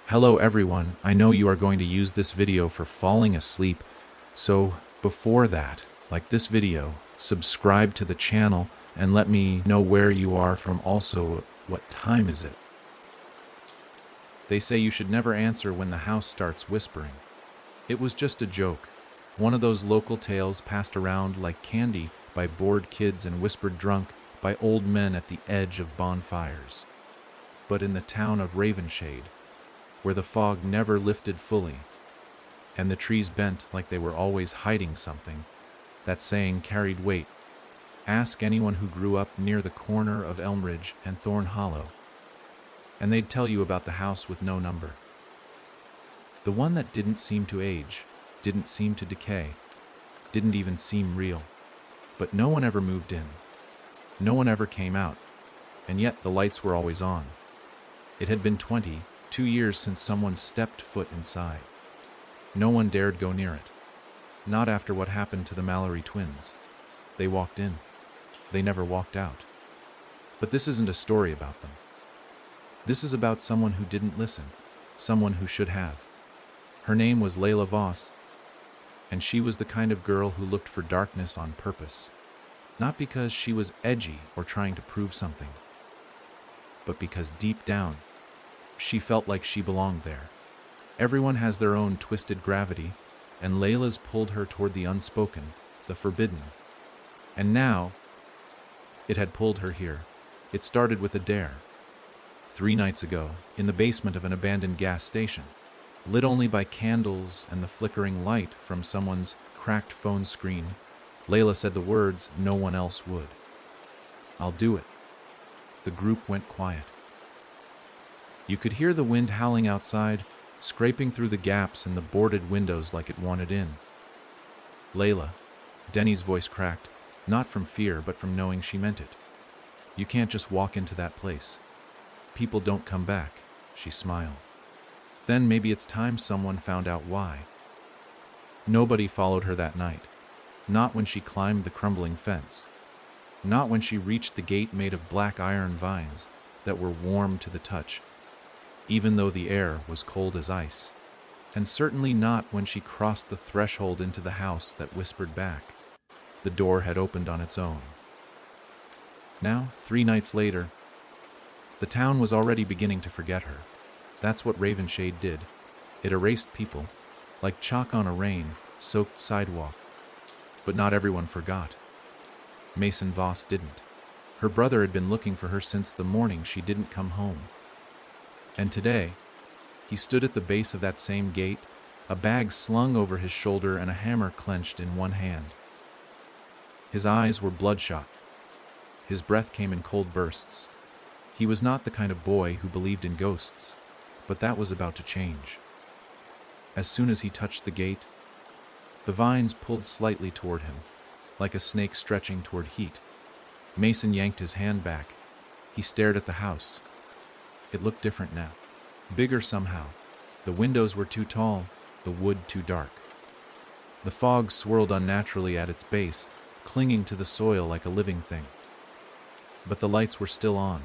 Hello everyone, I know you are going to use this video for falling asleep, so before that, like this video, subscribe to the channel and let me know where you are from, also what time is it. They say you should never answer when the house starts whispering. It was just a joke, one of those local tales passed around like candy by bored kids and whispered drunk by old men at the edge of bonfires. But in the town of Ravenshade, where the fog never lifted fully, and the trees bent like they were always hiding something, that saying carried weight. Ask anyone who grew up near the corner of Elmridge and Thorn Hollow, and they'd tell you about the house with no number. The one that didn't seem to age, didn't seem to decay, didn't even seem real. But no one ever moved in. No one ever came out, and yet the lights were always on. It had been 22 years since someone stepped foot inside. No one dared go near it. Not after what happened to the Mallory twins. They walked in. They never walked out. But this isn't a story about them. This is about someone who didn't listen, someone who should have. Her name was Layla Voss, and she was the kind of girl who looked for darkness on purpose. Not because she was edgy or trying to prove something, but because deep down, she felt like she belonged there. Everyone has their own twisted gravity, and Layla's pulled her toward the unspoken, the forbidden. And now, it had pulled her here. It started with a dare. 3 nights ago, in the basement of an abandoned gas station, lit only by candles and the flickering light from someone's cracked phone screen, Layla said the words no one else would. "I'll do it." The group went quiet. You could hear the wind howling outside, scraping through the gaps in the boarded windows like it wanted in. "Layla," Denny's voice cracked, not from fear but from knowing she meant it. "You can't just walk into that place. People don't come back," she smiled. Then maybe it's time someone found out why. Nobody followed her that night. Not when she climbed the crumbling fence. Not when she reached the gate made of black iron vines that were warm to the touch, even though the air was cold as ice. And certainly not when she crossed the threshold into the house that whispered back. The door had opened on its own. Now, 3 nights later, the town was already beginning to forget her. That's what Ravenshade did. It erased people, like chalk on a rain-soaked sidewalk. But not everyone forgot. Mason Voss didn't. Her brother had been looking for her since the morning she didn't come home. And today, he stood at the base of that same gate, a bag slung over his shoulder and a hammer clenched in one hand. His eyes were bloodshot. His breath came in cold bursts. He was not the kind of boy who believed in ghosts, but that was about to change. As soon as he touched the gate, the vines pulled slightly toward him, like a snake stretching toward heat. Mason yanked his hand back. He stared at the house. It looked different now. Bigger somehow. The windows were too tall, the wood too dark. The fog swirled unnaturally at its base, clinging to the soil like a living thing. But the lights were still on,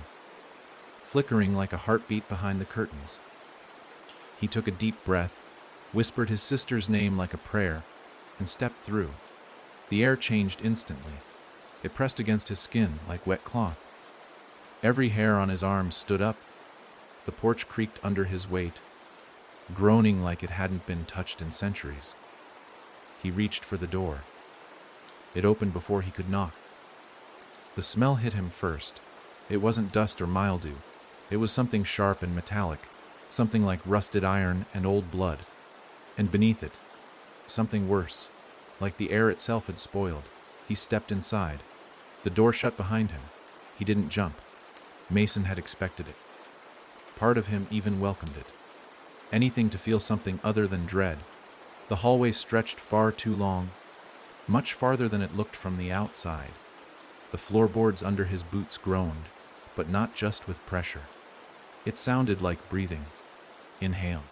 flickering like a heartbeat behind the curtains. He took a deep breath, whispered his sister's name like a prayer, and stepped through. The air changed instantly. It pressed against his skin like wet cloth. Every hair on his arms stood up. The porch creaked under his weight, groaning like it hadn't been touched in centuries. He reached for the door. It opened before he could knock. The smell hit him first. It wasn't dust or mildew. It was something sharp and metallic, something like rusted iron and old blood. And beneath it, something worse, like the air itself had spoiled. He stepped inside. The door shut behind him. He didn't jump. Mason had expected it. Part of him even welcomed it. Anything to feel something other than dread. The hallway stretched far too long, much farther than it looked from the outside. The floorboards under his boots groaned, but not just with pressure. It sounded like breathing. Inhale.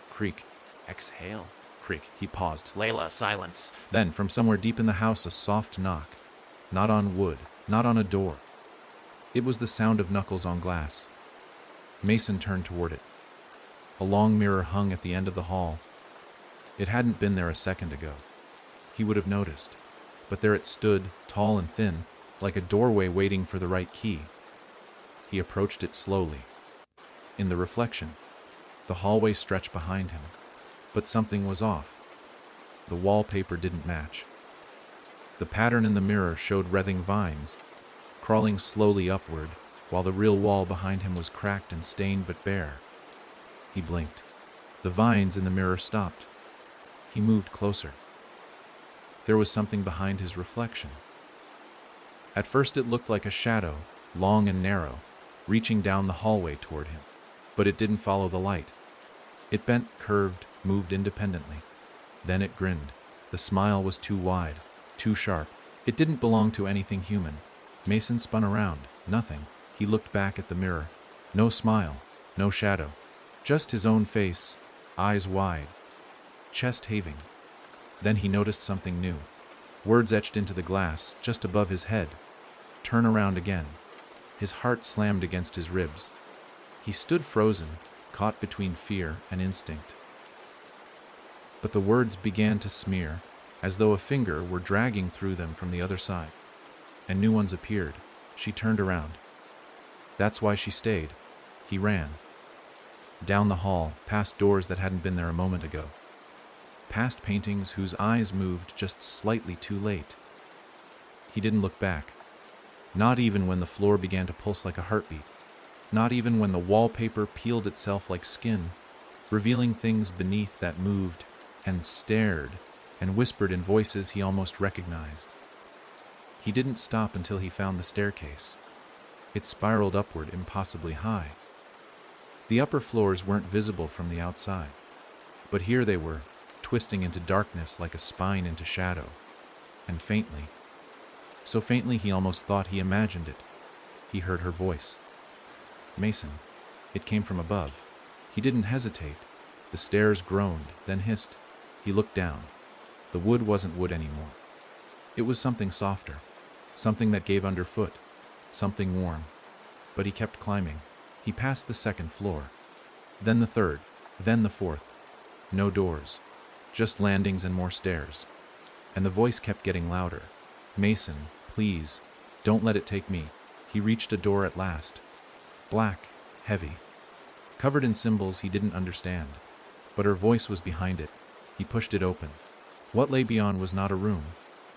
Creak. Exhale. Creak. He paused. Layla, silence. Then, from somewhere deep in the house, a soft knock. Not on wood, not on a door. It was the sound of knuckles on glass. Mason turned toward it. A A long mirror hung at the end of the hall. It hadn't been there a second ago. He would have noticed, but there it stood, tall and thin, like a doorway waiting for the right key. He approached it slowly. In the reflection, the hallway stretched behind him, but something was off. The wallpaper didn't match. The pattern in the mirror showed writhing vines, crawling slowly upward, while the real wall behind him was cracked and stained but bare. He blinked. The vines in the mirror stopped. He moved closer. There was something behind his reflection. At first it looked like a shadow, long and narrow, reaching down the hallway toward him. But it didn't follow the light. It bent, curved, moved independently. Then it grinned. The smile was too wide, too sharp. It didn't belong to anything human. Mason spun around. Nothing. He looked back at the mirror. No smile, no shadow. Just his own face, eyes wide, chest heaving. Then he noticed something new. Words etched into the glass, just above his head. Turn around again. His heart slammed against his ribs. He stood frozen, caught between fear and instinct. But the words began to smear, as though a finger were dragging through them from the other side. And new ones appeared. She turned around. That's why she stayed. He ran. Down the hall, past doors that hadn't been there a moment ago. Past paintings whose eyes moved just slightly too late. He didn't look back. Not even when the floor began to pulse like a heartbeat. Not even when the wallpaper peeled itself like skin, revealing things beneath that moved and stared and whispered in voices he almost recognized. He didn't stop until he found the staircase. It spiraled upward impossibly high. The upper floors weren't visible from the outside, but here they were, twisting into darkness like a spine into shadow, and faintly, so faintly he almost thought he imagined it, he heard her voice. Mason. It came from above. He didn't hesitate. The stairs groaned, then hissed. He looked down. The wood wasn't wood anymore. It was something softer, something that gave underfoot, something warm. But he kept climbing. He passed the second floor, then the third, then the fourth. No doors, just landings and more stairs. And the voice kept getting louder. Mason, please, don't let it take me. He reached a door at last. Black, heavy, covered in symbols he didn't understand, but her voice was behind it. He pushed it open. What lay beyond was not a room.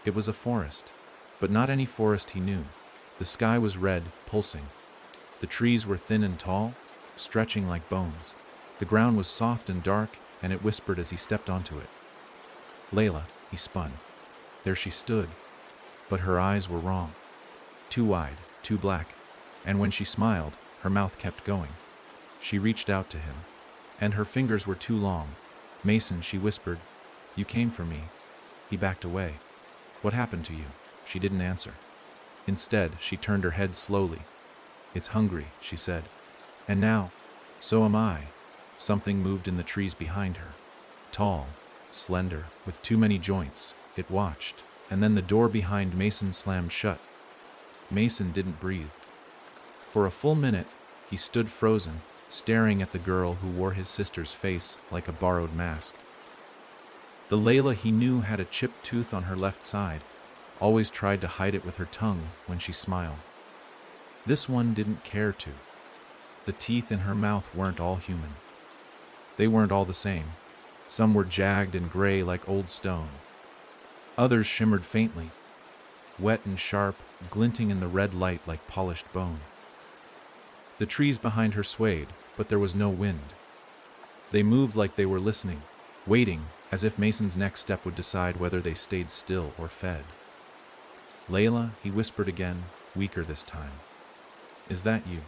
It was a forest, but not any forest he knew. The sky was red, pulsing. The trees were thin and tall, stretching like bones. The ground was soft and dark, and it whispered as he stepped onto it. Layla, he spun. There she stood, but her eyes were wrong. Too wide, too black, and when she smiled, her mouth kept going. She reached out to him, and her fingers were too long. Mason, she whispered, you came for me. He backed away. What happened to you? She didn't answer. Instead, she turned her head slowly. It's hungry, she said. And now, so am I. Something moved in the trees behind her. Tall, slender, with too many joints. It watched, and then the door behind Mason slammed shut. Mason didn't breathe. For a full minute, he stood frozen, staring at the girl who wore his sister's face like a borrowed mask. The Layla he knew had a chipped tooth on her left side, always tried to hide it with her tongue when she smiled. This one didn't care to. The teeth in her mouth weren't all human. They weren't all the same. Some were jagged and gray like old stone. Others shimmered faintly, wet and sharp, glinting in the red light like polished bone. The trees behind her swayed, but there was no wind. They moved like they were listening, waiting, as if Mason's next step would decide whether they stayed still or fed. Layla, he whispered again, weaker this time. Is that you?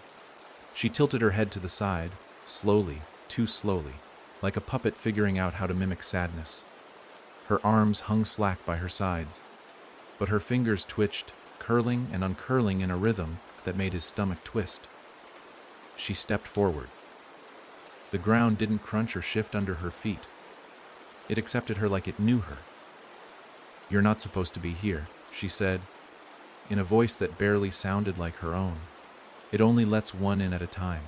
She tilted her head to the side, slowly, too slowly, like a puppet figuring out how to mimic sadness. Her arms hung slack by her sides, but her fingers twitched, curling and uncurling in a rhythm that made his stomach twist. She stepped forward. The ground didn't crunch or shift under her feet. It accepted her like it knew her. You're not supposed to be here, she said, in a voice that barely sounded like her own. It only lets one in at a time.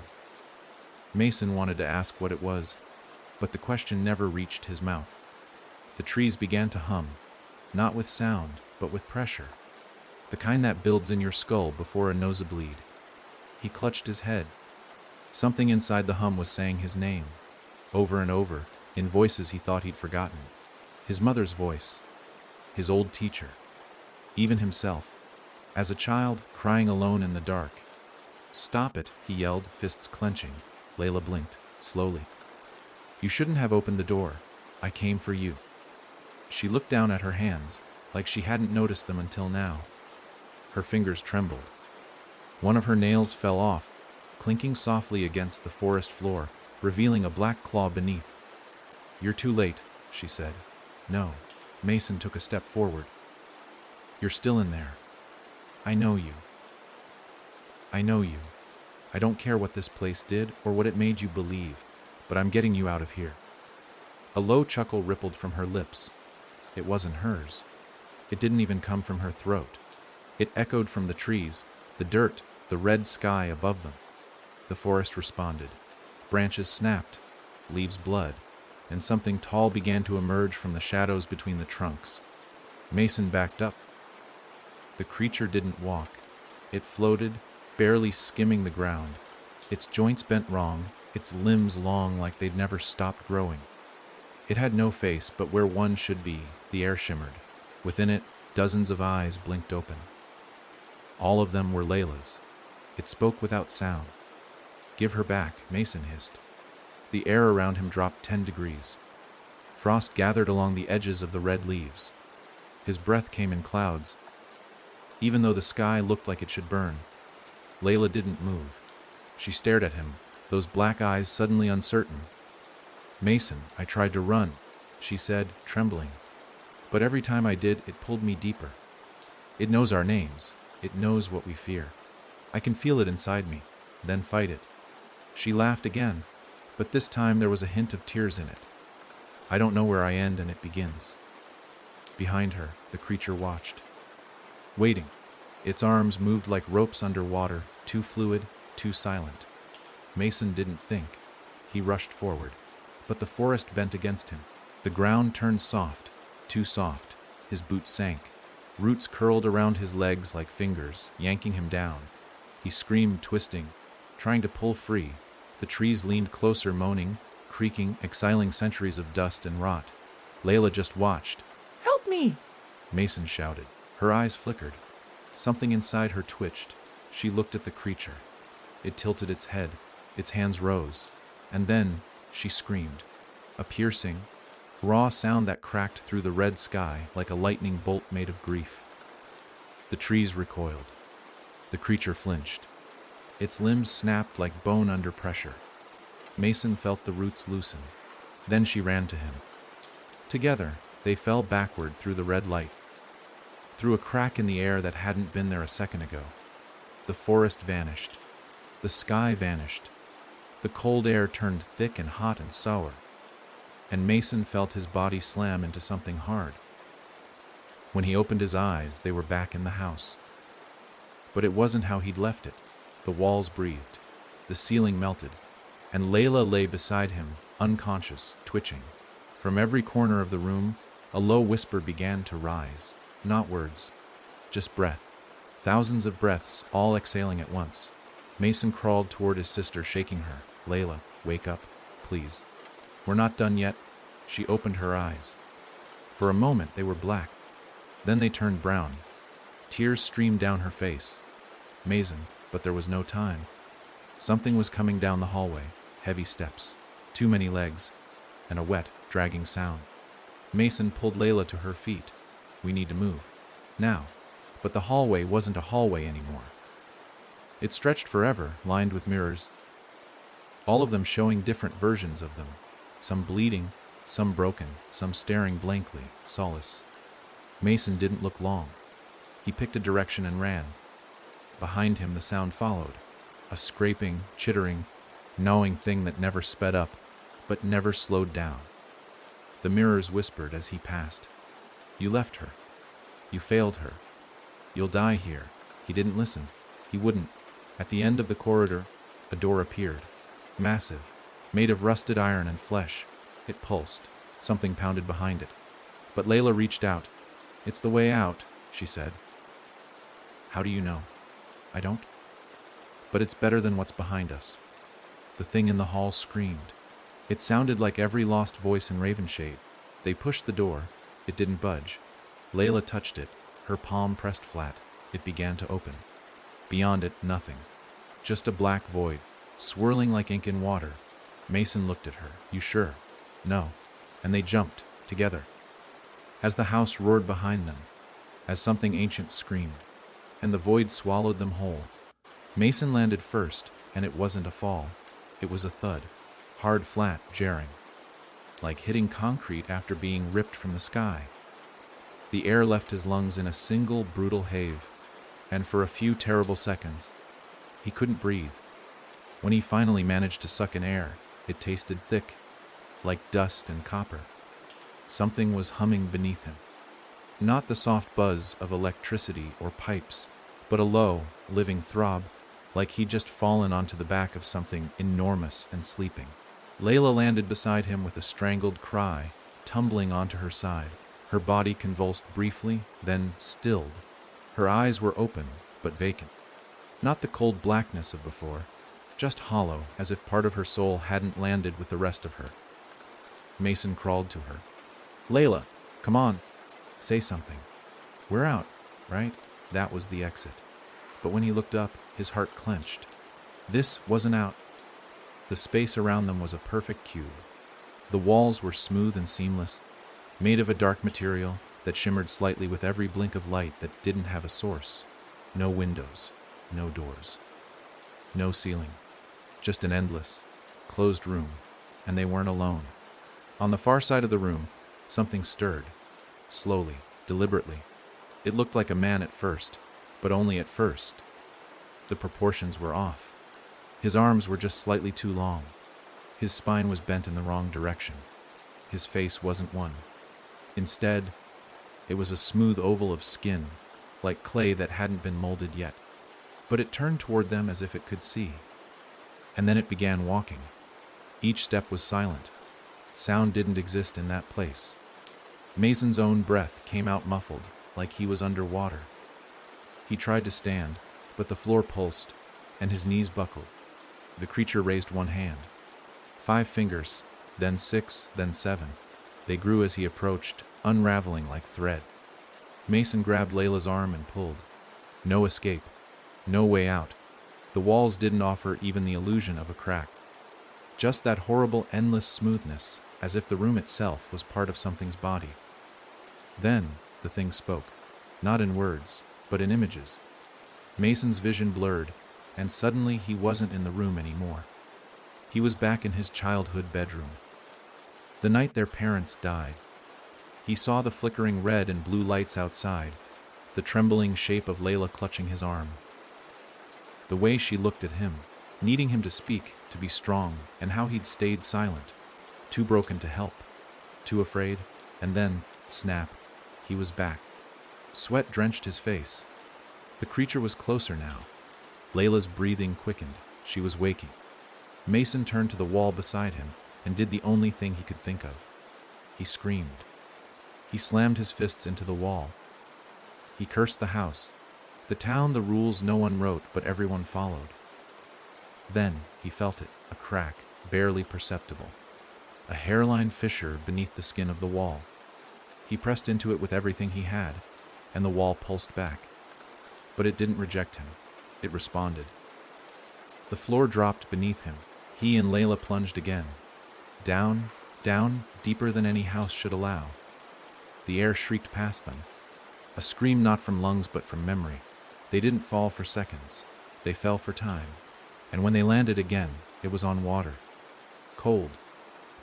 Mason wanted to ask what it was, but the question never reached his mouth. The trees began to hum, not with sound, but with pressure, the kind that builds in your skull before a nosebleed. He clutched his head. Something inside the hum was saying his name, over and over, in voices he thought he'd forgotten. His mother's voice, his old teacher, even himself, as a child crying alone in the dark. "Stop it," he yelled, fists clenching. Layla blinked, slowly. "You shouldn't have opened the door. I came for you." She looked down at her hands, like she hadn't noticed them until now. Her fingers trembled. One of her nails fell off, clinking softly against the forest floor, revealing a black claw beneath. "You're too late," she said. "No." Mason took a step forward. "You're still in there. I know you. I know you. I don't care what this place did or what it made you believe, but I'm getting you out of here." A low chuckle rippled from her lips. It wasn't hers. It didn't even come from her throat. It echoed from the trees, the dirt, the red sky above them. The forest responded. Branches snapped, leaves bled, and something tall began to emerge from the shadows between the trunks. Mason backed up. The creature didn't walk. It floated, barely skimming the ground, its joints bent wrong, its limbs long like they'd never stopped growing. It had no face, but where one should be, the air shimmered. Within it, dozens of eyes blinked open. All of them were Layla's. It spoke without sound. "Give her back," Mason hissed. The air around him dropped 10 degrees. Frost gathered along the edges of the red leaves. His breath came in clouds, even though the sky looked like it should burn. Layla didn't move. She stared at him, those black eyes suddenly uncertain. "Mason, I tried to run," she said, trembling. "But every time I did, it pulled me deeper. It knows our names. It knows what we fear. I can feel it inside me, then fight it." She laughed again, but this time there was a hint of tears in it. "I don't know where I end and it begins." Behind her, the creature watched, waiting. Its arms moved like ropes underwater, too fluid, too silent. Mason didn't think. He rushed forward. But the forest bent against him. The ground turned soft, too soft. His boots sank. Roots curled around his legs like fingers, yanking him down. He screamed, twisting, trying to pull free. The trees leaned closer, moaning, creaking, exhaling centuries of dust and rot. Layla just watched. "Help me!" Mason shouted. Her eyes flickered. Something inside her twitched. She looked at the creature. It tilted its head. Its hands rose. And then she screamed. A piercing, raw sound that cracked through the red sky like a lightning bolt made of grief. The trees recoiled. The creature flinched. Its limbs snapped like bone under pressure. Mason felt the roots loosen. Then she ran to him. Together, they fell backward through the red light, through a crack in the air that hadn't been there a second ago. The forest vanished. The sky vanished. The cold air turned thick and hot and sour, and Mason felt his body slam into something hard. When he opened his eyes, they were back in the house. But it wasn't how he'd left it. The walls breathed. The ceiling melted. And Layla lay beside him, unconscious, twitching. From every corner of the room, a low whisper began to rise. Not words, just breath. Thousands of breaths, all exhaling at once. Mason crawled toward his sister, shaking her. "Layla, wake up, please. We're not done yet." She opened her eyes. For a moment, they were black. Then they turned brown. Tears streamed down her face. Mason, but there was no time. Something was coming down the hallway. Heavy steps. Too many legs. And a wet, dragging sound. Mason pulled Layla to her feet. "We need to move. Now." But the hallway wasn't a hallway anymore. It stretched forever, lined with mirrors, all of them showing different versions of them, some bleeding, some broken, some staring blankly, soulless. Mason didn't look long. He picked a direction and ran. Behind him the sound followed, a scraping, chittering, gnawing thing that never sped up, but never slowed down. The mirrors whispered as he passed. "You left her. You failed her. You'll die here." He didn't listen. He wouldn't. At the end of the corridor, a door appeared. Massive, made of rusted iron and flesh. It pulsed. Something pounded behind it. But Layla reached out. "It's the way out," she said. "How do you know?" "I don't." "But it's better than what's behind us." The thing in the hall screamed. It sounded like every lost voice in Ravenshade. They pushed the door. It didn't budge. Layla touched it, her palm pressed flat. It began to open. Beyond it, nothing. Just a black void, swirling like ink in water. Mason looked at her. "You sure?" "No." And they jumped, together. As the house roared behind them, as something ancient screamed, and the void swallowed them whole. Mason landed first, and it wasn't a fall. It was a thud, hard, flat, jarring, like hitting concrete after being ripped from the sky. The air left his lungs in a single brutal heave, and for a few terrible seconds, he couldn't breathe. When he finally managed to suck in air, it tasted thick, like dust and copper. Something was humming beneath him. Not the soft buzz of electricity or pipes, but a low, living throb, like he'd just fallen onto the back of something enormous and sleeping. Layla landed beside him with a strangled cry, tumbling onto her side. Her body convulsed briefly, then stilled. Her eyes were open, but vacant. Not the cold blackness of before, just hollow, as if part of her soul hadn't landed with the rest of her. Mason crawled to her. "Layla, come on. Say something. We're out, right?" That was the exit. But when he looked up, his heart clenched. This wasn't out. The space around them was a perfect cube. The walls were smooth and seamless, made of a dark material that shimmered slightly with every blink of light that didn't have a source. No windows, no doors, no ceiling. Just an endless, closed room, and they weren't alone. On the far side of the room, something stirred, slowly, deliberately. It looked like a man at first, but only at first. The proportions were off. His arms were just slightly too long. His spine was bent in the wrong direction. His face wasn't one. Instead, it was a smooth oval of skin, like clay that hadn't been molded yet. But it turned toward them as if it could see. And then it began walking. Each step was silent. Sound didn't exist in that place. Mason's own breath came out muffled, like he was underwater. He tried to stand, but the floor pulsed, and his knees buckled. The creature raised one hand. 5 fingers, then 6, then 7. They grew as he approached, unraveling like thread. Mason grabbed Layla's arm and pulled. No escape. No way out. The walls didn't offer even the illusion of a crack. Just that horrible, endless smoothness, as if the room itself was part of something's body. Then, the thing spoke. Not in words, but in images. Mason's vision blurred, and suddenly he wasn't in the room anymore. He was back in his childhood bedroom. The night their parents died. He saw the flickering red and blue lights outside, the trembling shape of Layla clutching his arm. The way she looked at him, needing him to speak, to be strong, and how he'd stayed silent, too broken to help, too afraid, and then, snap, he was back. Sweat drenched his face. The creature was closer now. Layla's breathing quickened. She was waking. Mason turned to the wall beside him and did the only thing he could think of. He screamed. He slammed his fists into the wall. He cursed the house, the town, the rules no one wrote but everyone followed. Then he felt it, a crack, barely perceptible, a hairline fissure beneath the skin of the wall. He pressed into it with everything he had, and the wall pulsed back. But it didn't reject him. It responded. The floor dropped beneath him. He and Layla plunged again. Down, down, deeper than any house should allow. The air shrieked past them. A scream not from lungs but from memory. They didn't fall for seconds. They fell for time. And when they landed again, it was on water. Cold.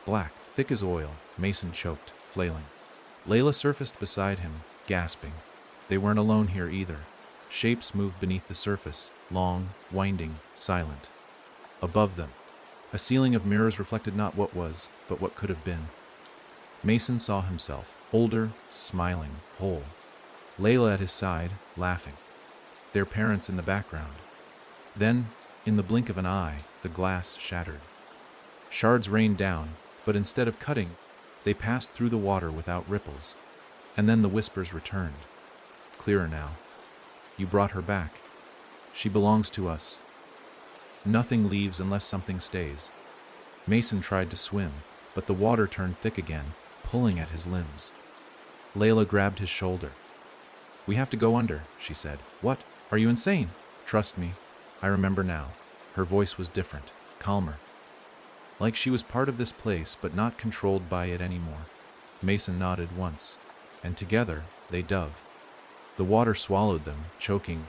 Black, thick as oil. Mason choked, flailing. Layla surfaced beside him, gasping. They weren't alone here either. Shapes moved beneath the surface, long, winding, silent. Above them, a ceiling of mirrors reflected not what was, but what could have been. Mason saw himself, older, smiling, whole. Layla at his side, laughing. Their parents in the background. Then, in the blink of an eye, the glass shattered. Shards rained down, but instead of cutting, they passed through the water without ripples. And then the whispers returned. Clearer now. You brought her back. She belongs to us. Nothing leaves unless something stays. Mason tried to swim, but the water turned thick again, pulling at his limbs. Layla grabbed his shoulder. We have to go under, she said. What? Are you insane? Trust me. I remember now. Her voice was different, calmer. Like she was part of this place, but not controlled by it anymore. Mason nodded once, and together they dove. The water swallowed them, choking,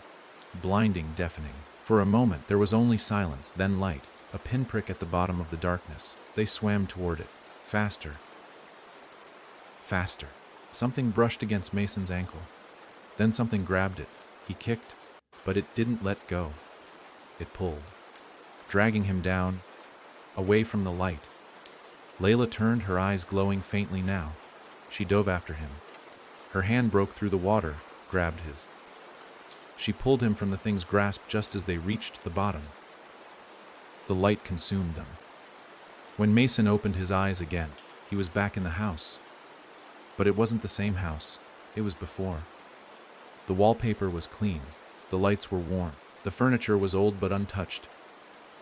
blinding, deafening. For a moment there was only silence, then light, a pinprick at the bottom of the darkness. They swam toward it, faster. Faster. Something brushed against Mason's ankle. Then something grabbed it. He kicked, but it didn't let go. It pulled, dragging him down, away from the light. Layla turned, her eyes glowing faintly now. She dove after him. Her hand broke through the water, grabbed his. She pulled him from the thing's grasp just as they reached the bottom. The light consumed them. When Mason opened his eyes again, he was back in the house. But it wasn't the same house. It was before. The wallpaper was clean. The lights were warm. The furniture was old but untouched.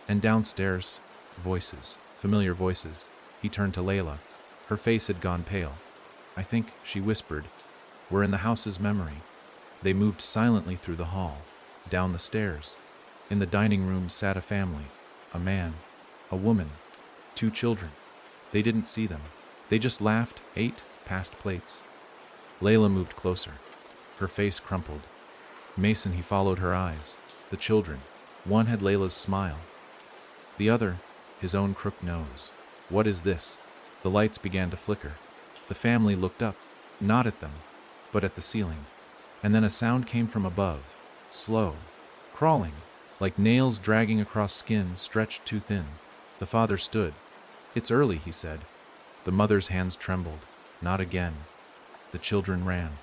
And downstairs, voices, familiar voices. He turned to Layla. Her face had gone pale. I think, she whispered, we're in the house's memory. They moved silently through the hall, down the stairs. In the dining room sat a family, a man, a woman, 2 children. They didn't see them. They just laughed, ate, passed plates. Layla moved closer. Her face crumpled. Mason, he followed her eyes. The children. One had Layla's smile. The other, his own crooked nose. What is this? The lights began to flicker. The family looked up, not at them, but at the ceiling. And then a sound came from above, slow, crawling, like nails dragging across skin stretched too thin. The father stood. It's early, he said. The mother's hands trembled. Not again. The children ran.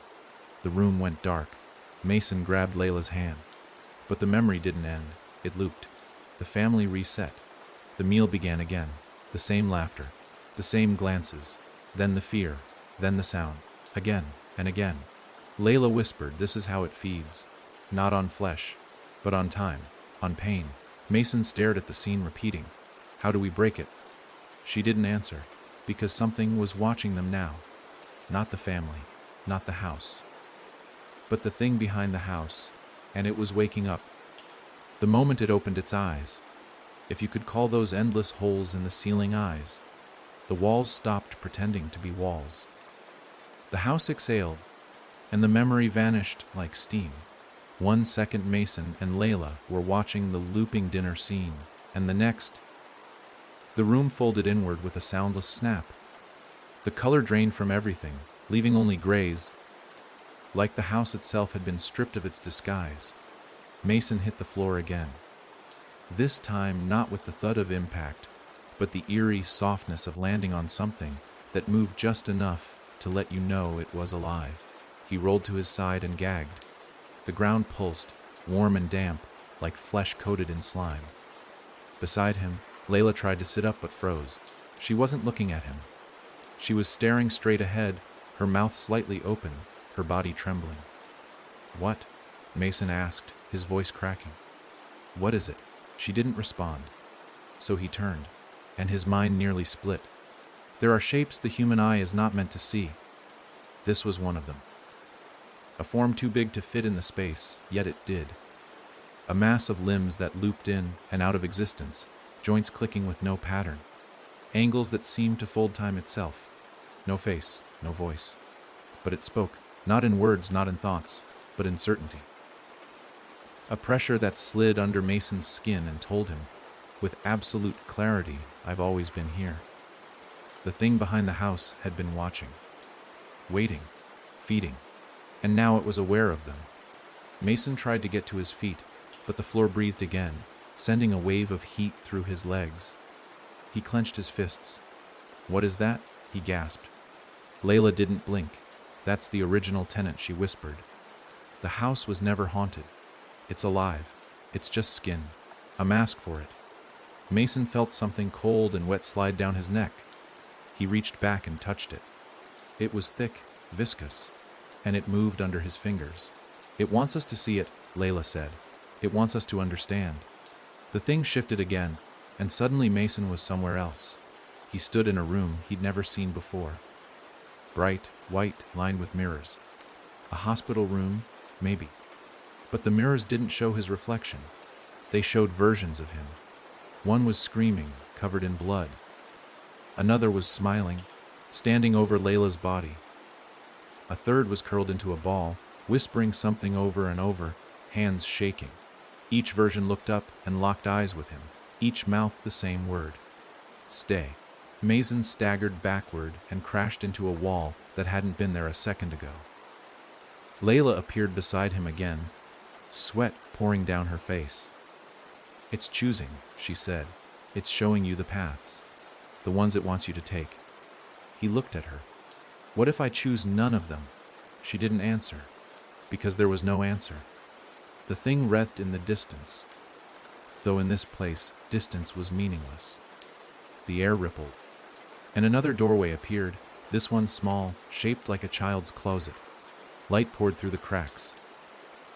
The room went dark. Mason grabbed Layla's hand. But the memory didn't end. It looped. The family reset. The meal began again. The same laughter. The same glances. Then the fear. Then the sound. Again and again. Layla whispered, this is how it feeds. Not on flesh, but on time, on pain. Mason stared at the scene, repeating, how do we break it? She didn't answer, because something was watching them now. Not the family, not the house, but the thing behind the house, and it was waking up. The moment it opened its eyes, if you could call those endless holes in the ceiling eyes, the walls stopped pretending to be walls. The house exhaled, and the memory vanished like steam. 1 second Mason and Layla were watching the looping dinner scene, and the next, the room folded inward with a soundless snap. The color drained from everything, leaving only grays, like the house itself had been stripped of its disguise. Mason hit the floor again. This time not with the thud of impact, but the eerie softness of landing on something that moved just enough to let you know it was alive. He rolled to his side and gagged. The ground pulsed, warm and damp, like flesh coated in slime. Beside him, Layla tried to sit up but froze. She wasn't looking at him. She was staring straight ahead, her mouth slightly open, her body trembling. What? Mason asked, his voice cracking. What is it? She didn't respond. So he turned, and his mind nearly split. There are shapes the human eye is not meant to see. This was one of them. A form too big to fit in the space, yet it did. A mass of limbs that looped in and out of existence, joints clicking with no pattern. Angles that seemed to fold time itself. No face, no voice. But it spoke, not in words, not in thoughts, but in certainty. A pressure that slid under Mason's skin and told him, with absolute clarity, I've always been here. The thing behind the house had been watching, waiting, feeding, and now it was aware of them. Mason tried to get to his feet, but the floor breathed again, sending a wave of heat through his legs. He clenched his fists. What is that? He gasped. Layla didn't blink. That's the original tenant, she whispered. The house was never haunted. It's alive. It's just skin. A mask for it. Mason felt something cold and wet slide down his neck. He reached back and touched it. It was thick, viscous, and it moved under his fingers. It wants us to see it, Layla said. It wants us to understand. The thing shifted again, and suddenly Mason was somewhere else. He stood in a room he'd never seen before. Bright, white, lined with mirrors. A hospital room, maybe. But the mirrors didn't show his reflection. They showed versions of him. One was screaming, covered in blood. Another was smiling, standing over Layla's body. A third was curled into a ball, whispering something over and over, hands shaking. Each version looked up and locked eyes with him. Each mouthed the same word. Stay. Mason staggered backward and crashed into a wall that hadn't been there a second ago. Layla appeared beside him again, sweat pouring down her face. It's choosing, she said. It's showing you the paths, the ones it wants you to take. He looked at her. What if I choose none of them? She didn't answer, because there was no answer. The thing wreathed in the distance, though in this place, distance was meaningless. The air rippled, and another doorway appeared, this one small, shaped like a child's closet. Light poured through the cracks.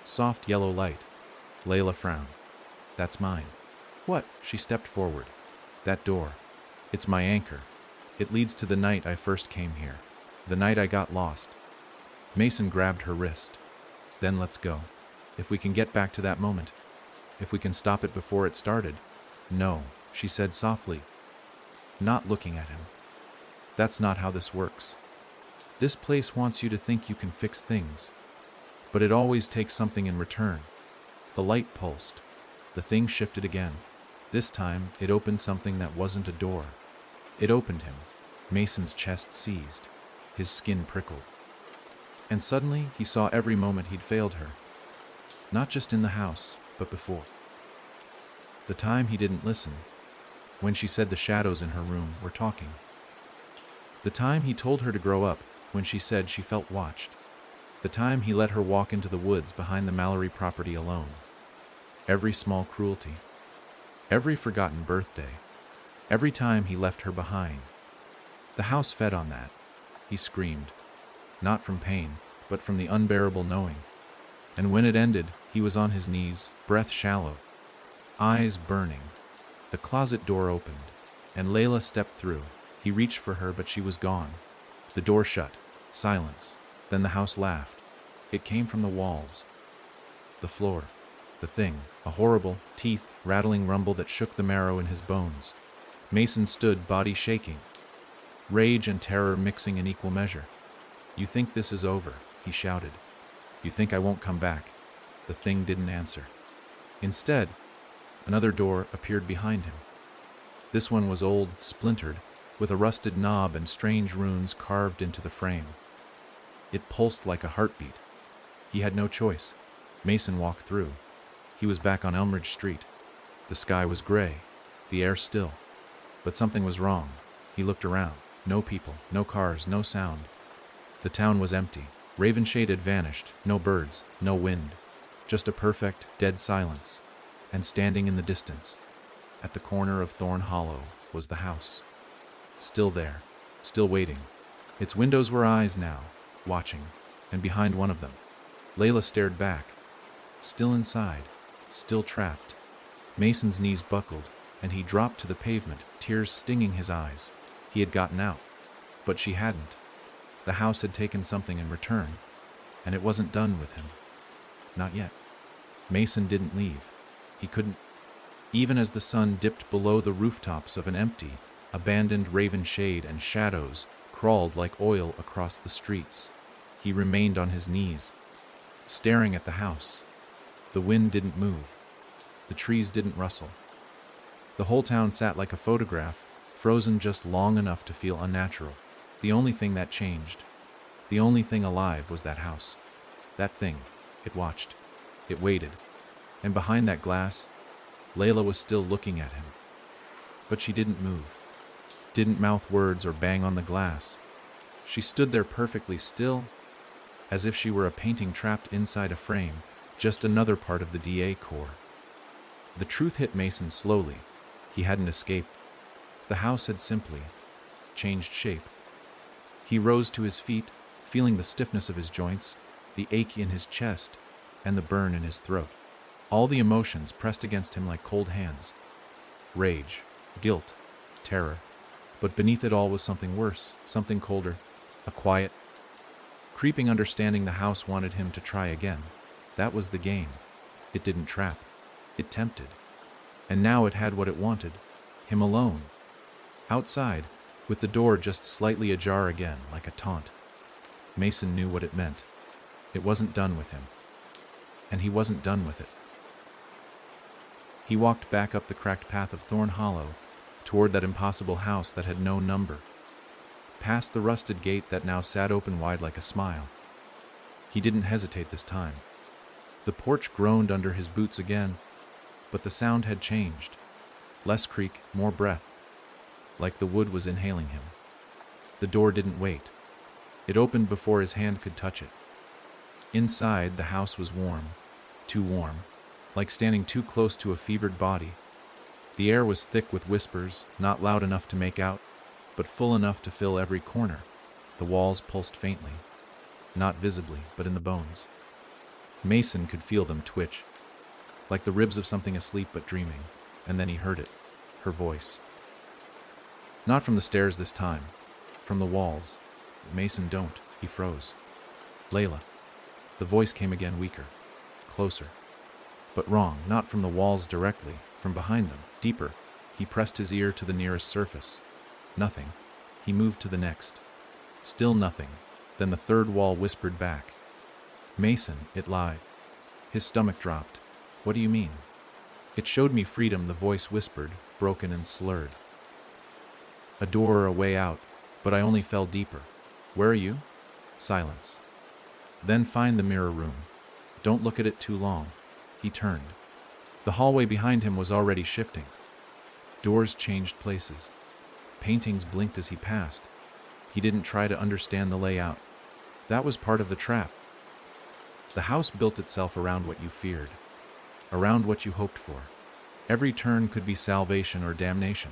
Soft yellow light. Layla frowned. That's mine. What? She stepped forward. That door. It's my anchor. It leads to the night I first came here. The night I got lost. Mason grabbed her wrist. Then let's go. If we can get back to that moment. If we can stop it before it started. No, she said softly, not looking at him. That's not how this works. This place wants you to think you can fix things. But it always takes something in return. The light pulsed. The thing shifted again. This time, it opened something that wasn't a door. It opened him. Mason's chest seized. His skin prickled. And suddenly, he saw every moment he'd failed her. Not just in the house, but before. The time he didn't listen. When she said the shadows in her room were talking. The time he told her to grow up, when she said she felt watched. The time he let her walk into the woods behind the Mallory property alone. Every small cruelty. Every forgotten birthday. Every time he left her behind. The house fed on that. He screamed. Not from pain, but from the unbearable knowing. And when it ended, he was on his knees, breath shallow, eyes burning. The closet door opened, and Layla stepped through. He reached for her, but she was gone. The door shut. Silence. Then the house laughed. It came from the walls. The floor. The thing. A horrible, teeth-rattling rumble that shook the marrow in his bones. Mason stood, body shaking. Rage and terror mixing in equal measure. You think this is over, he shouted. You think I won't come back? The thing didn't answer. Instead, another door appeared behind him. This one was old, splintered, with a rusted knob and strange runes carved into the frame. It pulsed like a heartbeat. He had no choice. Mason walked through. He was back on Elmridge Street. The sky was gray, the air still. But something was wrong. He looked around. No people, no cars, no sound. The town was empty. Ravenshade had vanished. No birds, no wind. Just a perfect, dead silence. And standing in the distance, at the corner of Thorn Hollow, was the house. Still there, still waiting. Its windows were eyes now, watching, and behind one of them, Layla stared back. Still inside, still trapped. Mason's knees buckled, and he dropped to the pavement, tears stinging his eyes. He had gotten out, but she hadn't. The house had taken something in return, and it wasn't done with him. Not yet. Mason didn't leave. He couldn't. Even as the sun dipped below the rooftops of an empty, abandoned Ravenshade and shadows crawled like oil across the streets, he remained on his knees, staring at the house. The wind didn't move. The trees didn't rustle. The whole town sat like a photograph, frozen just long enough to feel unnatural. The only thing that changed, the only thing alive was that house. That thing. It watched. It waited. And behind that glass, Layla was still looking at him. But she didn't move. Didn't mouth words or bang on the glass. She stood there perfectly still, as if she were a painting trapped inside a frame, just another part of the DA Corps. The truth hit Mason slowly. He hadn't escaped. The house had simply changed shape. He rose to his feet, feeling the stiffness of his joints, the ache in his chest, and the burn in his throat. All the emotions pressed against him like cold hands. Rage, guilt, terror. But beneath it all was something worse, something colder, a quiet, creeping understanding the house wanted him to try again. That was the game. It didn't trap. It tempted. And now it had what it wanted, him alone. Outside, with the door just slightly ajar again, like a taunt. Mason knew what it meant. It wasn't done with him. And he wasn't done with it. He walked back up the cracked path of Thorn Hollow, toward that impossible house that had no number, past the rusted gate that now sat open wide like a smile. He didn't hesitate this time. The porch groaned under his boots again, but the sound had changed. Less creak, more breath, like the wood was inhaling him. The door didn't wait. It opened before his hand could touch it. Inside, the house was warm, too warm, like standing too close to a fevered body. The air was thick with whispers, not loud enough to make out, but full enough to fill every corner. The walls pulsed faintly, not visibly, but in the bones. Mason could feel them twitch, like the ribs of something asleep but dreaming, and then he heard it, her voice. Not from the stairs this time, from the walls. Mason, don't. He froze. Layla. The voice came again, weaker, closer. But wrong, not from the walls directly, from behind them, deeper. He pressed his ear to the nearest surface. Nothing. He moved to the next. Still nothing. Then the third wall whispered back. Mason, it lied. His stomach dropped. What do you mean? It showed me freedom, the voice whispered, broken and slurred. A door or a way out, but I only fell deeper. Where are you? Silence. Then find the mirror room. Don't look at it too long. He turned. The hallway behind him was already shifting. Doors changed places. Paintings blinked as he passed. He didn't try to understand the layout. That was part of the trap. The house built itself around what you feared, around what you hoped for. Every turn could be salvation or damnation.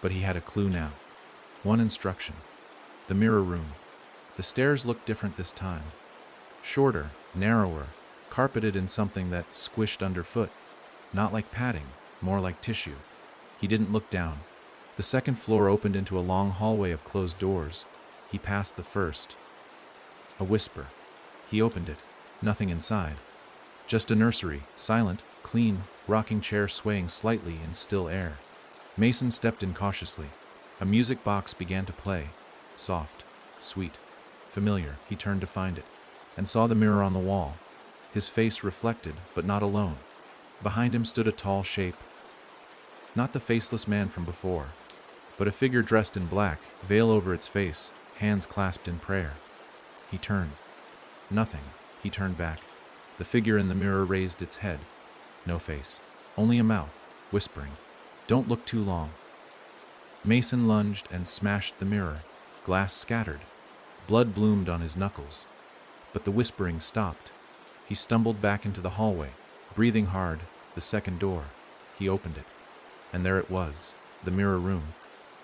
But he had a clue now. One instruction. The mirror room. The stairs looked different this time. Shorter, narrower, carpeted in something that squished underfoot. Not like padding, more like tissue. He didn't look down. The second floor opened into a long hallway of closed doors. He passed the first. A whisper. He opened it. Nothing inside. Just a nursery, silent, clean, rocking chair swaying slightly in still air. Mason stepped in cautiously. A music box began to play. Soft, sweet, familiar. He turned to find it, and saw the mirror on the wall. His face reflected, but not alone. Behind him stood a tall shape. Not the faceless man from before, but a figure dressed in black, veil over its face, hands clasped in prayer. He turned. Nothing. He turned back. The figure in the mirror raised its head. No face. Only a mouth, whispering. Don't look too long. Mason lunged and smashed the mirror. Glass scattered. Blood bloomed on his knuckles. But the whispering stopped. He stumbled back into the hallway, breathing hard. The second door. He opened it. And there it was, the mirror room.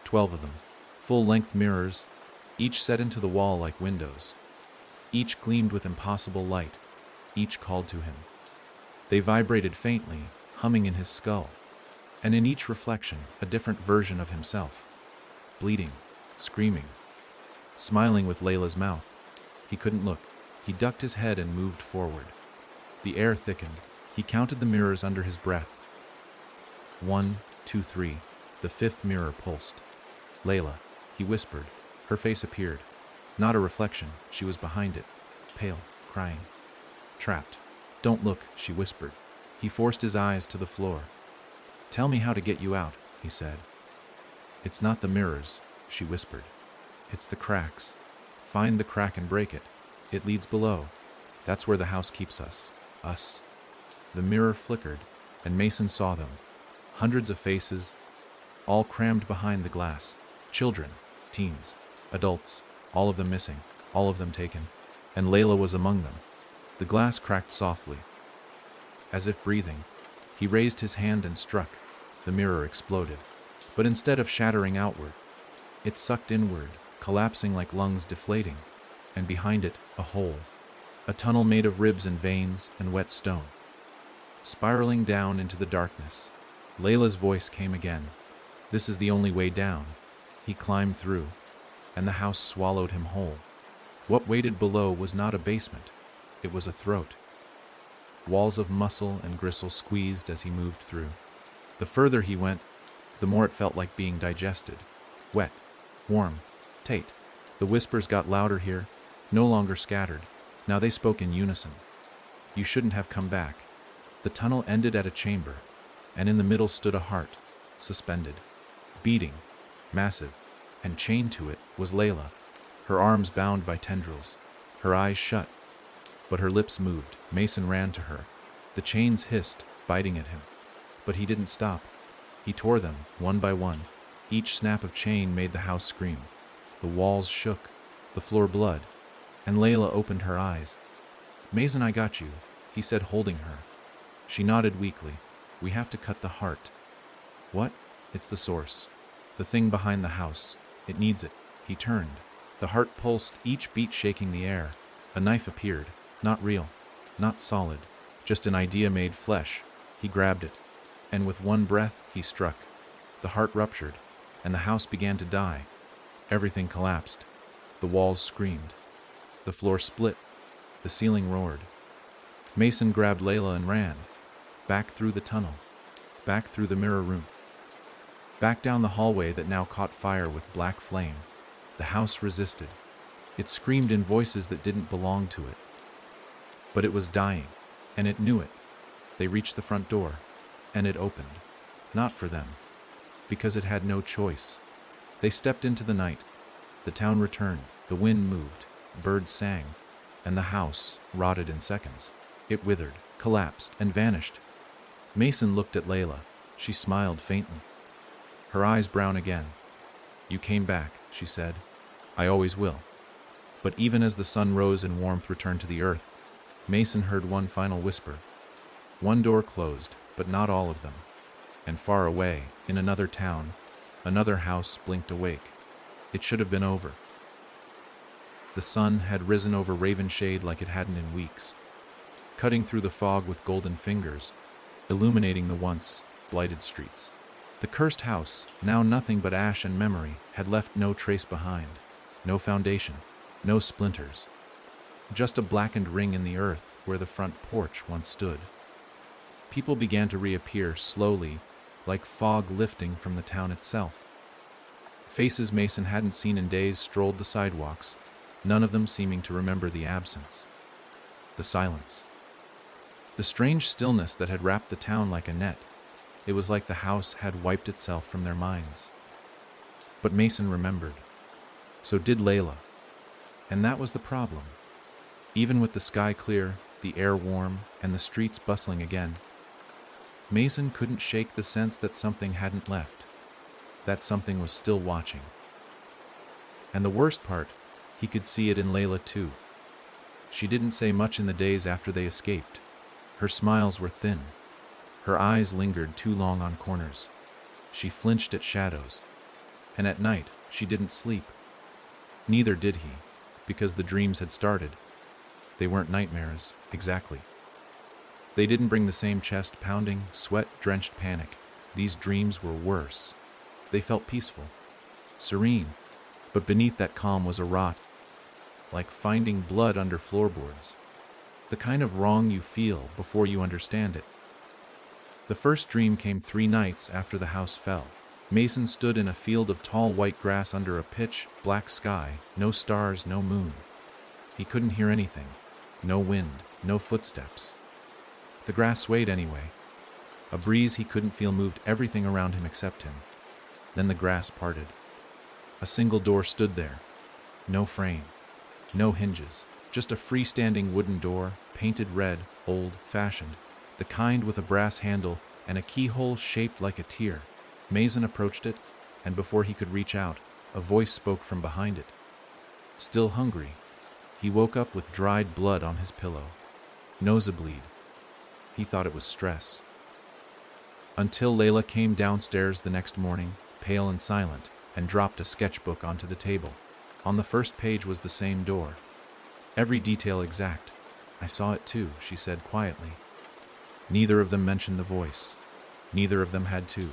12 of them. Full-length mirrors, each set into the wall like windows. Each gleamed with impossible light. Each called to him. They vibrated faintly, humming in his skull. And in each reflection, a different version of himself. Bleeding, screaming, smiling with Layla's mouth. He couldn't look. He ducked his head and moved forward. The air thickened. He counted the mirrors under his breath. 1, 2, 3. The fifth mirror pulsed. Layla, he whispered. Her face appeared. Not a reflection. She was behind it, pale, crying. Trapped. Don't look, she whispered. He forced his eyes to the floor. Tell me how to get you out, he said. It's not the mirrors, she whispered. It's the cracks. Find the crack and break it. It leads below. That's where the house keeps us. Us. The mirror flickered, and Mason saw them. Hundreds of faces, all crammed behind the glass. Children, teens, adults, all of them missing, all of them taken. And Layla was among them. The glass cracked softly. As if breathing, he raised his hand and struck. The mirror exploded. But instead of shattering outward, It sucked inward, collapsing like lungs deflating, and behind it, a hole. A tunnel made of ribs and veins and wet stone. Spiraling down into the darkness, Layla's voice came again. This is the only way down. He climbed through, and the house swallowed him whole. What waited below was not a basement, it was a throat. Walls of muscle and gristle squeezed as he moved through. The further he went, the more it felt like being digested. Wet, warm, tight. The whispers got louder here, no longer scattered. Now they spoke in unison. You shouldn't have come back. The tunnel ended at a chamber, and in the middle stood a heart, suspended, beating, massive, and chained to it was Layla, her arms bound by tendrils, her eyes shut, but her lips moved. Mason ran to her. The chains hissed, biting at him. But he didn't stop. He tore them, one by one. Each snap of chain made the house scream. The walls shook, the floor blood, and Layla opened her eyes. Mason, I got you, he said, holding her. She nodded weakly. We have to cut the heart. What? It's the source. The thing behind the house. It needs it. He turned. The heart pulsed, each beat shaking the air. A knife appeared. Not real. Not solid. Just an idea made flesh. He grabbed it. And with one breath, he struck. The heart ruptured, and the house began to die. Everything collapsed. The walls screamed. The floor split. The ceiling roared. Mason grabbed Layla and ran. Back through the tunnel. Back through the mirror room. Back down the hallway that now caught fire with black flame. The house resisted. It screamed in voices that didn't belong to it. But it was dying, and it knew it. They reached the front door, and it opened. Not for them, because it had no choice. They stepped into the night. The town returned. The wind moved. Birds sang. And the house rotted in seconds. It withered, collapsed, and vanished. Mason looked at Layla. She smiled faintly. Her eyes brown again. You came back, she said. I always will. But even as the sun rose and warmth returned to the earth, Mason heard one final whisper. One door closed, but not all of them. And far away, in another town, another house blinked awake. It should have been over. The sun had risen over Ravenshade like it hadn't in weeks, cutting through the fog with golden fingers, illuminating the once blighted streets. The cursed house, now nothing but ash and memory, had left no trace behind, no foundation, no splinters, just a blackened ring in the earth where the front porch once stood. People began to reappear slowly, like fog lifting from the town itself. Faces Mason hadn't seen in days strolled the sidewalks, none of them seeming to remember the absence. The silence. The strange stillness that had wrapped the town like a net. It was like the house had wiped itself from their minds. But Mason remembered. So did Layla. And that was the problem. Even with the sky clear, the air warm, and the streets bustling again, Mason couldn't shake the sense that something hadn't left, that something was still watching. And the worst part, he could see it in Layla too. She didn't say much in the days after they escaped. Her smiles were thin. Her eyes lingered too long on corners. She flinched at shadows. And at night, she didn't sleep. Neither did he, because the dreams had started. They weren't nightmares, exactly. They didn't bring the same chest-pounding, sweat-drenched panic. These dreams were worse. They felt peaceful, serene, but beneath that calm was a rot, like finding blood under floorboards. The kind of wrong you feel before you understand it. The first dream came 3 nights after the house fell. Mason stood in a field of tall white grass under a pitch-black sky, no stars, no moon. He couldn't hear anything, no wind, no footsteps. The grass swayed anyway. A breeze he couldn't feel moved everything around him except him. Then the grass parted. A single door stood there. No frame, no hinges, just a freestanding wooden door, painted red, old-fashioned, the kind with a brass handle and a keyhole shaped like a tear. Mason approached it, and before he could reach out, a voice spoke from behind it. Still hungry, he woke up with dried blood on his pillow. Nosebleed. He thought it was stress. Until Layla came downstairs the next morning, pale and silent, and dropped a sketchbook onto the table. On the first page was the same door. Every detail exact. "I saw it too," she said quietly. Neither of them mentioned the voice. Neither of them had to.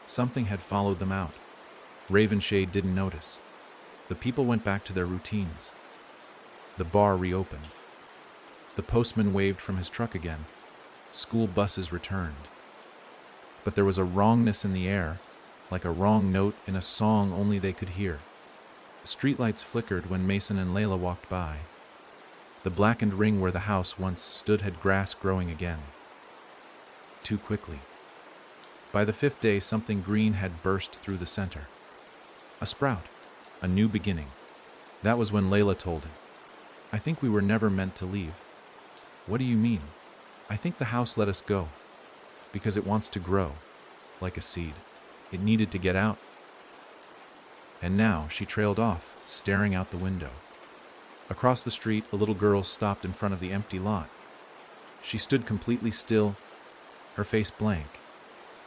Something had followed them out. Ravenshade didn't notice. The people went back to their routines. The bar reopened. The postman waved from his truck again. School buses returned. But there was a wrongness in the air, like a wrong note in a song only they could hear. Streetlights flickered when Mason and Layla walked by. The blackened ring where the house once stood had grass growing again. Too quickly. By the 5th day, something green had burst through the center. A sprout. A new beginning. That was when Layla told him, "I think we were never meant to leave." "What do you mean?" "I think the house let us go. Because it wants to grow. Like a seed. It needed to get out." And now she trailed off, staring out the window. Across the street, a little girl stopped in front of the empty lot. She stood completely still, her face blank.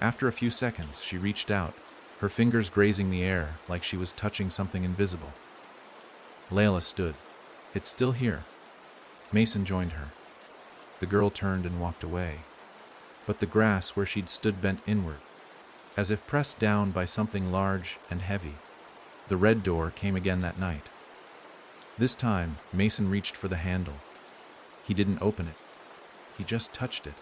After a few seconds, she reached out, her fingers grazing the air like she was touching something invisible. Layla stood. "It's still here." Mason joined her. The girl turned and walked away. But the grass where she'd stood bent inward, as if pressed down by something large and heavy. The red door came again that night. This time, Mason reached for the handle. He didn't open it. He just touched it.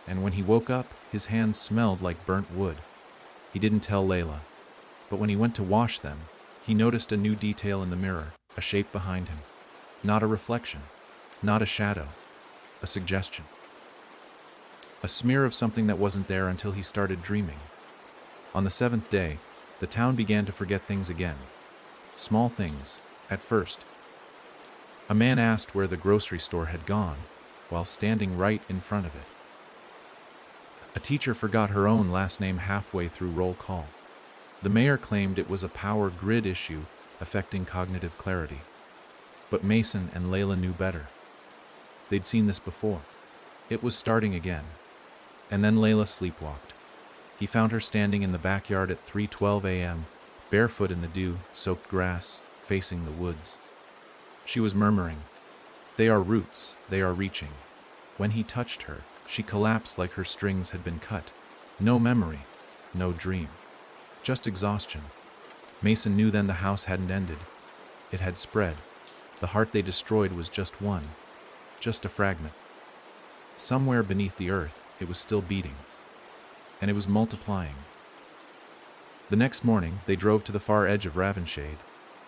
And when he woke up, his hands smelled like burnt wood. He didn't tell Layla. But when he went to wash them, he noticed a new detail in the mirror, a shape behind him. Not a reflection, not a shadow, a suggestion. A smear of something that wasn't there until he started dreaming. On the 7th day, the town began to forget things again. Small things, at first. A man asked where the grocery store had gone, while standing right in front of it. A teacher forgot her own last name halfway through roll call. The mayor claimed it was a power grid issue affecting cognitive clarity. But Mason and Layla knew better. They'd seen this before. It was starting again. And then Layla sleepwalked. He found her standing in the backyard at 3:12 a.m., barefoot in the dew-soaked grass, facing the woods. She was murmuring, "They are roots, they are reaching." When he touched her, she collapsed like her strings had been cut. No memory, no dream. Just exhaustion. Mason knew then the house hadn't ended. It had spread. The heart they destroyed was just one. Just a fragment. Somewhere beneath the earth, it was still beating. And it was multiplying. The next morning, they drove to the far edge of Ravenshade,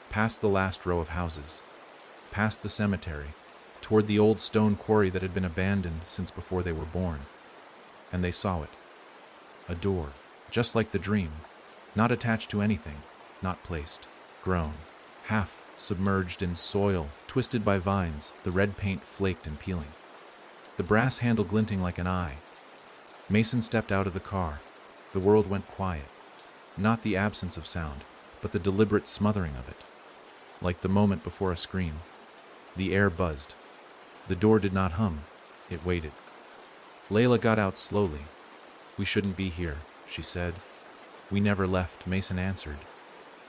past the last row of houses, past the cemetery, toward the old stone quarry that had been abandoned since before they were born. And they saw it. A door, just like the dream, not attached to anything, not placed, grown, half submerged in soil, twisted by vines, the red paint flaked and peeling. The brass handle glinting like an eye. Mason stepped out of the car. The world went quiet. Not the absence of sound, but the deliberate smothering of it. Like the moment before a scream. The air buzzed. The door did not hum. It waited. Layla got out slowly. "We shouldn't be here," she said. "We never left," Mason answered.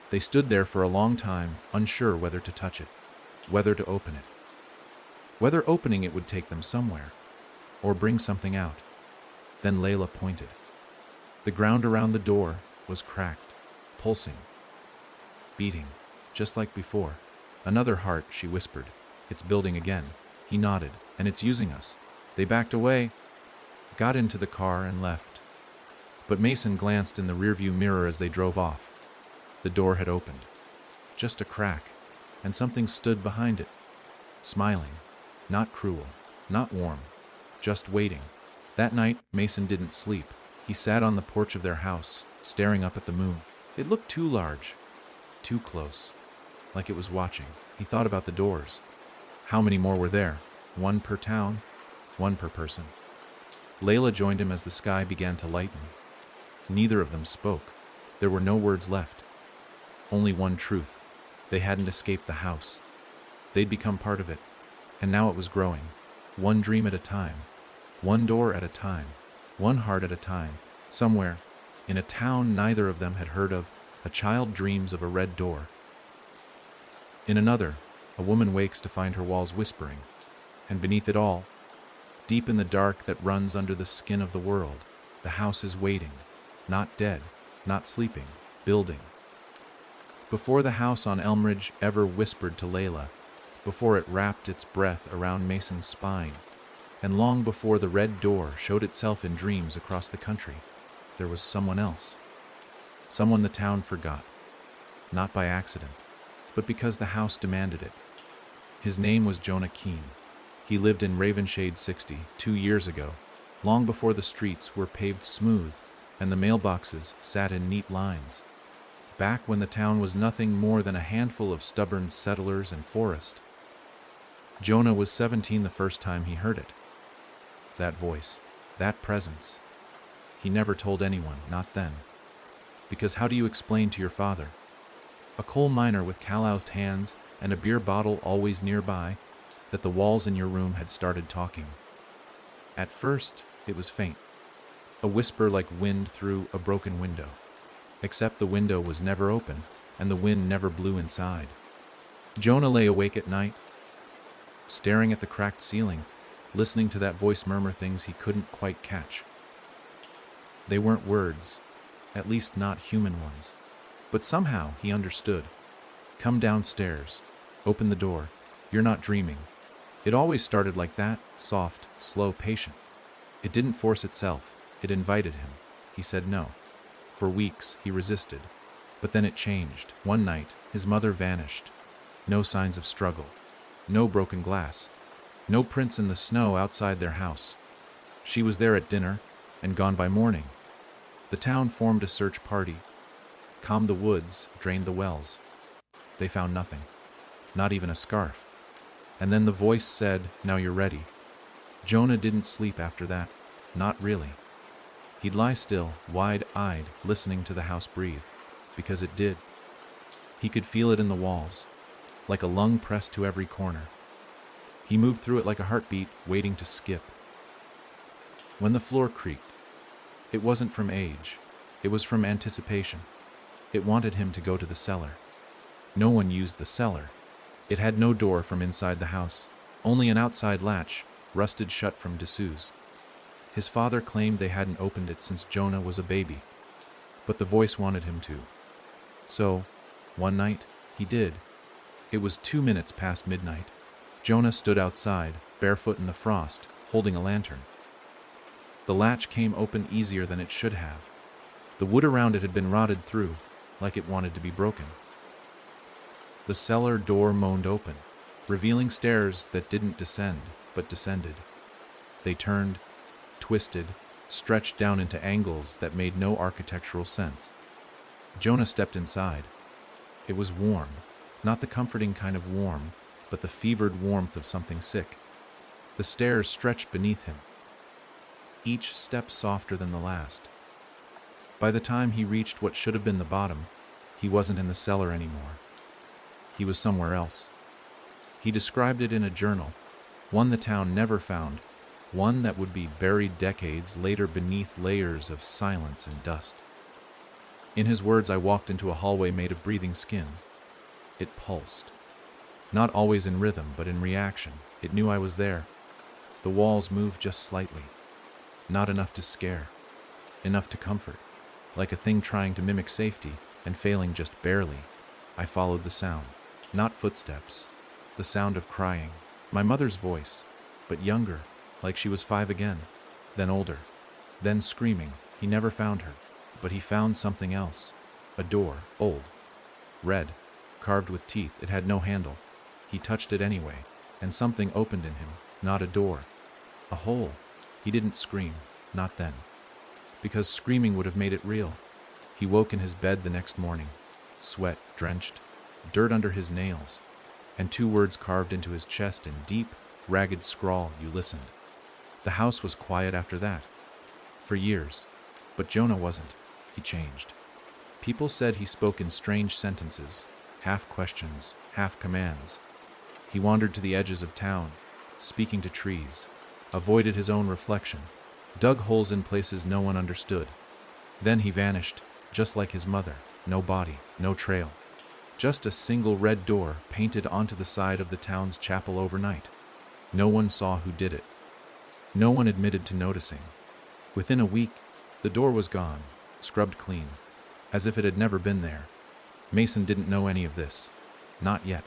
They stood there for a long time, unsure whether to touch it, whether to open it. Whether opening it would take them somewhere, or bring something out. Then Layla pointed. The ground around the door was cracked, pulsing, beating, just like before. "Another heart," she whispered. "It's building again." He nodded. "And it's using us." They backed away, got into the car and left. But Mason glanced in the rearview mirror as they drove off. The door had opened. Just a crack, and something stood behind it, smiling, not cruel, not warm, just waiting. That night, Mason didn't sleep. He sat on the porch of their house, staring up at the moon. It looked too large, too close, like it was watching. He thought about the doors. How many more were there? One per town, one per person. Layla joined him as the sky began to lighten. Neither of them spoke. There were no words left. Only one truth. They hadn't escaped the house. They'd become part of it, and now it was growing. One dream at a time. One door at a time. One heart at a time. Somewhere, in a town neither of them had heard of, a child dreams of a red door. In another, a woman wakes to find her walls whispering, and beneath it all, deep in the dark that runs under the skin of the world, the house is waiting, not dead, not sleeping, building. Before the house on Elmridge ever whispered to Layla, before it wrapped its breath around Mason's spine, and long before the red door showed itself in dreams across the country, there was someone else. Someone the town forgot, not by accident, but because the house demanded it. His name was Jonah Keene. He lived in Ravenshade 60 2 years ago, long before the streets were paved smooth and the mailboxes sat in neat lines. Back when the town was nothing more than a handful of stubborn settlers and forest. Jonah was 17 the first time he heard it. That voice, that presence. He never told anyone, not then. Because how do you explain to your father, a coal miner with calloused hands and a beer bottle always nearby, that the walls in your room had started talking? At first, it was faint, a whisper like wind through a broken window. Except the window was never open, and the wind never blew inside. Jonah lay awake at night, staring at the cracked ceiling, listening to that voice murmur things he couldn't quite catch. They weren't words, at least not human ones. But somehow he understood. Come downstairs. Open the door. You're not dreaming. It always started like that, soft, slow, patient. It didn't force itself. It invited him. He said no. For weeks, he resisted. But then it changed. One night, his mother vanished. No signs of struggle. No broken glass. No prints in the snow outside their house. She was there at dinner and gone by morning. The town formed a search party, combed the woods, drained the wells. They found nothing, not even a scarf. And then the voice said, "Now you're ready." Jonah didn't sleep after that, not really. He'd lie still, wide-eyed, listening to the house breathe, because it did. He could feel it in the walls, like a lung pressed to every corner. He moved through it like a heartbeat, waiting to skip. When the floor creaked, it wasn't from age, it was from anticipation. It wanted him to go to the cellar. No one used the cellar. It had no door from inside the house, only an outside latch, rusted shut from disuse. His father claimed they hadn't opened it since Jonah was a baby, but the voice wanted him to. So, one night, he did. It was 2 minutes past midnight. Jonah stood outside, barefoot in the frost, holding a lantern. The latch came open easier than it should have. The wood around it had been rotted through, like it wanted to be broken. The cellar door moaned open, revealing stairs that didn't descend, but descended. They turned, twisted, stretched down into angles that made no architectural sense. Jonah stepped inside. It was warm, not the comforting kind of warm, but the fevered warmth of something sick. The stairs stretched beneath him, each step softer than the last. By the time he reached what should have been the bottom, he wasn't in the cellar anymore. He was somewhere else. He described it in a journal, one the town never found, one that would be buried decades later beneath layers of silence and dust. In his words, I walked into a hallway made of breathing skin. It pulsed. Not always in rhythm, but in reaction. It knew I was there. The walls moved just slightly. Not enough to scare. Enough to comfort. Like a thing trying to mimic safety and failing just barely. I followed the sound. Not footsteps. The sound of crying. My mother's voice, but younger, like she was 5 again. Then older. Then screaming. He never found her. But he found something else. A door, old. Red. Carved with teeth. It had no handle. He touched it anyway, and something opened in him. Not a door. A hole. He didn't scream. Not then. Because screaming would have made it real. He woke in his bed the next morning. Sweat drenched. Dirt under his nails. And 2 words carved into his chest in deep, ragged scrawl. You listened. The house was quiet after that. For years. But Jonah wasn't. He changed. People said he spoke in strange sentences. Half questions, half commands. He wandered to the edges of town, speaking to trees, avoided his own reflection, dug holes in places no one understood. Then he vanished, just like his mother, no body, no trail. Just a single red door painted onto the side of the town's chapel overnight. No one saw who did it. No one admitted to noticing. Within a week, the door was gone, scrubbed clean, as if it had never been there. Mason didn't know any of this. Not yet.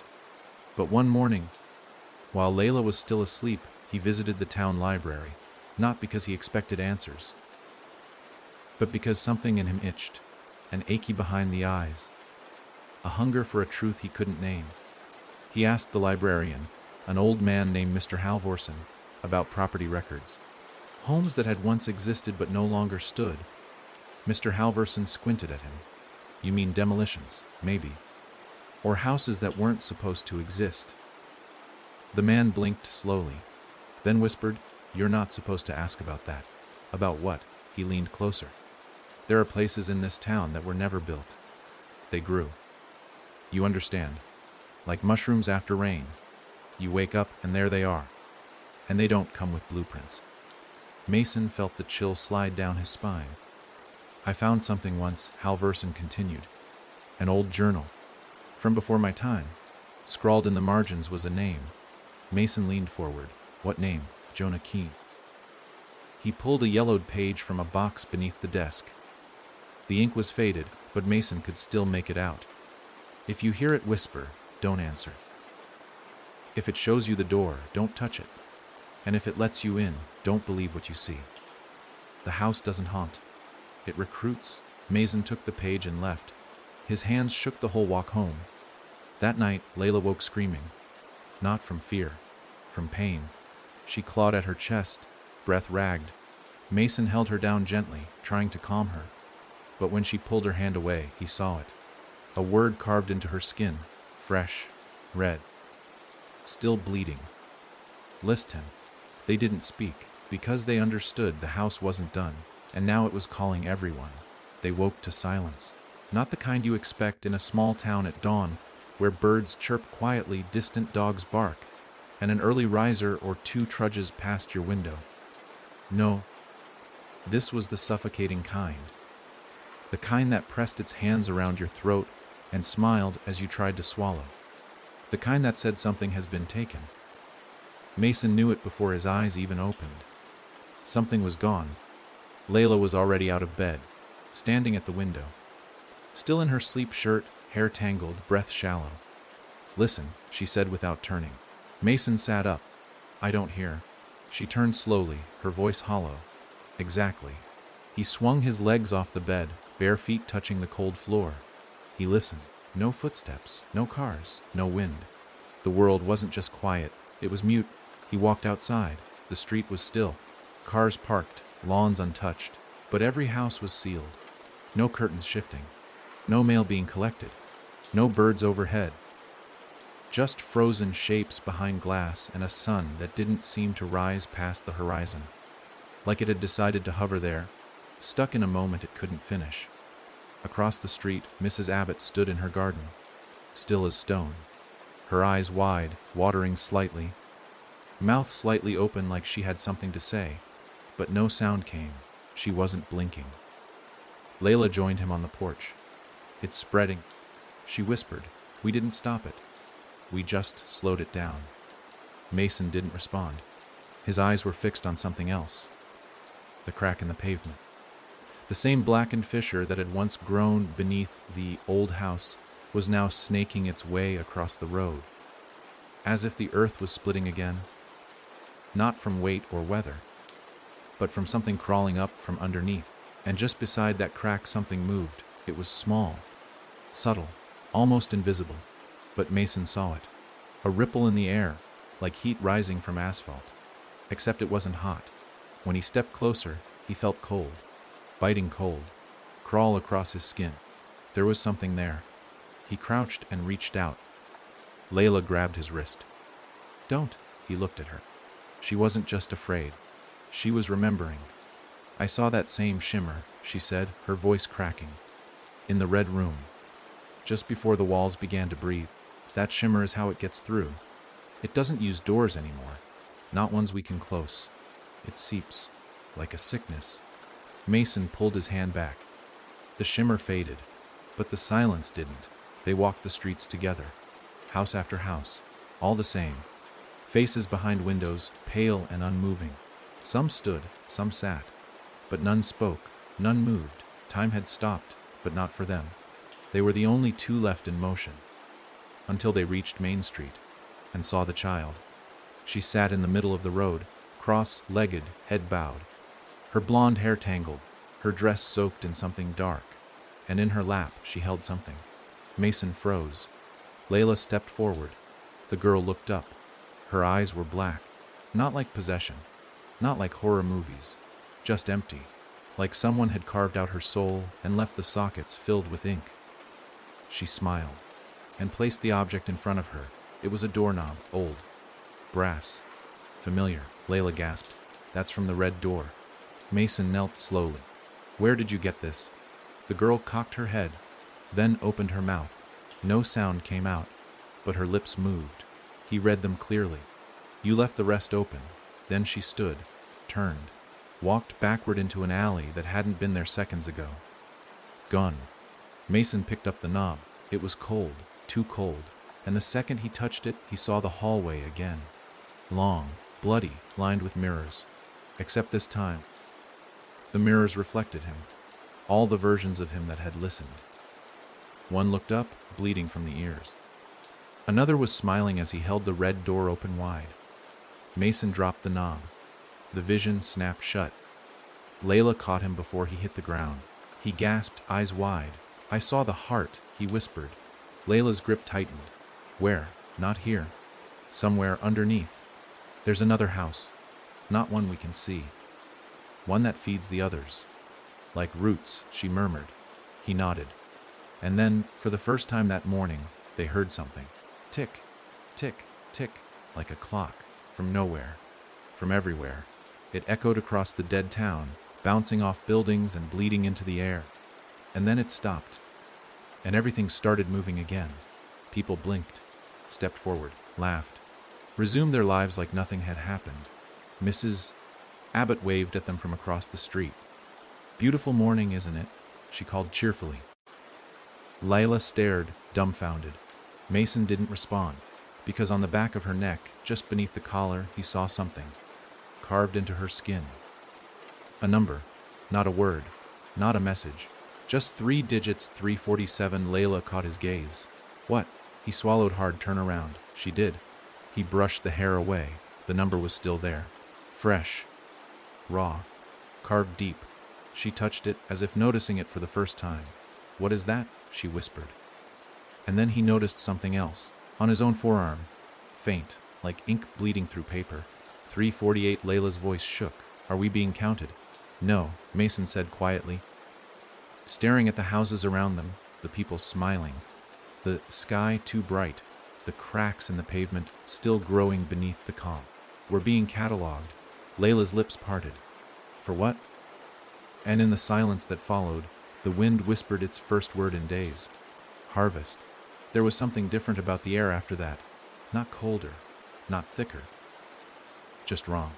But one morning, while Layla was still asleep, he visited the town library, not because he expected answers, but because something in him itched, an achy behind the eyes, a hunger for a truth he couldn't name. He asked the librarian, an old man named Mr. Halvorson, about property records, homes that had once existed but no longer stood. Mr. Halvorson squinted at him. You mean demolitions, maybe. Or houses that weren't supposed to exist. The man blinked slowly, then whispered, You're not supposed to ask about that. About what? He leaned closer. There are places in this town that were never built. They grew. You understand. Like mushrooms after rain. You wake up and there they are. And they don't come with blueprints. Mason felt the chill slide down his spine. I found something once, Halvorson continued. An old journal. From before my time. Scrawled in the margins was a name. Mason leaned forward. What name? Jonah Keene. He pulled a yellowed page from a box beneath the desk. The ink was faded, but Mason could still make it out. If you hear it whisper, don't answer. If it shows you the door, don't touch it. And if it lets you in, don't believe what you see. The house doesn't haunt. It recruits. Mason took the page and left. His hands shook the whole walk home. That night, Layla woke screaming. Not from fear, from pain. She clawed at her chest, breath ragged. Mason held her down gently, trying to calm her. But when she pulled her hand away, he saw it. A word carved into her skin, fresh, red, still bleeding. List him. They didn't speak, because they understood the house wasn't done, and now it was calling everyone. They woke to silence. Not the kind you expect in a small town at dawn, where birds chirp quietly, distant dogs bark, and an early riser or two trudges past your window. No, this was the suffocating kind. The kind that pressed its hands around your throat and smiled as you tried to swallow. The kind that said something has been taken. Mason knew it before his eyes even opened. Something was gone. Layla was already out of bed, standing at the window. Still in her sleep shirt, hair tangled, breath shallow. Listen, she said without turning. Mason sat up. I don't hear. She turned slowly, her voice hollow. Exactly. He swung his legs off the bed, bare feet touching the cold floor. He listened. No footsteps, no cars, no wind. The world wasn't just quiet, it was mute. He walked outside. The street was still. Cars parked, lawns untouched. But every house was sealed. No curtains shifting. No mail being collected. No birds overhead. Just frozen shapes behind glass and a sun that didn't seem to rise past the horizon. Like it had decided to hover there, stuck in a moment it couldn't finish. Across the street, Mrs. Abbott stood in her garden, still as stone. Her eyes wide, watering slightly. Mouth slightly open like she had something to say, but no sound came. She wasn't blinking. Layla joined him on the porch. It's spreading, she whispered. We didn't stop it. We just slowed it down. Mason didn't respond. His eyes were fixed on something else. The crack in the pavement. The same blackened fissure that had once grown beneath the old house was now snaking its way across the road, as if the earth was splitting again. Not from weight or weather, but from something crawling up from underneath. And just beside that crack something moved. It was small, subtle, almost invisible, but Mason saw it. A ripple in the air, like heat rising from asphalt. Except it wasn't hot. When he stepped closer, he felt cold, biting cold, crawl across his skin. There was something there. He crouched and reached out. Layla grabbed his wrist. Don't, he looked at her. She wasn't just afraid. She was remembering. I saw that same shimmer, she said, her voice cracking. In the red room. Just before the walls began to breathe. That shimmer is how it gets through. It doesn't use doors anymore. Not ones we can close. It seeps, like a sickness. Mason pulled his hand back. The shimmer faded. But the silence didn't. They walked the streets together, house after house, all the same. Faces behind windows, pale and unmoving. Some stood, some sat, but none spoke, none moved. Time had stopped, but not for them. They were the only two left in motion, until they reached Main Street and saw the child. She sat in the middle of the road, cross-legged, head bowed, her blonde hair tangled, her dress soaked in something dark, and in her lap she held something. Mason froze. Layla stepped forward. The girl looked up. Her eyes were black, not like possession, not like horror movies, just empty, like someone had carved out her soul and left the sockets filled with ink. She smiled and placed the object in front of her. It was a doorknob, old, brass, familiar. Layla gasped. That's from the red door. Mason knelt slowly. Where did you get this? The girl cocked her head, then opened her mouth. No sound came out, but her lips moved. He read them clearly. You left the rest open. Then she stood, turned, walked backward into an alley that hadn't been there seconds ago. Gun. Mason picked up the knob. It was cold, too cold, and the second he touched it, he saw the hallway again. Long, bloody, lined with mirrors. Except this time, the mirrors reflected him, all the versions of him that had listened. One looked up, bleeding from the ears. Another was smiling as he held the red door open wide. Mason dropped the knob. The vision snapped shut. Layla caught him before he hit the ground. He gasped, eyes wide. I saw the heart, he whispered. Layla's grip tightened. Where? Not here. Somewhere underneath. There's another house. Not one we can see. One that feeds the others. Like roots, she murmured. He nodded. And then, for the first time that morning, they heard something. Tick, tick, tick, like a clock, from nowhere, from everywhere. It echoed across the dead town, bouncing off buildings and bleeding into the air. And then it stopped. And everything started moving again. People blinked, stepped forward, laughed, resumed their lives like nothing had happened. Mrs. Abbott waved at them from across the street. Beautiful morning, isn't it? She called cheerfully. Layla stared, dumbfounded. Mason didn't respond, because on the back of her neck, just beneath the collar, he saw something, carved into her skin. A number, not a word, not a message, just 3 digits, 347. Layla caught his gaze. What? He swallowed hard. Turn around. She did. He brushed the hair away. The number was still there. Fresh. Raw. Carved deep. She touched it, as if noticing it for the first time. What is that? She whispered. And then he noticed something else, on his own forearm. Faint, like ink bleeding through paper. 348. Layla's voice shook. Are we being counted? No, Mason said quietly. Staring at the houses around them, the people smiling. The sky too bright, the cracks in the pavement still growing beneath the calm. We're being catalogued. Layla's lips parted. For what? And in the silence that followed, the wind whispered its first word in days. Harvest. There was something different about the air after that. Not colder, not thicker. Just wrong.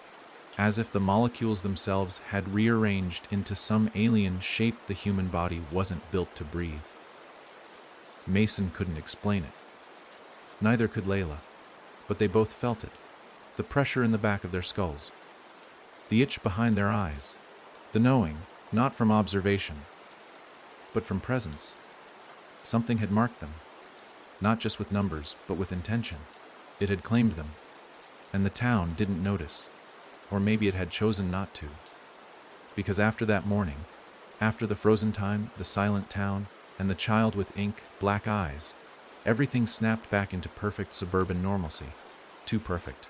As if the molecules themselves had rearranged into some alien shape the human body wasn't built to breathe. Mason couldn't explain it. Neither could Layla, but they both felt it. The pressure in the back of their skulls. The itch behind their eyes. The knowing, not from observation, but from presence. Something had marked them, not just with numbers, but with intention. It had claimed them, and the town didn't notice, or maybe it had chosen not to. Because after that morning, after the frozen time, the silent town, and the child with ink, black eyes, everything snapped back into perfect suburban normalcy. Too perfect.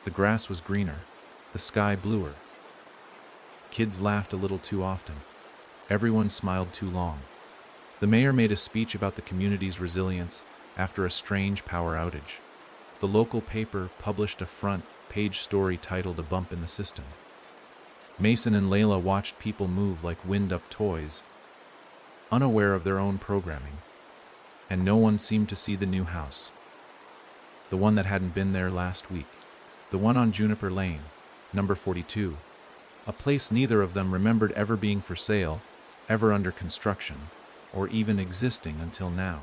The grass was greener, the sky bluer. Kids laughed a little too often. Everyone smiled too long. The mayor made a speech about the community's resilience after a strange power outage. The local paper published a front-page story titled "A Bump in the System." Mason and Layla watched people move like wind-up toys, unaware of their own programming, and no one seemed to see the new house. The one that hadn't been there last week. The one on Juniper Lane, number 42. A place neither of them remembered ever being for sale, ever under construction, or even existing until now.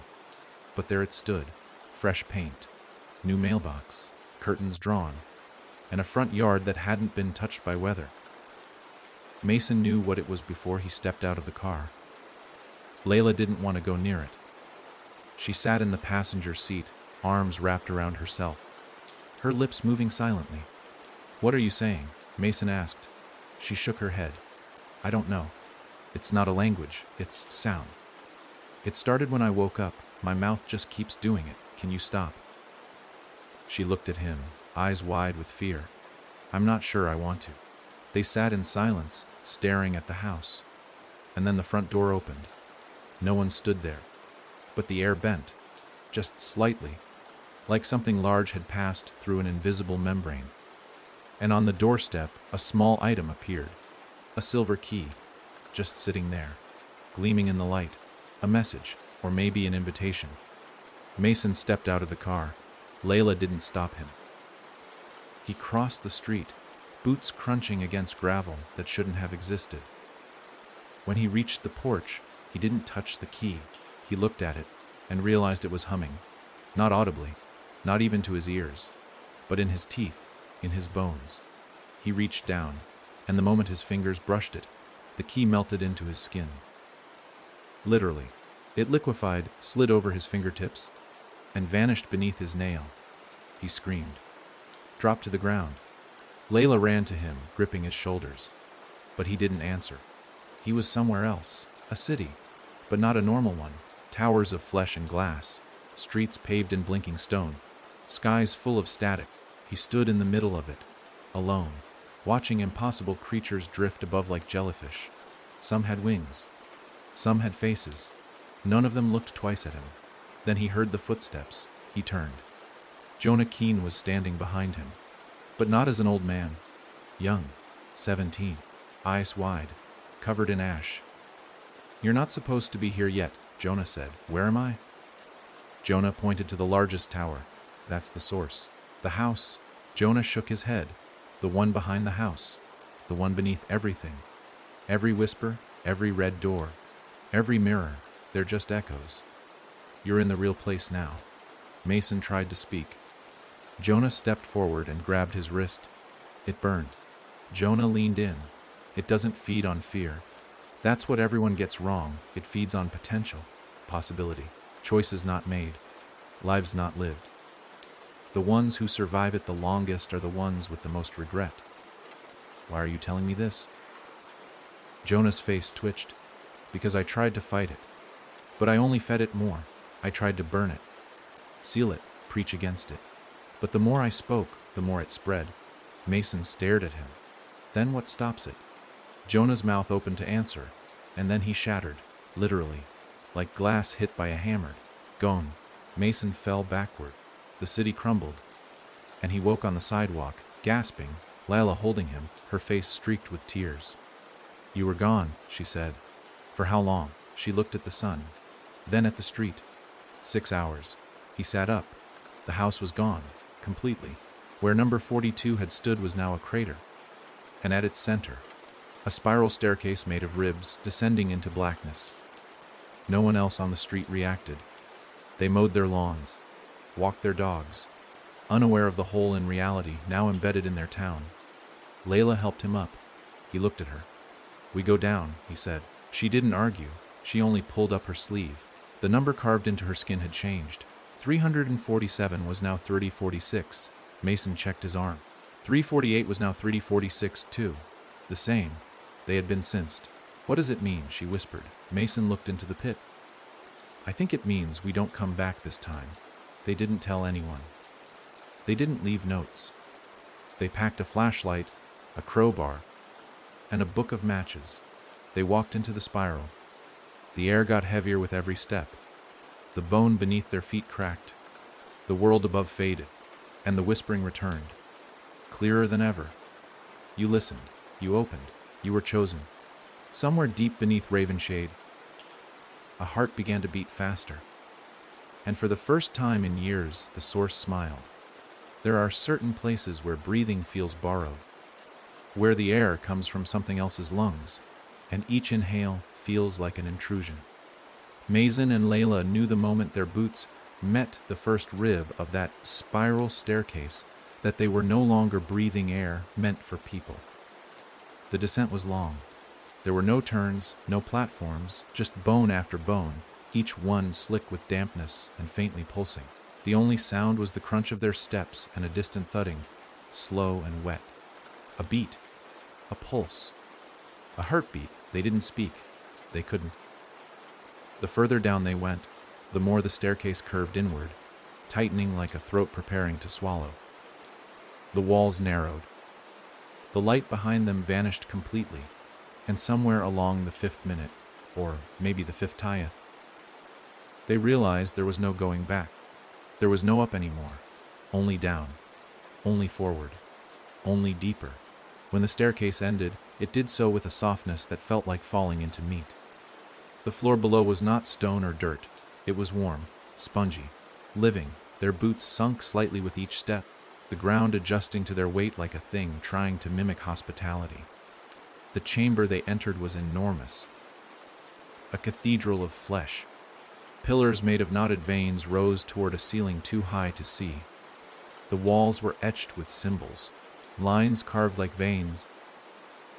But there it stood, fresh paint, new mailbox, curtains drawn, and a front yard that hadn't been touched by weather. Mason knew what it was before he stepped out of the car. Layla didn't want to go near it. She sat in the passenger seat, arms wrapped around herself, her lips moving silently. "What are you saying?" Mason asked. She shook her head. "I don't know. It's not a language, it's sound. It started when I woke up. My mouth just keeps doing it. Can you stop?" She looked at him, eyes wide with fear. "I'm not sure I want to." They sat in silence, staring at the house. And then the front door opened. No one stood there, but the air bent, just slightly, like something large had passed through an invisible membrane. And on the doorstep, a small item appeared, a silver key, just sitting there, gleaming in the light, a message, or maybe an invitation. Mason stepped out of the car. Layla didn't stop him. He crossed the street, boots crunching against gravel that shouldn't have existed. When he reached the porch, he didn't touch the key. He looked at it and realized it was humming, not audibly, not even to his ears, but in his teeth, in his bones. He reached down, and the moment his fingers brushed it, the key melted into his skin. Literally, it liquefied, slid over his fingertips, and vanished beneath his nail. He screamed, dropped to the ground. Layla ran to him, gripping his shoulders. But he didn't answer. He was somewhere else, a city, but not a normal one. Towers of flesh and glass, streets paved in blinking stone, skies full of static. He stood in the middle of it, alone, watching impossible creatures drift above like jellyfish. Some had wings, some had faces. None of them looked twice at him. Then he heard the footsteps. He turned. Jonah Keene was standing behind him, but not as an old man. Young, 17, eyes wide, covered in ash. "You're not supposed to be here yet," Jonah said. "Where am I?" Jonah pointed to the largest tower. "That's the source. The house." Jonah shook his head. "The one behind the house. The one beneath everything. Every whisper, every red door, every mirror, they're just echoes. You're in the real place now." Mason tried to speak. Jonah stepped forward and grabbed his wrist. It burned. Jonah leaned in. "It doesn't feed on fear. That's what everyone gets wrong. It feeds on potential, possibility, choices not made, lives not lived. The ones who survive it the longest are the ones with the most regret." "Why are you telling me this?" Jonah's face twitched. "Because I tried to fight it, but I only fed it more. I tried to burn it, seal it, preach against it. But the more I spoke, the more it spread." Mason stared at him. "Then what stops it?" Jonah's mouth opened to answer, and then he shattered, literally, like glass hit by a hammer. Gone. Mason fell backward. The city crumbled, and he woke on the sidewalk, gasping, Layla holding him, her face streaked with tears. "You were gone," she said. "For how long?" She looked at the sun, then at the street. 6 hours. He sat up. The house was gone, completely. Where number 42 had stood was now a crater, and at its center, a spiral staircase made of ribs descending into blackness. No one else on the street reacted. They mowed their lawns, walked their dogs, unaware of the hole in reality now embedded in their town. Layla helped him up. He looked at her. "We go down," he said. She didn't argue. She only pulled up her sleeve. The number carved into her skin had changed. 347 was now 3046. Mason checked his arm. 348 was now 3046 too. The same. They had been synced. "What does it mean?" she whispered. Mason looked into the pit. "I think it means we don't come back this time." They didn't tell anyone. They didn't leave notes. They packed a flashlight, a crowbar, and a book of matches. They walked into the spiral. The air got heavier with every step. The bone beneath their feet cracked. The world above faded, and the whispering returned, clearer than ever. "You listened. You opened. You were chosen." Somewhere deep beneath Ravenshade, a heart began to beat faster. And for the first time in years, the source smiled. There are certain places where breathing feels borrowed, where the air comes from something else's lungs, and each inhale feels like an intrusion. Mason and Layla knew the moment their boots met the first rib of that spiral staircase that they were no longer breathing air meant for people. The descent was long. There were no turns, no platforms, just bone after bone, each one slick with dampness and faintly pulsing. The only sound was the crunch of their steps and a distant thudding, slow and wet. A beat, a pulse, a heartbeat. They didn't speak. They couldn't. The further down they went, the more the staircase curved inward, tightening like a throat preparing to swallow. The walls narrowed. The light behind them vanished completely, and somewhere along the 5th minute, or maybe the 50th, they realized there was no going back. There was no up anymore, only down, only forward, only deeper. When the staircase ended, it did so with a softness that felt like falling into meat. The floor below was not stone or dirt. It was warm, spongy, living. Their boots sunk slightly with each step, the ground adjusting to their weight like a thing trying to mimic hospitality. The chamber they entered was enormous, a cathedral of flesh. Pillars made of knotted veins rose toward a ceiling too high to see. The walls were etched with symbols, lines carved like veins,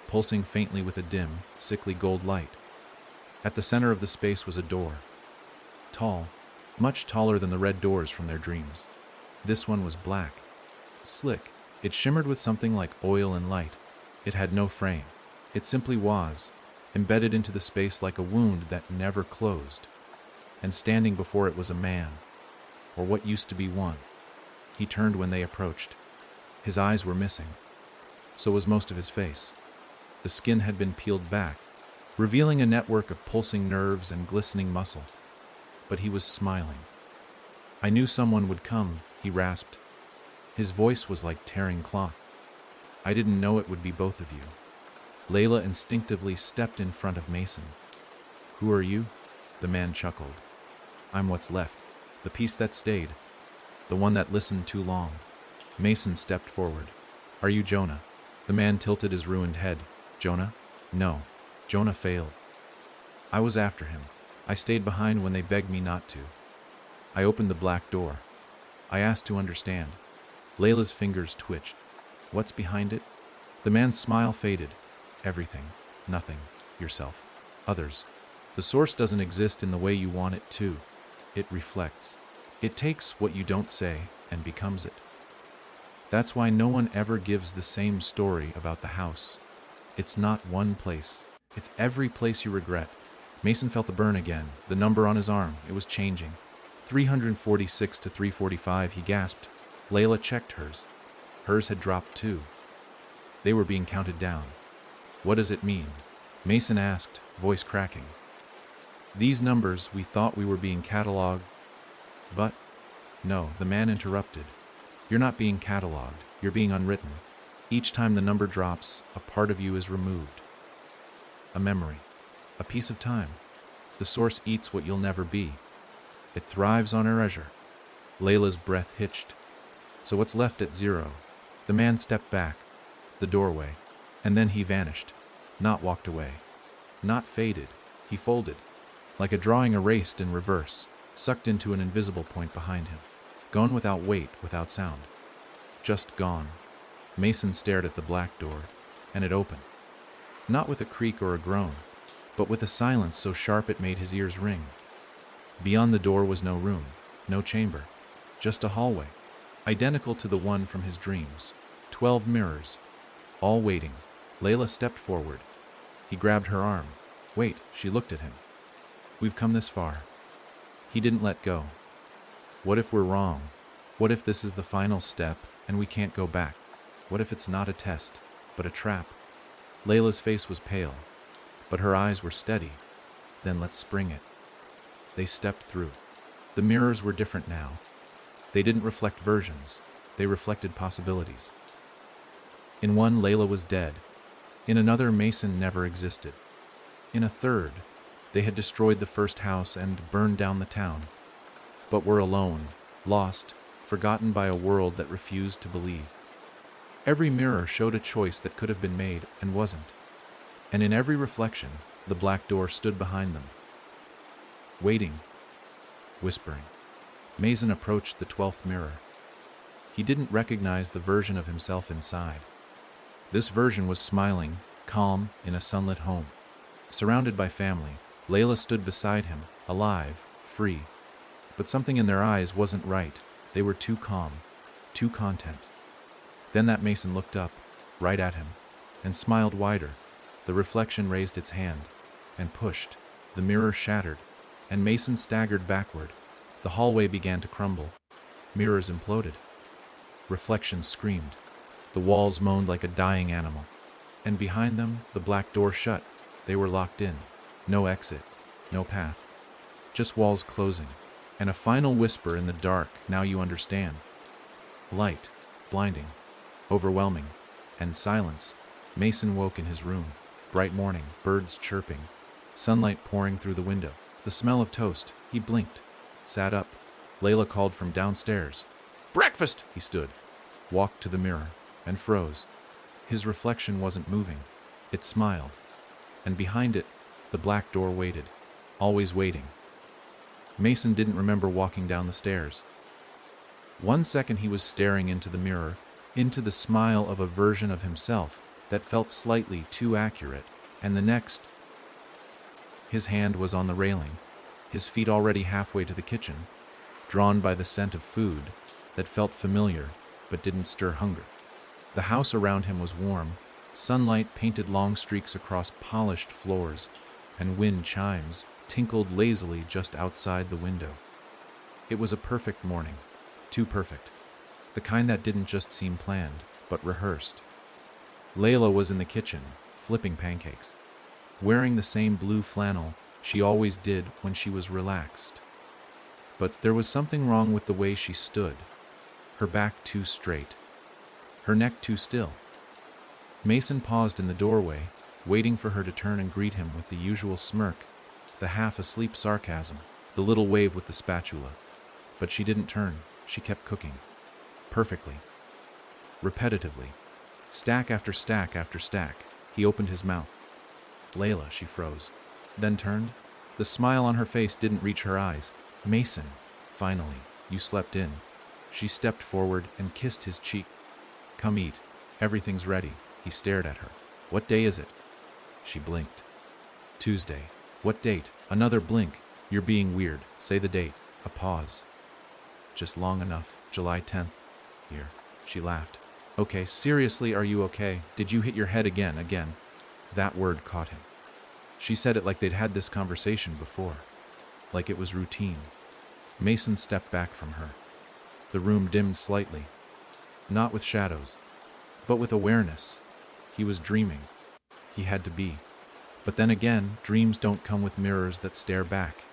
pulsing faintly with a dim, sickly gold light. At the center of the space was a door, tall, much taller than the red doors from their dreams. This one was black, slick. It shimmered with something like oil and light. It had no frame. It simply was, embedded into the space like a wound that never closed. And standing before it was a man, or what used to be one. He turned when they approached. His eyes were missing. So was most of his face. The skin had been peeled back, revealing a network of pulsing nerves and glistening muscle. But he was smiling. "I knew someone would come," he rasped. His voice was like tearing cloth. "I didn't know it would be both of you." Layla instinctively stepped in front of Mason. "Who are you?" The man chuckled. "I'm what's left. The piece that stayed. The one that listened too long." Mason stepped forward. "Are you Jonah?" The man tilted his ruined head. "Jonah? No. Jonah failed. I was after him. I stayed behind when they begged me not to. I opened the black door. I asked to understand." Layla's fingers twitched. "What's behind it?" The man's smile faded. "Everything. Nothing. Yourself. Others. The source doesn't exist in the way you want it to. It reflects. It takes what you don't say and becomes it. That's why no one ever gives the same story about the house. It's not one place. It's every place you regret." Mason felt the burn again, the number on his arm. It was changing. 346 to 345, he gasped. Layla checked hers. Hers had dropped too. They were being counted down. "What does it mean?" Mason asked, voice cracking. "These numbers, we thought we were being cataloged, but..." "No," the man interrupted. "You're not being cataloged. You're being unwritten. Each time the number drops, a part of you is removed. A memory. A piece of time. The source eats what you'll never be. It thrives on erasure." Layla's breath hitched. "So what's left at 0? The man stepped back. The doorway. And then he vanished. Not walked away. Not faded. He folded. Like a drawing erased in reverse, sucked into an invisible point behind him. Gone without weight, without sound. Just gone." Mason stared at the black door, and it opened. Not with a creak or a groan, but with a silence so sharp it made his ears ring. Beyond the door was no room, no chamber, just a hallway, identical to the one from his dreams. 12 mirrors, all waiting. Layla stepped forward. He grabbed her arm. "Wait," she looked at him. "We've come this far." He didn't let go. "What if we're wrong? What if this is the final step and we can't go back? What if it's not a test, but a trap?" Layla's face was pale, but her eyes were steady. "Then let's spring it." They stepped through. The mirrors were different now. They didn't reflect versions. They reflected possibilities. In one, Layla was dead. In another, Mason never existed. In a third, they had destroyed the first house and burned down the town. But were alone, lost, forgotten by a world that refused to believe. Every mirror showed a choice that could have been made and wasn't. And in every reflection, the black door stood behind them. waiting, whispering. Mason approached the 12th mirror. He didn't recognize the version of himself inside. This version was smiling, calm, in a sunlit home. Surrounded by family, Layla stood beside him, alive, free. But something in their eyes wasn't right. They were too calm, too content. Then that Mason looked up, right at him, and smiled wider. The reflection raised its hand, and pushed. The mirror shattered, and Mason staggered backward. The hallway began to crumble. Mirrors imploded. Reflections screamed. The walls moaned like a dying animal. And behind them, the black door shut. They were locked in. No exit, no path. Just walls closing. And a final whisper in the dark, "Now you understand." Light, blinding, overwhelming, and silence. Mason woke in his room. Bright morning, birds chirping, sunlight pouring through the window. The smell of toast. He blinked, sat up. Layla called from downstairs. "Breakfast!" He stood, walked to the mirror, and froze. His reflection wasn't moving. It smiled. And behind it, the black door waited, always waiting. Mason didn't remember walking down the stairs. 1 second he was staring into the mirror, into the smile of a version of himself that felt slightly too accurate, and the next, his hand was on the railing, his feet already halfway to the kitchen, drawn by the scent of food that felt familiar but didn't stir hunger. The house around him was warm. Sunlight painted long streaks across polished floors, and wind chimes tinkled lazily just outside the window. It was a perfect morning, too perfect, the kind that didn't just seem planned, but rehearsed. Layla was in the kitchen, flipping pancakes, wearing the same blue flannel she always did when she was relaxed. But there was something wrong with the way she stood, her back too straight, her neck too still. Mason paused in the doorway, waiting for her to turn and greet him with the usual smirk, the half-asleep sarcasm, the little wave with the spatula. But she didn't turn. She kept cooking. Perfectly. Repetitively. Stack after stack after stack. He opened his mouth. "Layla," she froze. Then turned. The smile on her face didn't reach her eyes. "Mason, finally, you slept in." She stepped forward and kissed his cheek. "Come eat. Everything's ready." He stared at her. "What day is it?" She blinked. "Tuesday." "What date?" Another blink. "You're being weird. Say the date." A pause. "Just long enough. July 10th. Here." She laughed. "Okay, seriously, are you okay? Did you hit your head again? That word caught him. She said it like they'd had this conversation before. Like it was routine. Mason stepped back from her. The room dimmed slightly. Not with shadows, but with awareness. He was dreaming. He had to be. But then again, dreams don't come with mirrors that stare back.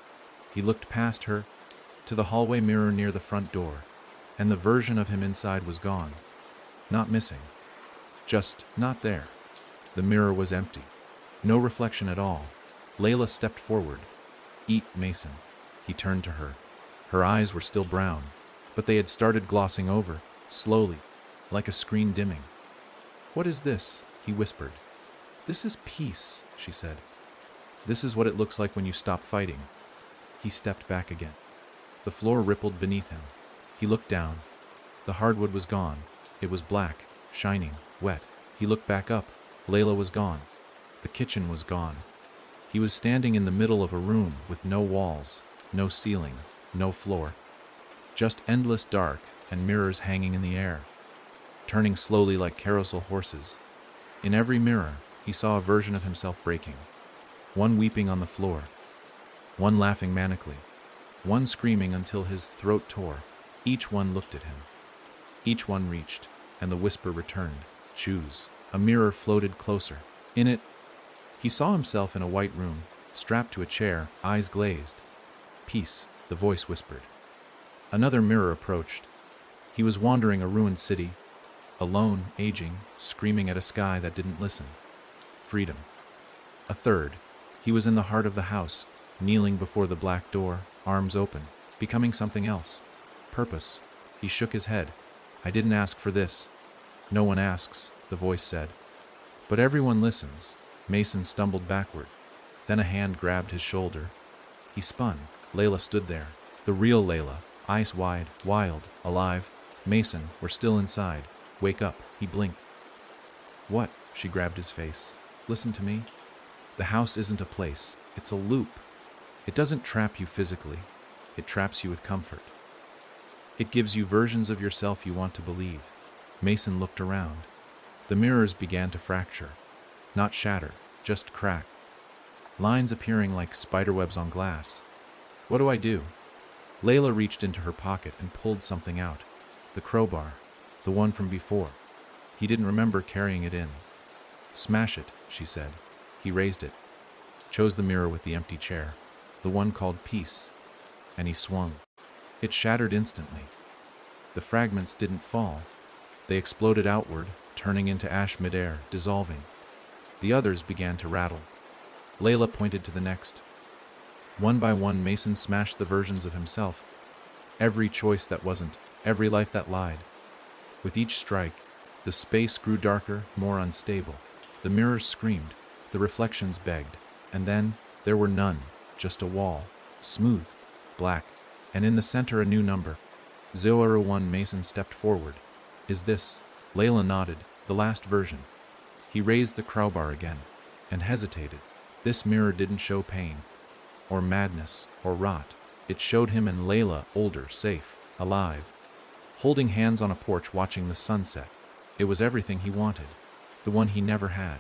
He looked past her, to the hallway mirror near the front door, and the version of him inside was gone. Not missing. Just not there. The mirror was empty. No reflection at all. Layla stepped forward. "Eat, Mason." He turned to her. Her eyes were still brown, but they had started glossing over, slowly, like a screen dimming. "What is this?" he whispered. "This is peace," she said. "This is what it looks like when you stop fighting." He stepped back again. The floor rippled beneath him. He looked down. The hardwood was gone. It was black, shining, wet. He looked back up. Layla was gone. The kitchen was gone. He was standing in the middle of a room with no walls, no ceiling, no floor. Just endless dark and mirrors hanging in the air, turning slowly like carousel horses. In every mirror, he saw a version of himself breaking. One weeping on the floor. One laughing manically. One screaming until his throat tore. Each one looked at him. Each one reached, and the whisper returned. "Choose." A mirror floated closer. In it, he saw himself in a white room, strapped to a chair, eyes glazed. "Peace," the voice whispered. Another mirror approached. He was wandering a ruined city, alone, aging, screaming at a sky that didn't listen. Freedom. A third. He was in the heart of the house, kneeling before the black door, arms open, becoming something else. Purpose. He shook his head. "I didn't ask for this." "No one asks," the voice said. "But everyone listens." Mason stumbled backward. Then a hand grabbed his shoulder. He spun. Layla stood there. The real Layla, eyes wide, wild, alive. Mason were still inside. Wake up, he blinked. What? She grabbed his face. Listen to me. The house isn't a place, it's a loop. It doesn't trap you physically, it traps you with comfort. It gives you versions of yourself you want to believe. Mason looked around. The mirrors began to fracture. Not shatter, just crack. Lines appearing like spiderwebs on glass. What do I do? Layla reached into her pocket and pulled something out. The crowbar, the one from before. He didn't remember carrying it in. Smash it, she said. He raised it, chose the mirror with the empty chair, the one called peace, and he swung. It shattered instantly. The fragments didn't fall. They exploded outward, turning into ash midair, dissolving. The others began to rattle. Layla pointed to the next. One by one, Mason smashed the versions of himself. Every choice that wasn't, every life that lied. With each strike, the space grew darker, more unstable. The mirrors screamed. The reflections begged, and then there were none, just a wall, smooth, black, and in the center a new number. 001. Mason stepped forward. Is this? Layla nodded, the last version. He raised the crowbar again, and hesitated. This mirror didn't show pain, or madness, or rot. It showed him and Layla, older, safe, alive, holding hands on a porch watching the sunset. It was everything he wanted, the one he never had.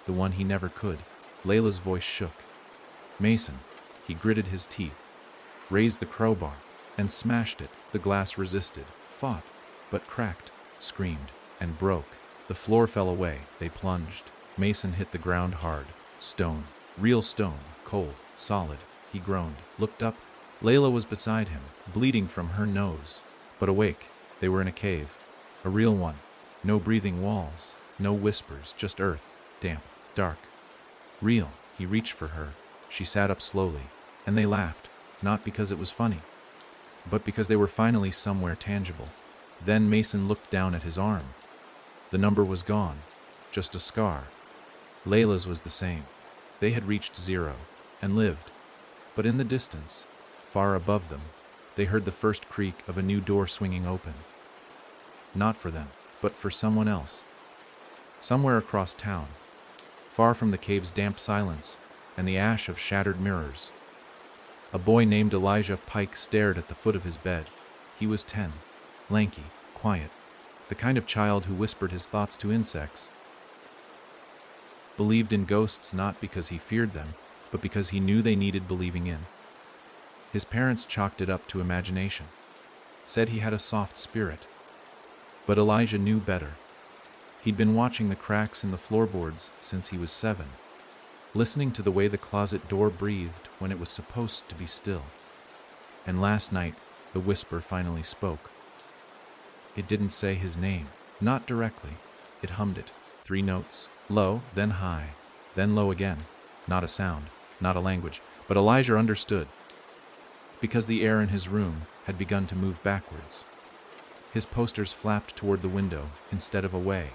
The one he never could. Layla's voice shook. Mason, he gritted his teeth, raised the crowbar, and smashed it. The glass resisted, fought, but cracked, screamed, and broke. The floor fell away. They plunged. Mason hit the ground hard. Stone. Real stone. Cold. Solid. He groaned, looked up. Layla was beside him, bleeding from her nose, but awake. They were in a cave. A real one. No breathing walls. No whispers. Just earth. Damp. Dark. Real. He reached for her. She sat up slowly, and they laughed, not because it was funny, but because they were finally somewhere tangible. Then Mason looked down at his arm. The number was gone, just a scar. Layla's was the same. They had reached 0, and lived. But in the distance, far above them, they heard the first creak of a new door swinging open. Not for them, but for someone else. Somewhere across town, far from the cave's damp silence and the ash of shattered mirrors. A boy named Elijah Pike stared at the foot of his bed. He was 10, lanky, quiet, the kind of child who whispered his thoughts to insects. Believed in ghosts not because he feared them, but because he knew they needed believing in. His parents chalked it up to imagination, said he had a soft spirit. But Elijah knew better. He'd been watching the cracks in the floorboards since he was 7, listening to the way the closet door breathed when it was supposed to be still. And last night, the whisper finally spoke. It didn't say his name, not directly. It hummed it, 3 notes, low, then high, then low again. Not a sound, not a language, but Elijah understood, because the air in his room had begun to move backwards. His posters flapped toward the window instead of away.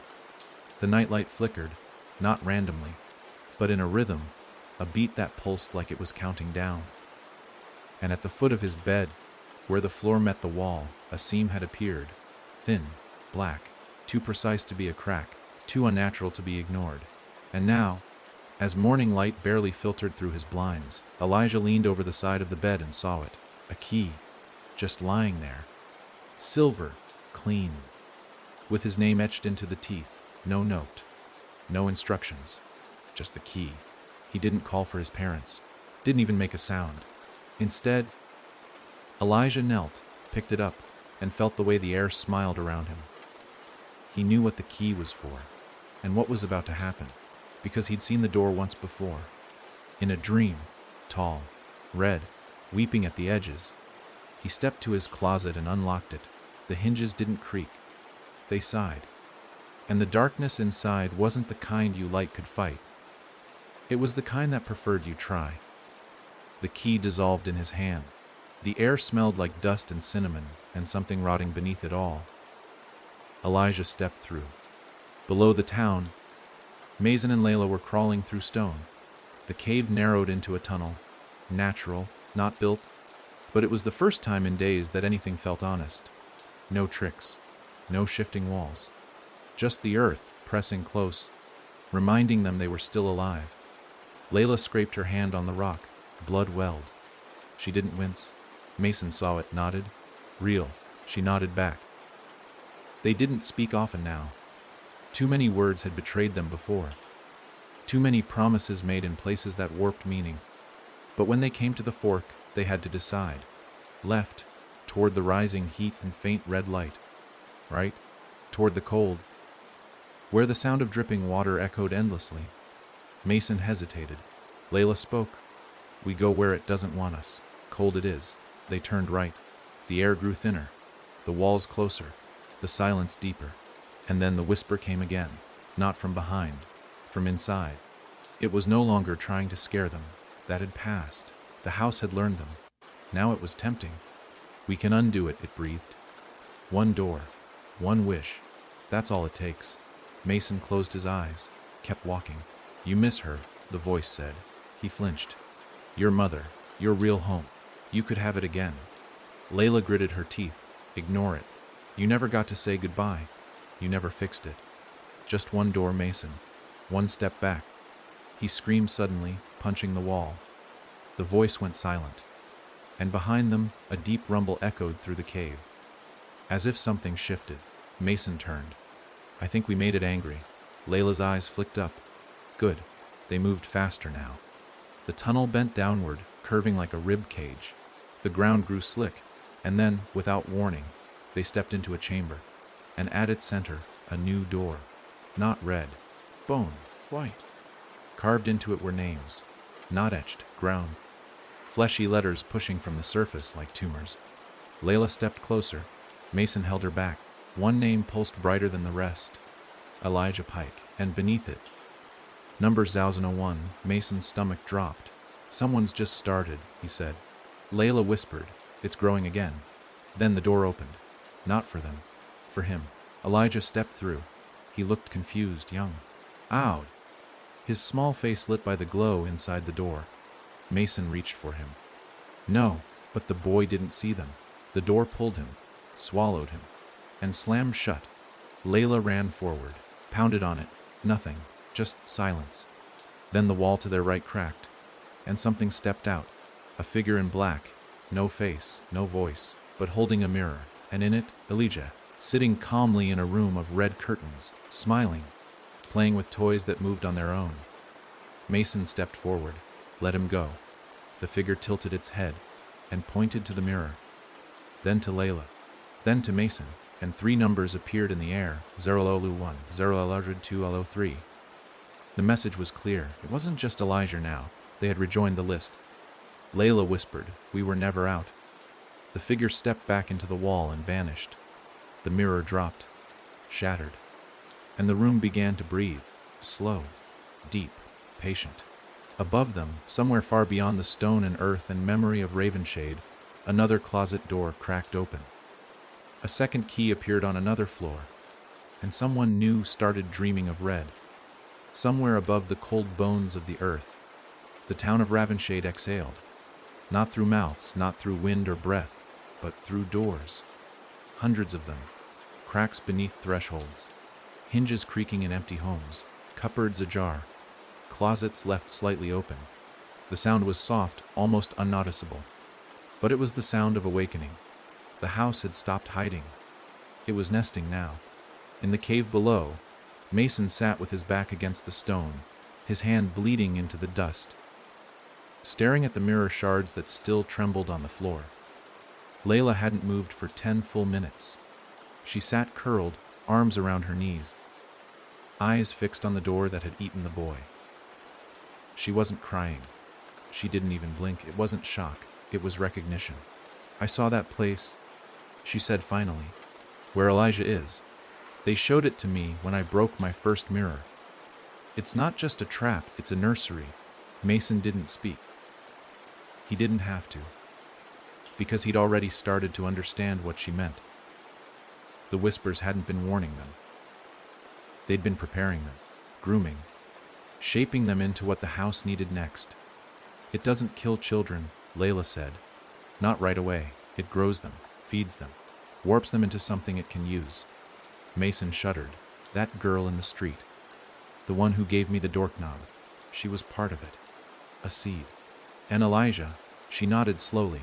The nightlight flickered, not randomly, but in a rhythm, a beat that pulsed like it was counting down. And at the foot of his bed, where the floor met the wall, a seam had appeared, thin, black, too precise to be a crack, too unnatural to be ignored. And now, as morning light barely filtered through his blinds, Elijah leaned over the side of the bed and saw it, a key, just lying there. Silver, clean, with his name etched into the teeth. No note, no instructions, just the key. He didn't call for his parents, didn't even make a sound. Instead, Elijah knelt, picked it up, and felt the way the air smiled around him. He knew what the key was for, and what was about to happen, because he'd seen the door once before. In a dream, tall, red, weeping at the edges. He stepped to his closet and unlocked it. The hinges didn't creak. They sighed. And the darkness inside wasn't the kind you light could fight. It was the kind that preferred you try. The key dissolved in his hand. The air smelled like dust and cinnamon, and something rotting beneath it all. Elijah stepped through. Below the town, Mason and Layla were crawling through stone. The cave narrowed into a tunnel, natural, not built, but it was the first time in days that anything felt honest. No tricks, no shifting walls, just the earth pressing close, reminding them they were still alive. Layla scraped her hand on the rock, blood welled. She didn't wince. Mason saw it, nodded. Real, she nodded back. They didn't speak often now. Too many words had betrayed them before. Too many promises made in places that warped meaning. But when they came to the fork, they had to decide. Left, toward the rising heat and faint red light. Right, toward the cold, where the sound of dripping water echoed endlessly. Mason hesitated. Layla spoke. We go where it doesn't want us. Cold it is. They turned right. The air grew thinner, the walls closer, the silence deeper. And then the whisper came again, not from behind, from inside. It was no longer trying to scare them. That had passed. The house had learned them. Now it was tempting. We can undo it, it breathed. One door, one wish. That's all it takes. Mason closed his eyes, kept walking. You miss her, the voice said. He flinched. Your mother, your real home. You could have it again. Layla gritted her teeth. Ignore it. You never got to say goodbye. You never fixed it. Just one door, Mason. One step back. He screamed suddenly, punching the wall. The voice went silent. And behind them, a deep rumble echoed through the cave. As if something shifted, Mason turned. I think we made it angry. Layla's eyes flicked up. Good. They moved faster now. The tunnel bent downward, curving like a rib cage. The ground grew slick, and then, without warning, they stepped into a chamber. And at its center, a new door. Not red. Bone. White. Carved into it were names. Not etched. Ground. Fleshy letters pushing from the surface like tumors. Layla stepped closer. Mason held her back. One name pulsed brighter than the rest. Elijah Pike. And beneath it, number 1001. Mason's stomach dropped. Someone's just started, he said. Layla whispered, it's growing again. Then the door opened. Not for them. For him. Elijah stepped through. He looked confused, young. Ow! His small face lit by the glow inside the door. Mason reached for him. No, but the boy didn't see them. The door pulled him, swallowed him, and slammed shut. Layla ran forward, pounded on it. Nothing, just silence. Then the wall to their right cracked, and something stepped out. A figure in black, no face, no voice, but holding a mirror, and in it, Elijah, sitting calmly in a room of red curtains, smiling, playing with toys that moved on their own. Mason stepped forward, let him go. The figure tilted its head and pointed to the mirror, then to Layla, then to Mason, and 3 numbers appeared in the air, 001, 002, The message was clear. It wasn't just Elijah now. They had rejoined the list. Layla whispered, we were never out. The figure stepped back into the wall and vanished. The mirror dropped, shattered, and the room began to breathe, slow, deep, patient. Above them, somewhere far beyond the stone and earth and memory of Ravenshade, another closet door cracked open. A second key appeared on another floor, and someone new started dreaming of red. Somewhere above the cold bones of the earth, the town of Ravenshade exhaled, not through mouths, not through wind or breath, but through doors. Hundreds of them, cracks beneath thresholds, hinges creaking in empty homes, cupboards ajar, closets left slightly open. The sound was soft, almost unnoticeable, but it was the sound of awakening. The house had stopped hiding. It was nesting now. In the cave below, Mason sat with his back against the stone, his hand bleeding into the dust, staring at the mirror shards that still trembled on the floor. Layla hadn't moved for 10 full minutes. She sat curled, arms around her knees, eyes fixed on the door that had eaten the boy. She wasn't crying. She didn't even blink. It wasn't shock. It was recognition. I saw that place, she said finally, where Elijah is. They showed it to me when I broke my first mirror. It's not just a trap, it's a nursery. Mason didn't speak. He didn't have to, because he'd already started to understand what she meant. The whispers hadn't been warning them. They'd been preparing them, grooming, shaping them into what the house needed next. It doesn't kill children, Layla said. Not right away. It grows them, feeds them, warps them into something it can use. Mason shuddered. That girl in the street. The one who gave me the doorknob. She was part of it. A seed. And Elijah, she nodded slowly.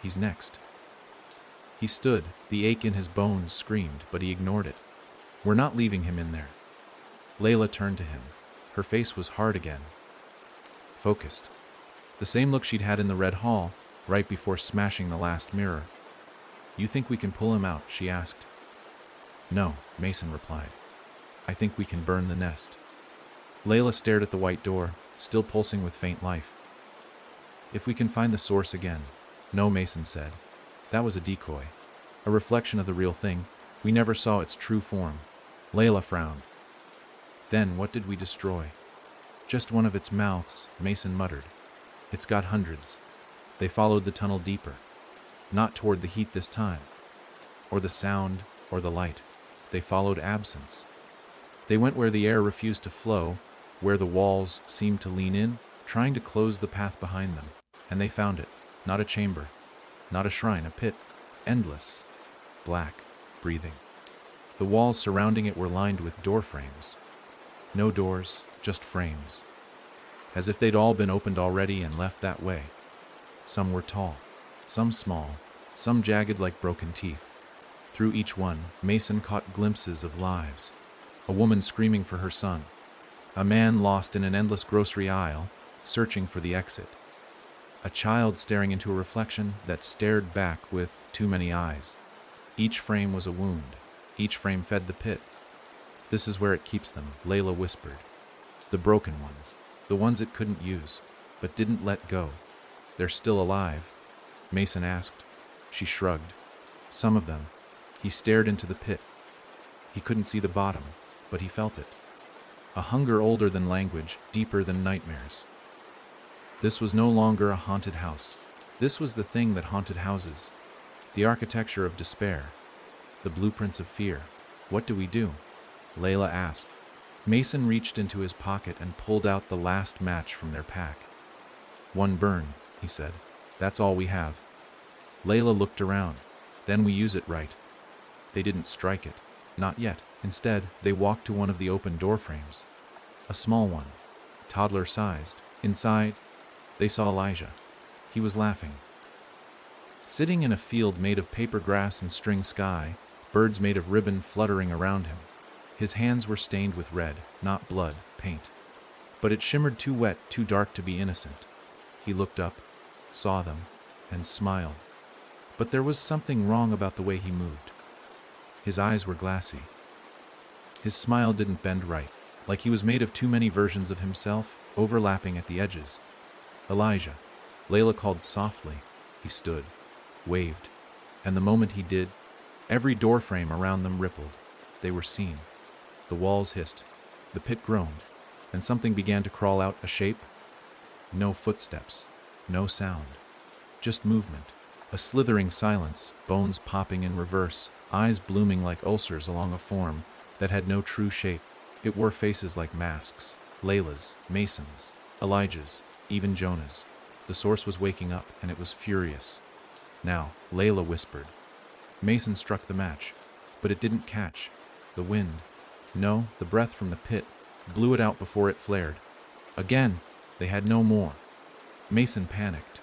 He's next. He stood, the ache in his bones screamed, but he ignored it. We're not leaving him in there. Layla turned to him. Her face was hard again. Focused. The same look she'd had in the red hall, right before smashing the last mirror. You think we can pull him out? She asked. No, Mason replied. I think we can burn the nest. Layla stared at the white door, still pulsing with faint life. If we can find the source again. No, Mason said. That was a decoy. A reflection of the real thing. We never saw its true form. Layla frowned. Then what did we destroy? Just one of its mouths, Mason muttered. It's got hundreds. They followed the tunnel deeper. Not toward the heat this time. Or the sound, or the light. They followed absence. They went where the air refused to flow, where the walls seemed to lean in, trying to close the path behind them. And they found it. Not a chamber. Not a shrine, a pit. Endless. Black. Breathing. The walls surrounding it were lined with door frames. No doors, just frames. As if they'd all been opened already and left that way. Some were tall, some small, some jagged like broken teeth. Through each one, Mason caught glimpses of lives. A woman screaming for her son. A man lost in an endless grocery aisle, searching for the exit. A child staring into a reflection that stared back with too many eyes. Each frame was a wound. Each frame fed the pit. This is where it keeps them, Layla whispered. The broken ones. The ones it couldn't use, but didn't let go. They're still alive? Mason asked. She shrugged. Some of them. He stared into the pit. He couldn't see the bottom, but he felt it. A hunger older than language, deeper than nightmares. This was no longer a haunted house. This was the thing that haunted houses. The architecture of despair. The blueprints of fear. What do we do? Layla asked. Mason reached into his pocket and pulled out the last match from their pack. One burn, he said. That's all we have. Layla looked around. Then we use it right. They didn't strike it. Not yet. Instead, they walked to one of the open door frames. A small one. Toddler-sized. Inside, they saw Elijah. He was laughing. Sitting in a field made of paper grass and string sky, birds made of ribbon fluttering around him. His hands were stained with red, not blood, paint. But it shimmered too wet, too dark to be innocent. He looked up, saw them, and smiled. But there was something wrong about the way he moved. His eyes were glassy. His smile didn't bend right, like he was made of too many versions of himself, overlapping at the edges. Elijah, Layla called softly. He stood, waved, and the moment he did, every doorframe around them rippled. They were seen. The walls hissed, the pit groaned, and something began to crawl out, a shape. No footsteps, no sound, just movement, a slithering silence, bones popping in reverse, eyes blooming like ulcers along a form that had no true shape. It wore faces like masks, Layla's, Mason's, Elijah's, even Jonah's. The source was waking up, and it was furious. Now, Layla whispered. Mason struck the match, but it didn't catch. The wind. No, the breath from the pit blew it out before it flared. Again, they had no more. Mason panicked.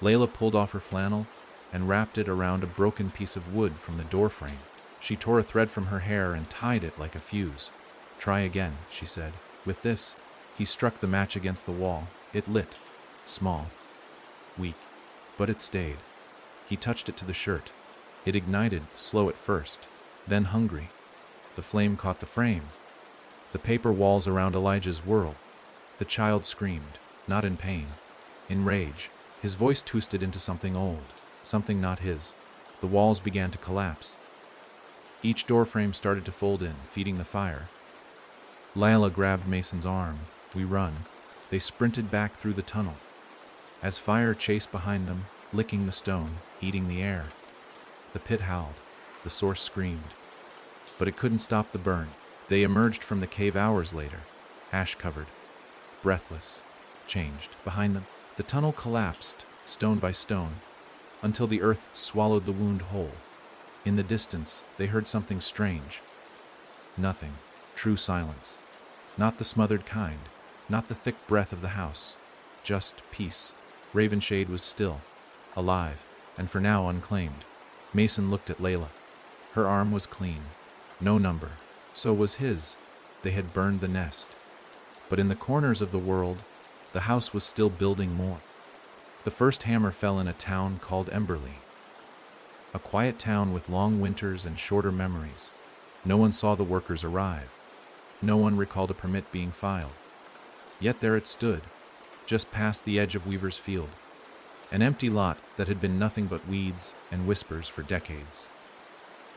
Layla pulled off her flannel and wrapped it around a broken piece of wood from the doorframe. She tore a thread from her hair and tied it like a fuse. Try again, she said. With this, he struck the match against the wall. It lit. Small. Weak. But it stayed. He touched it to the shirt. It ignited, slow at first, then hungry. The flame caught the frame. The paper walls around Elijah's whirled. The child screamed, not in pain, in rage. His voice twisted into something old, something not his. The walls began to collapse. Each doorframe started to fold in, feeding the fire. Layla grabbed Mason's arm. We run. They sprinted back through the tunnel. As fire chased behind them, licking the stone, eating the air. The pit howled. The source screamed. But it couldn't stop the burn. They emerged from the cave hours later, ash-covered, breathless, changed. Behind them, The tunnel collapsed, stone by stone, until the earth swallowed the wound whole. In the distance, they heard something strange. Nothing. True silence. Not the smothered kind, not the thick breath of the house. Just peace. Ravenshade was still, alive, and for now unclaimed. Mason looked at Layla. Her arm was clean. No number. So was his. They had burned the nest. But in the corners of the world, the house was still building more. The first hammer fell in a town called Emberley. A quiet town with long winters and shorter memories. No one saw the workers arrive. No one recalled a permit being filed. Yet there it stood, just past the edge of Weaver's Field. An empty lot that had been nothing but weeds and whispers for decades.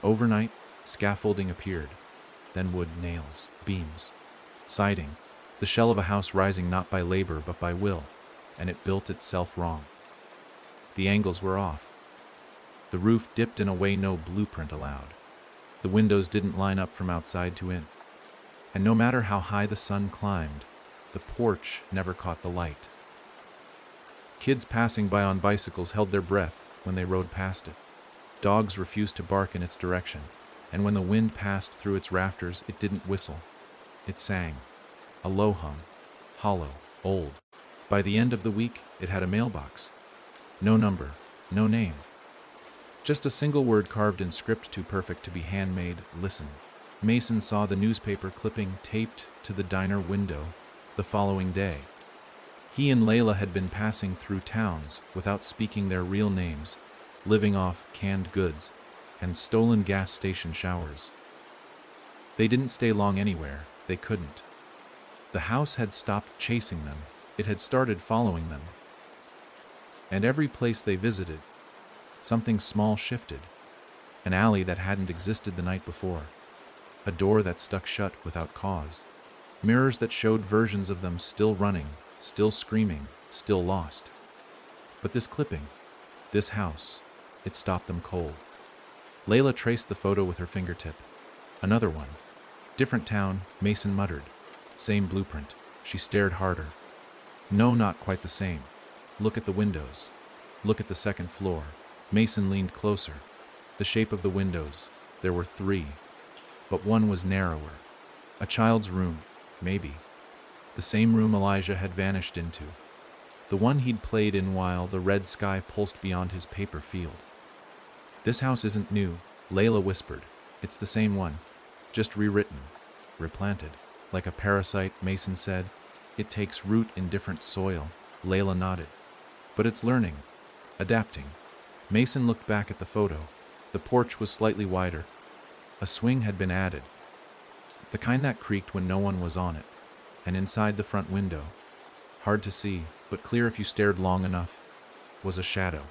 Overnight, scaffolding appeared. Then wood, nails, beams. Siding, the shell of a house rising not by labor but by will, and it built itself wrong. The angles were off. The roof dipped in a way no blueprint allowed. The windows didn't line up from outside to in. And no matter how high the sun climbed, the porch never caught the light. Kids passing by on bicycles held their breath when they rode past it. Dogs refused to bark in its direction, and when the wind passed through its rafters, it didn't whistle. It sang. A low hum. Hollow. Old. By the end of the week, it had a mailbox. No number. No name. Just a single word carved in script too perfect to be handmade. Listen. Mason saw the newspaper clipping taped to the diner window the following day. He and Layla had been passing through towns without speaking their real names, living off canned goods and stolen gas station showers. They didn't stay long anywhere. They couldn't. The house had stopped chasing them. It had started following them. And every place they visited, something small shifted. An alley that hadn't existed the night before. A door that stuck shut without cause. Mirrors that showed versions of them still running, still screaming, still lost. But this clipping, this house, it stopped them cold. Layla traced the photo with her fingertip. Another one. Different town, Mason muttered. Same blueprint. She stared harder. No, not quite the same. Look at the windows. Look at the second floor. Mason leaned closer. The shape of the windows. There were 3. But one was narrower. A child's room, maybe. The same room Elijah had vanished into. The one he'd played in while the red sky pulsed beyond his paper field. This house isn't new, Layla whispered. It's the same one, just rewritten, replanted. Like a parasite, Mason said. It takes root in different soil. Layla nodded. But it's learning, adapting. Mason looked back at the photo. The porch was slightly wider. A swing had been added. The kind that creaked when no one was on it. And inside the front window, hard to see, but clear if you stared long enough, was a shadow.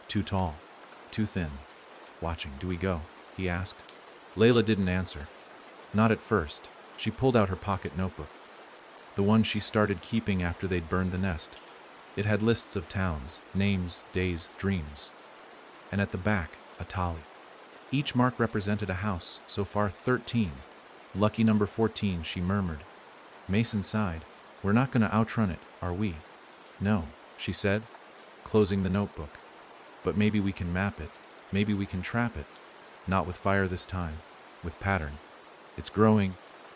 Too tall, too thin. Watching. Do we go? He asked. Layla didn't answer. Not at first. She pulled out her pocket notebook. The one she started keeping after they'd burned the nest. It had lists of towns, names, days, dreams. And at the back, a tally. Each mark represented a house, so far 13. Lucky number 14, she murmured. Mason sighed. We're not going to outrun it, are we? No, she said, closing the notebook. But maybe we can map it. Maybe we can trap it. Not with fire this time, with pattern. It's growing.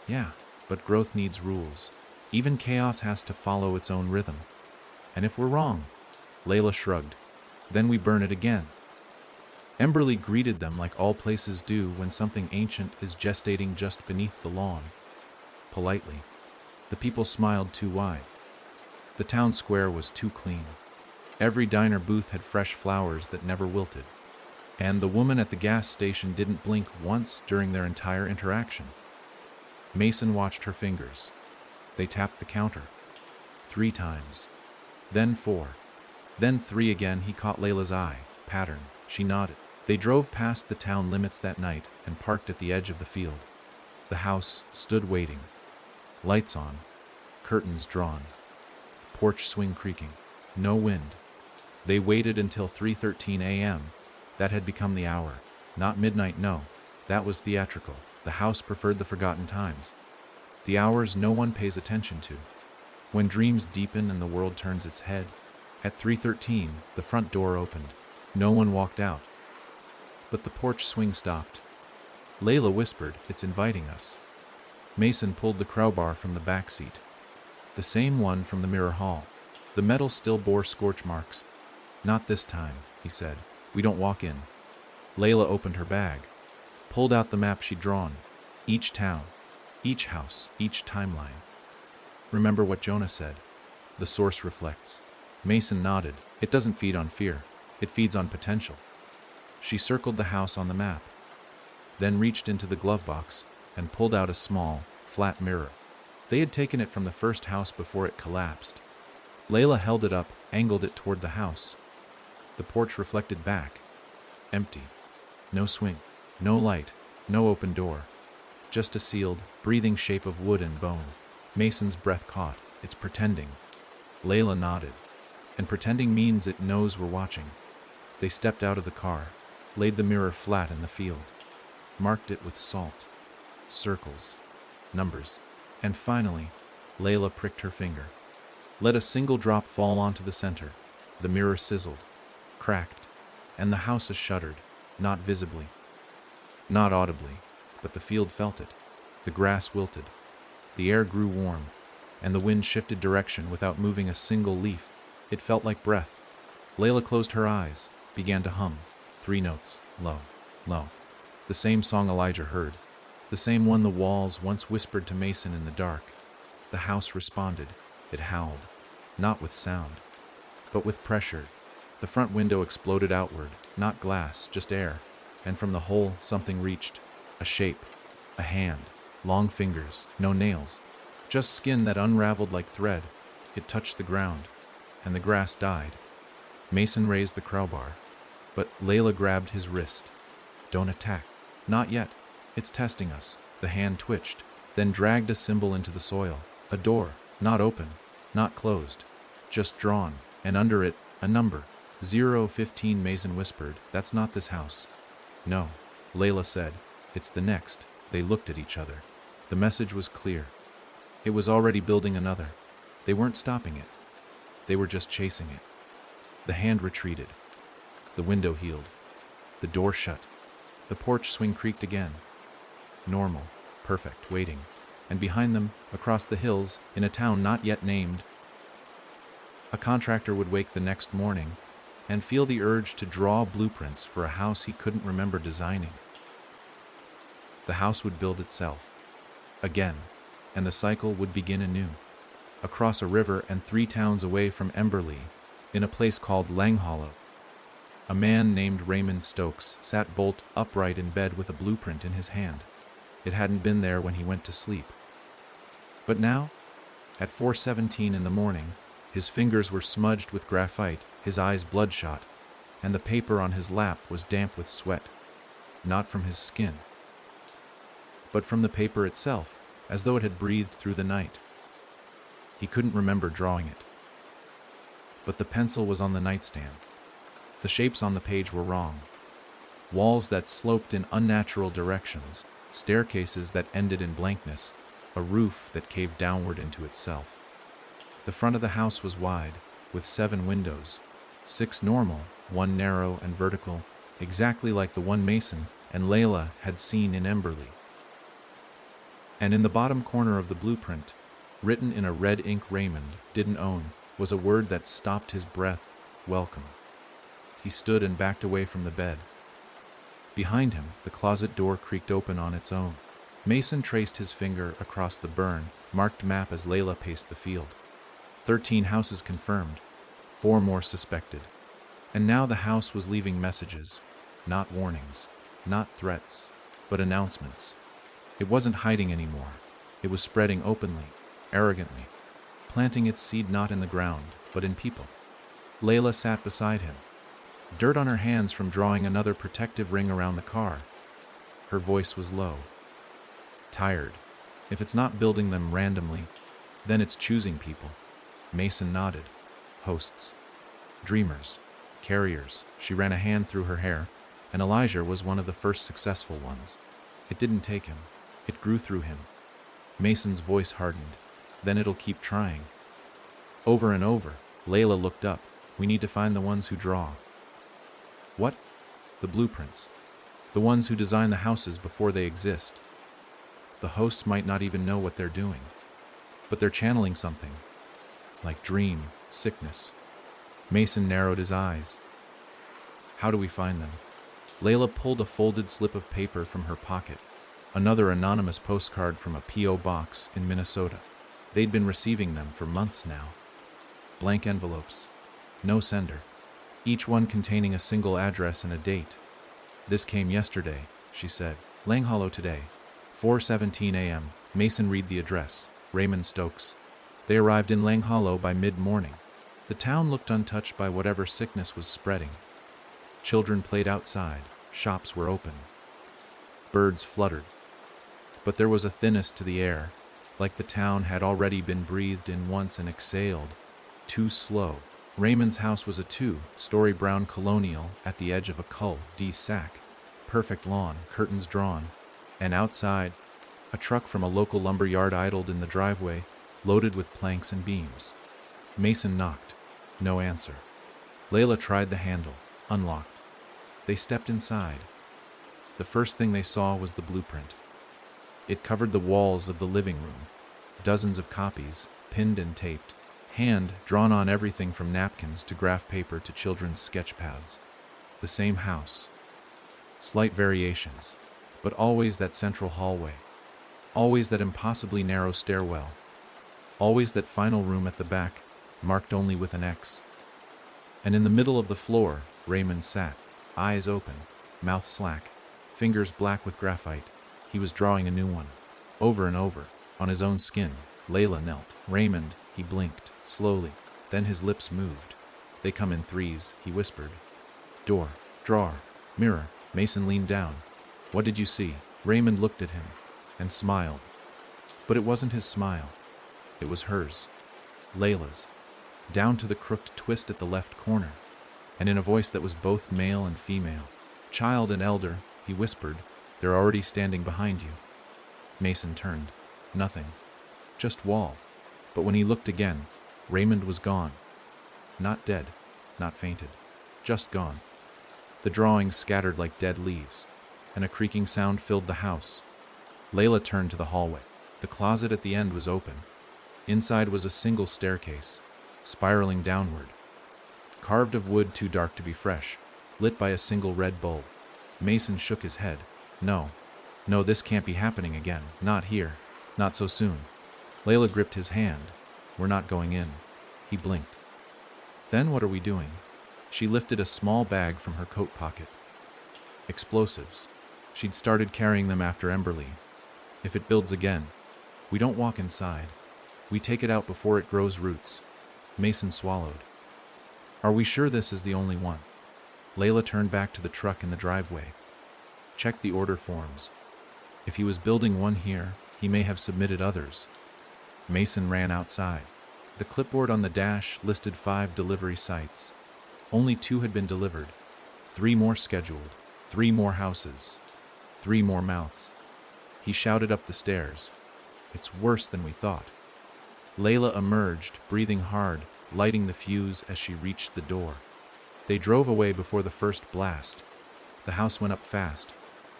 Yeah, but growth needs rules. Even chaos has to follow its own rhythm. And if we're wrong, Layla shrugged. Then we burn it again. Emberley greeted them like all places do when something ancient is gestating just beneath the lawn. Politely. The people smiled too wide. The town square was too clean. Every diner booth had fresh flowers that never wilted. And the woman at the gas station didn't blink once during their entire interaction. Mason watched her fingers. They tapped the counter. 3 times. Then 4. Then 3 again. He caught Layla's eye. Pattern. She nodded. They drove past the town limits that night and parked at the edge of the field. The house stood waiting. Lights on. Curtains drawn. Porch swing creaking. No wind. They waited until 3:13 a.m. That had become the hour. Not midnight, no. That was theatrical. The house preferred the forgotten times. The hours no one pays attention to. When dreams deepen and the world turns its head, At 3:13, the front door opened. No one walked out. But the porch swing stopped. Layla whispered, "It's inviting us." Mason pulled the crowbar from the back seat. The same one from the mirror hall. The metal still bore scorch marks. "Not this time," he said. "We don't walk in." Layla opened her bag, pulled out the map she'd drawn. Each town, each house, each timeline. "Remember what Jonah said? The source reflects." Mason nodded. "It doesn't feed on fear. It feeds on potential." She circled the house on the map, then reached into the glove box and pulled out a small, flat mirror. They had taken it from the first house before it collapsed. Layla held it up, angled it toward the house. The porch reflected back. Empty. No swing. No light. No open door. Just a sealed, breathing shape of wood and bone. Mason's breath caught. "It's pretending." Layla nodded. "And pretending means it knows we're watching." They stepped out of the car, laid the mirror flat in the field, marked it with salt, circles, numbers, and finally, Layla pricked her finger. Let a single drop fall onto the center. The mirror sizzled, cracked, and the house shuddered, not visibly, not audibly, but the field felt it. The grass wilted, the air grew warm, and the wind shifted direction without moving a single leaf. It felt like breath. Layla closed her eyes, began to hum, 3 notes, low, low. The same song Elijah heard, the same one the walls once whispered to Mason in the dark. The house responded. It howled, not with sound, but with pressure. The front window exploded outward, not glass, just air, and from the hole something reached. A shape, a hand, long fingers, no nails, just skin that unraveled like thread. It touched the ground, and the grass died. Mason raised the crowbar, but Layla grabbed his wrist. "Don't attack." "Not yet. It's testing us." The hand twitched, then dragged a symbol into the soil. A door, not open, not closed, just drawn, and under it, a number. 015, Mason whispered. "That's not this house." "No," Layla said. "It's the next." They looked at each other. The message was clear. It was already building another. They weren't stopping it. They were just chasing it. The hand retreated. The window healed. The door shut. The porch swing creaked again. Normal, perfect, waiting. And behind them, across the hills, in a town not yet named, a contractor would wake the next morning and feel the urge to draw blueprints for a house he couldn't remember designing. The house would build itself. Again, and the cycle would begin anew. Across a river and 3 towns away from Emberley, in a place called Langhollow, a man named Raymond Stokes sat bolt upright in bed with a blueprint in his hand. It hadn't been there when he went to sleep. But now, at 4:17 in the morning, his fingers were smudged with graphite, his eyes bloodshot, and the paper on his lap was damp with sweat, not from his skin, but from the paper itself, as though it had breathed through the night. He couldn't remember drawing it. But the pencil was on the nightstand. The shapes on the page were wrong. Walls that sloped in unnatural directions, staircases that ended in blankness, a roof that caved downward into itself. The front of the house was wide, with 7 windows, 6 normal, 1 narrow and vertical, exactly like the one Mason and Layla had seen in Emberley. And in the bottom corner of the blueprint, written in a red ink Raymond didn't own, was a word that stopped his breath: welcome. He stood and backed away from the bed. Behind him, the closet door creaked open on its own. Mason traced his finger across the burn, marked map as Layla paced the field. 13 houses confirmed, 4 more suspected. And now the house was leaving messages, not warnings, not threats, but announcements. It wasn't hiding anymore. It was spreading openly, arrogantly, planting its seed not in the ground, but in people. Layla sat beside him, dirt on her hands from drawing another protective ring around the car. Her voice was low. Tired. If it's not building them randomly, then it's choosing people. Mason nodded. Hosts. Dreamers. Carriers. She ran a hand through her hair, and Elijah was one of the first successful ones. It didn't take him. It grew through him. Mason's voice hardened. Then it'll keep trying. Over and over, Layla looked up, We need to find the ones who draw. What? The blueprints. The ones who design the houses before they exist. The hosts might not even know what they're doing, but they're channeling something, like dream, sickness. Mason narrowed his eyes. How do we find them? Layla pulled a folded slip of paper from her pocket, another anonymous postcard from a P.O. box in Minnesota. They'd been receiving them for months now. Blank envelopes, no sender, each one containing a single address and a date. This came yesterday, she said. Lang Hollow today, 4:17 a.m. Mason read the address, Raymond Stokes. They arrived in Lang Hollow by mid-morning. The town looked untouched by whatever sickness was spreading. Children played outside, shops were open. Birds fluttered. But there was a thinness to the air, like the town had already been breathed in once and exhaled, too slow. Raymond's house was a 2-story brown colonial at the edge of a cul-de-sac, perfect lawn, curtains drawn, and outside, a truck from a local lumber yard idled in the driveway, loaded with planks and beams. Mason knocked. No answer. Layla tried the handle, unlocked. They stepped inside. The first thing they saw was the blueprint. It covered the walls of the living room, dozens of copies, pinned and taped, hand drawn on everything from napkins to graph paper to children's sketch pads. The same house. Slight variations, but always that central hallway. Always that impossibly narrow stairwell. Always that final room at the back, marked only with an X. And in the middle of the floor, Raymond sat, eyes open, mouth slack, fingers black with graphite. He was drawing a new one, over and over, on his own skin. Layla knelt. Raymond, he blinked, slowly. Then his lips moved. They come in threes, he whispered. Door, drawer, mirror. Mason leaned down. What did you see? Raymond looked at him, and smiled. But it wasn't his smile. It was hers. Layla's. Down to the crooked twist at the left corner, and in a voice that was both male and female. Child and elder, he whispered. They're already standing behind you. Mason turned. Nothing. Just wall. But when he looked again, Raymond was gone. Not dead, not fainted. Just gone. The drawings scattered like dead leaves, and a creaking sound filled the house. Layla turned to the hallway. The closet at the end was open. Inside was a single staircase, spiraling downward. Carved of wood too dark to be fresh, lit by a single red bulb. Mason shook his head. No, this can't be happening again. Not here. Not so soon. Layla gripped his hand. We're not going in. He blinked. Then what are we doing? She lifted a small bag from her coat pocket. Explosives. She'd started carrying them after Emberly. If it builds again, we don't walk inside. We take it out before it grows roots. Mason swallowed. Are we sure this is the only one? Layla turned back to the truck in the driveway. Check the order forms. If he was building one here, he may have submitted others. Mason ran outside. The clipboard on the dash listed 5 delivery sites. Only 2 had been delivered. 3 more scheduled. 3 more houses. 3 more mouths. He shouted up the stairs. It's worse than we thought. Layla emerged, breathing hard, lighting the fuse as she reached the door. They drove away before the first blast. The house went up fast,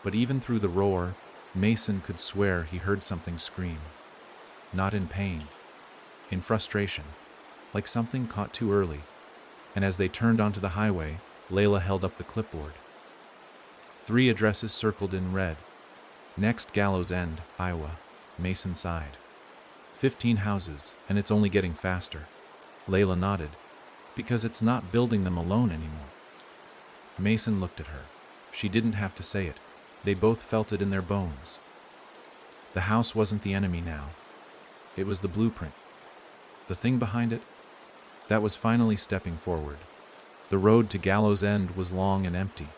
but even through the roar, Mason could swear he heard something scream. Not in pain, in frustration, like something caught too early. And as they turned onto the highway, Layla held up the clipboard. 3 addresses circled in red. Next Gallows End, Iowa. Mason sighed. 15 houses, and it's only getting faster. Layla nodded. Because it's not building them alone anymore. Mason looked at her. She didn't have to say it. They both felt it in their bones. The house wasn't the enemy now. It was the blueprint. The thing behind it, that was finally stepping forward. The road to Gallows End was long and empty,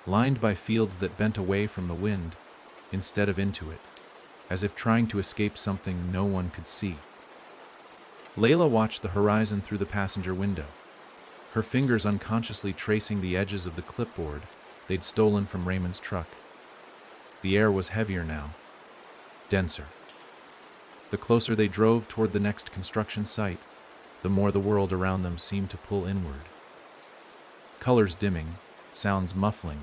lined by fields that bent away from the wind instead of into it, as if trying to escape something no one could see. Layla watched the horizon through the passenger window, her fingers unconsciously tracing the edges of the clipboard they'd stolen from Raymond's truck. The air was heavier now, denser. The closer they drove toward the next construction site, the more the world around them seemed to pull inward. Colors dimming, sounds muffling,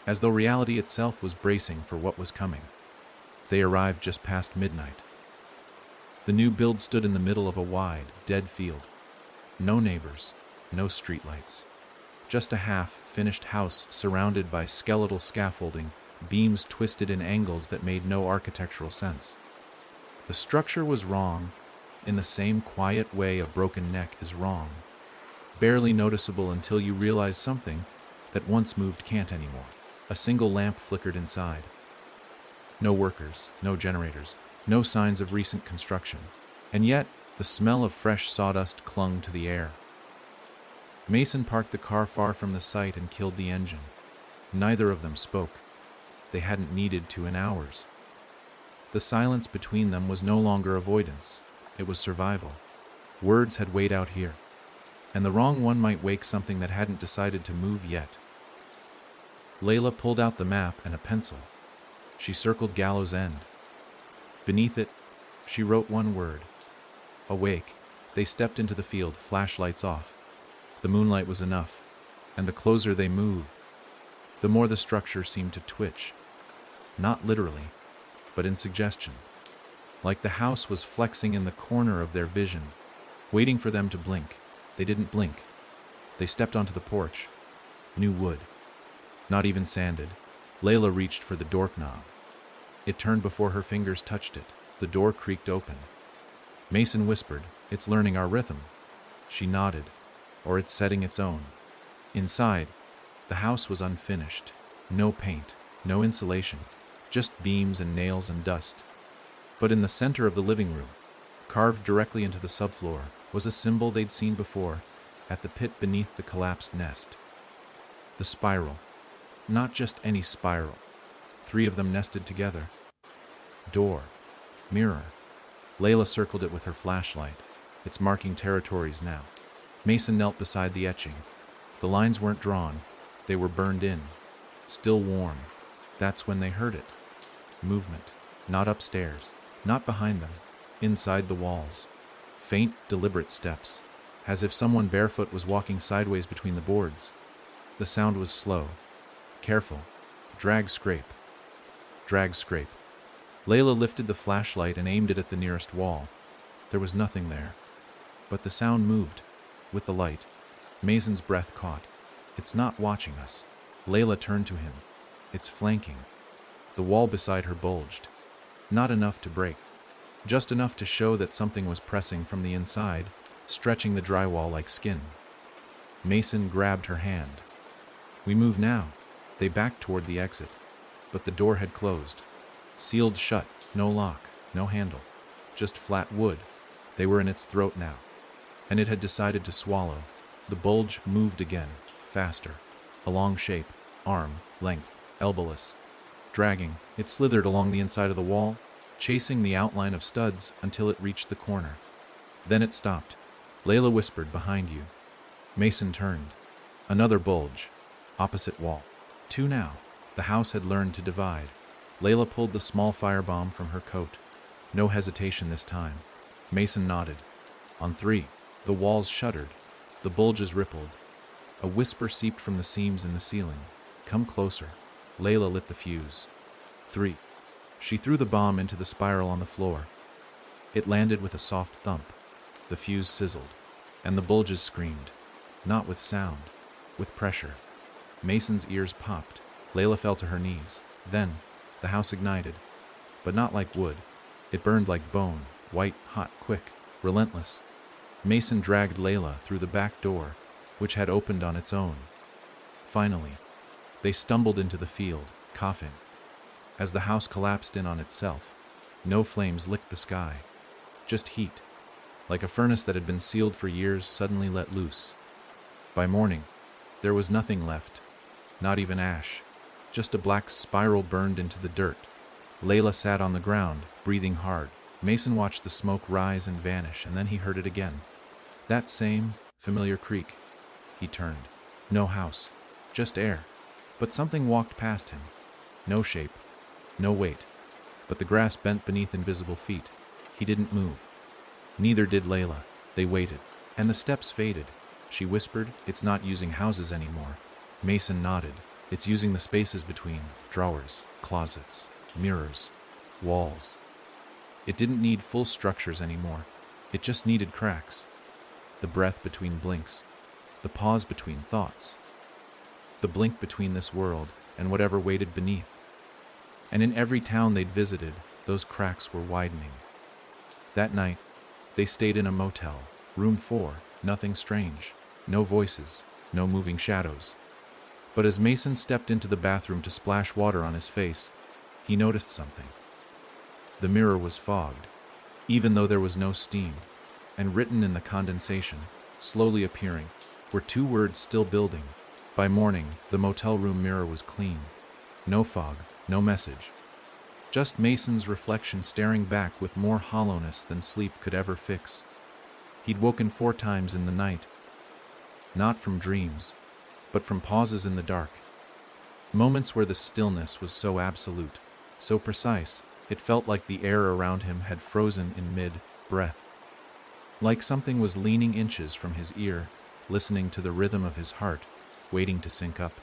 as though reality itself was bracing for what was coming. They arrived just past midnight. The new build stood in the middle of a wide, dead field. No neighbors, no streetlights. Just a half-finished house surrounded by skeletal scaffolding, beams twisted in angles that made no architectural sense. The structure was wrong, in the same quiet way a broken neck is wrong. Barely noticeable until you realize something that once moved can't anymore. A single lamp flickered inside. No workers, no generators, no signs of recent construction. And yet, the smell of fresh sawdust clung to the air. Mason parked the car far from the site and killed the engine. Neither of them spoke. They hadn't needed to in hours. The silence between them was no longer avoidance. It was survival. Words had weighed out here, and the wrong one might wake something that hadn't decided to move yet. Layla pulled out the map and a pencil. She circled Gallows End. Beneath it, she wrote one word. Awake. They stepped into the field, flashlights off. The moonlight was enough, and the closer they moved, the more the structure seemed to twitch. Not literally, but in suggestion. Like the house was flexing in the corner of their vision, waiting for them to blink. They didn't blink. They stepped onto the porch. New wood. Not even sanded. Layla reached for the doorknob. It turned before her fingers touched it. The door creaked open. Mason whispered, "It's learning our rhythm." She nodded, "Or it's setting its own." Inside, the house was unfinished. No paint, no insulation, just beams and nails and dust. But in the center of the living room, carved directly into the subfloor, was a symbol they'd seen before at the pit beneath the collapsed nest. The spiral. Not just any spiral. 3 of them nested together. Door. Mirror. Layla circled it with her flashlight. It's marking territories now. Mason knelt beside the etching. The lines weren't drawn. They were burned in. Still warm. That's when they heard it. Movement. Not upstairs. Not behind them. Inside the walls. Faint, deliberate steps. As if someone barefoot was walking sideways between the boards. The sound was slow. Careful. Drag, scrape. Drag, scrape. Layla lifted the flashlight and aimed it at the nearest wall. There was nothing there. But the sound moved. With the light. Mason's breath caught. It's not watching us. Layla turned to him. It's flanking. The wall beside her bulged. Not enough to break. Just enough to show that something was pressing from the inside, stretching the drywall like skin. Mason grabbed her hand. We move now. They backed toward the exit. But the door had closed. Sealed shut. No lock. No handle. Just flat wood. They were in its throat now. And it had decided to swallow. The bulge moved again. Faster. A long shape. Arm. Length. Elbowless. Dragging, it slithered along the inside of the wall, chasing the outline of studs until it reached the corner. Then it stopped. Layla whispered, "Behind you." Mason turned. Another bulge. Opposite wall. 2 now. The house had learned to divide. Layla pulled the small firebomb from her coat. No hesitation this time. Mason nodded. On 3. The walls shuddered. The bulges rippled. A whisper seeped from the seams in the ceiling. "Come closer." Layla lit the fuse. 3. She threw the bomb into the spiral on the floor. It landed with a soft thump. The fuse sizzled, and the bulges screamed. Not with sound, with pressure. Mason's ears popped. Layla fell to her knees. Then, the house ignited. But not like wood. It burned like bone, white, hot, quick, relentless. Mason dragged Layla through the back door, which had opened on its own. Finally, they stumbled into the field, coughing. As the house collapsed in on itself, no flames licked the sky. Just heat, like a furnace that had been sealed for years suddenly let loose. By morning, there was nothing left, not even ash, just a black spiral burned into the dirt. Layla sat on the ground, breathing hard. Mason watched the smoke rise and vanish, and then he heard it again. That same familiar creak. He turned. No house, just air. But something walked past him. No shape, no weight. But the grass bent beneath invisible feet. He didn't move. Neither did Layla. They waited, and the steps faded. She whispered, "It's not using houses anymore." Mason nodded. "It's using the spaces between drawers, closets, mirrors, walls." It didn't need full structures anymore. It just needed cracks. The breath between blinks. The pause between thoughts. The blink between this world and whatever waited beneath. And in every town they'd visited, those cracks were widening. That night, they stayed in a motel, room 4, nothing strange, no voices, no moving shadows. But as Mason stepped into the bathroom to splash water on his face, he noticed something. The mirror was fogged, even though there was no steam, and written in the condensation, slowly appearing, were 2 words still building. By morning, the motel room mirror was clean. No fog, no message. Just Mason's reflection staring back with more hollowness than sleep could ever fix. He'd woken 4 times in the night. Not from dreams, but from pauses in the dark. Moments where the stillness was so absolute, so precise, it felt like the air around him had frozen in mid-breath. Like something was leaning inches from his ear, listening to the rhythm of his heart, waiting to sync up.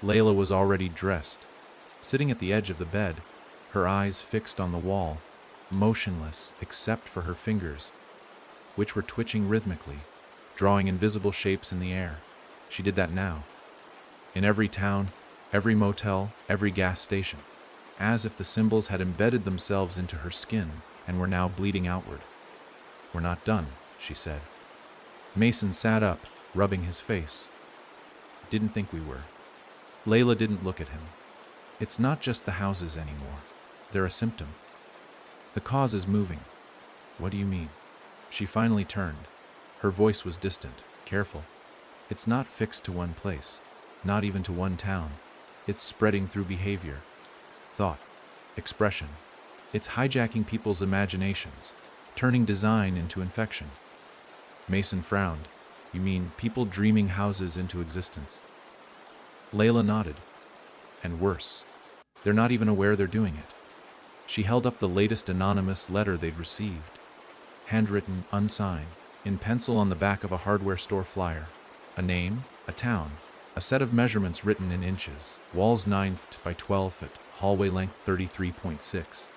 Layla was already dressed, sitting at the edge of the bed, her eyes fixed on the wall, motionless except for her fingers, which were twitching rhythmically, drawing invisible shapes in the air. She did that now. In every town, every motel, every gas station, as if the symbols had embedded themselves into her skin and were now bleeding outward. "We're not done," she said. Mason sat up, rubbing his face. "Didn't think we were." Layla didn't look at him. "It's not just the houses anymore. They're a symptom. The cause is moving." "What do you mean?" She finally turned. Her voice was distant, careful. "It's not fixed to one place, not even to one town. It's spreading through behavior, thought, expression. It's hijacking people's imaginations, turning design into infection." Mason frowned. "You mean people dreaming houses into existence?" Layla nodded. "And worse. They're not even aware they're doing it." She held up the latest anonymous letter they'd received. Handwritten, unsigned, in pencil on the back of a hardware store flyer. A name, a town, a set of measurements written in inches. Walls 9 feet by 12 feet, hallway length 33.6.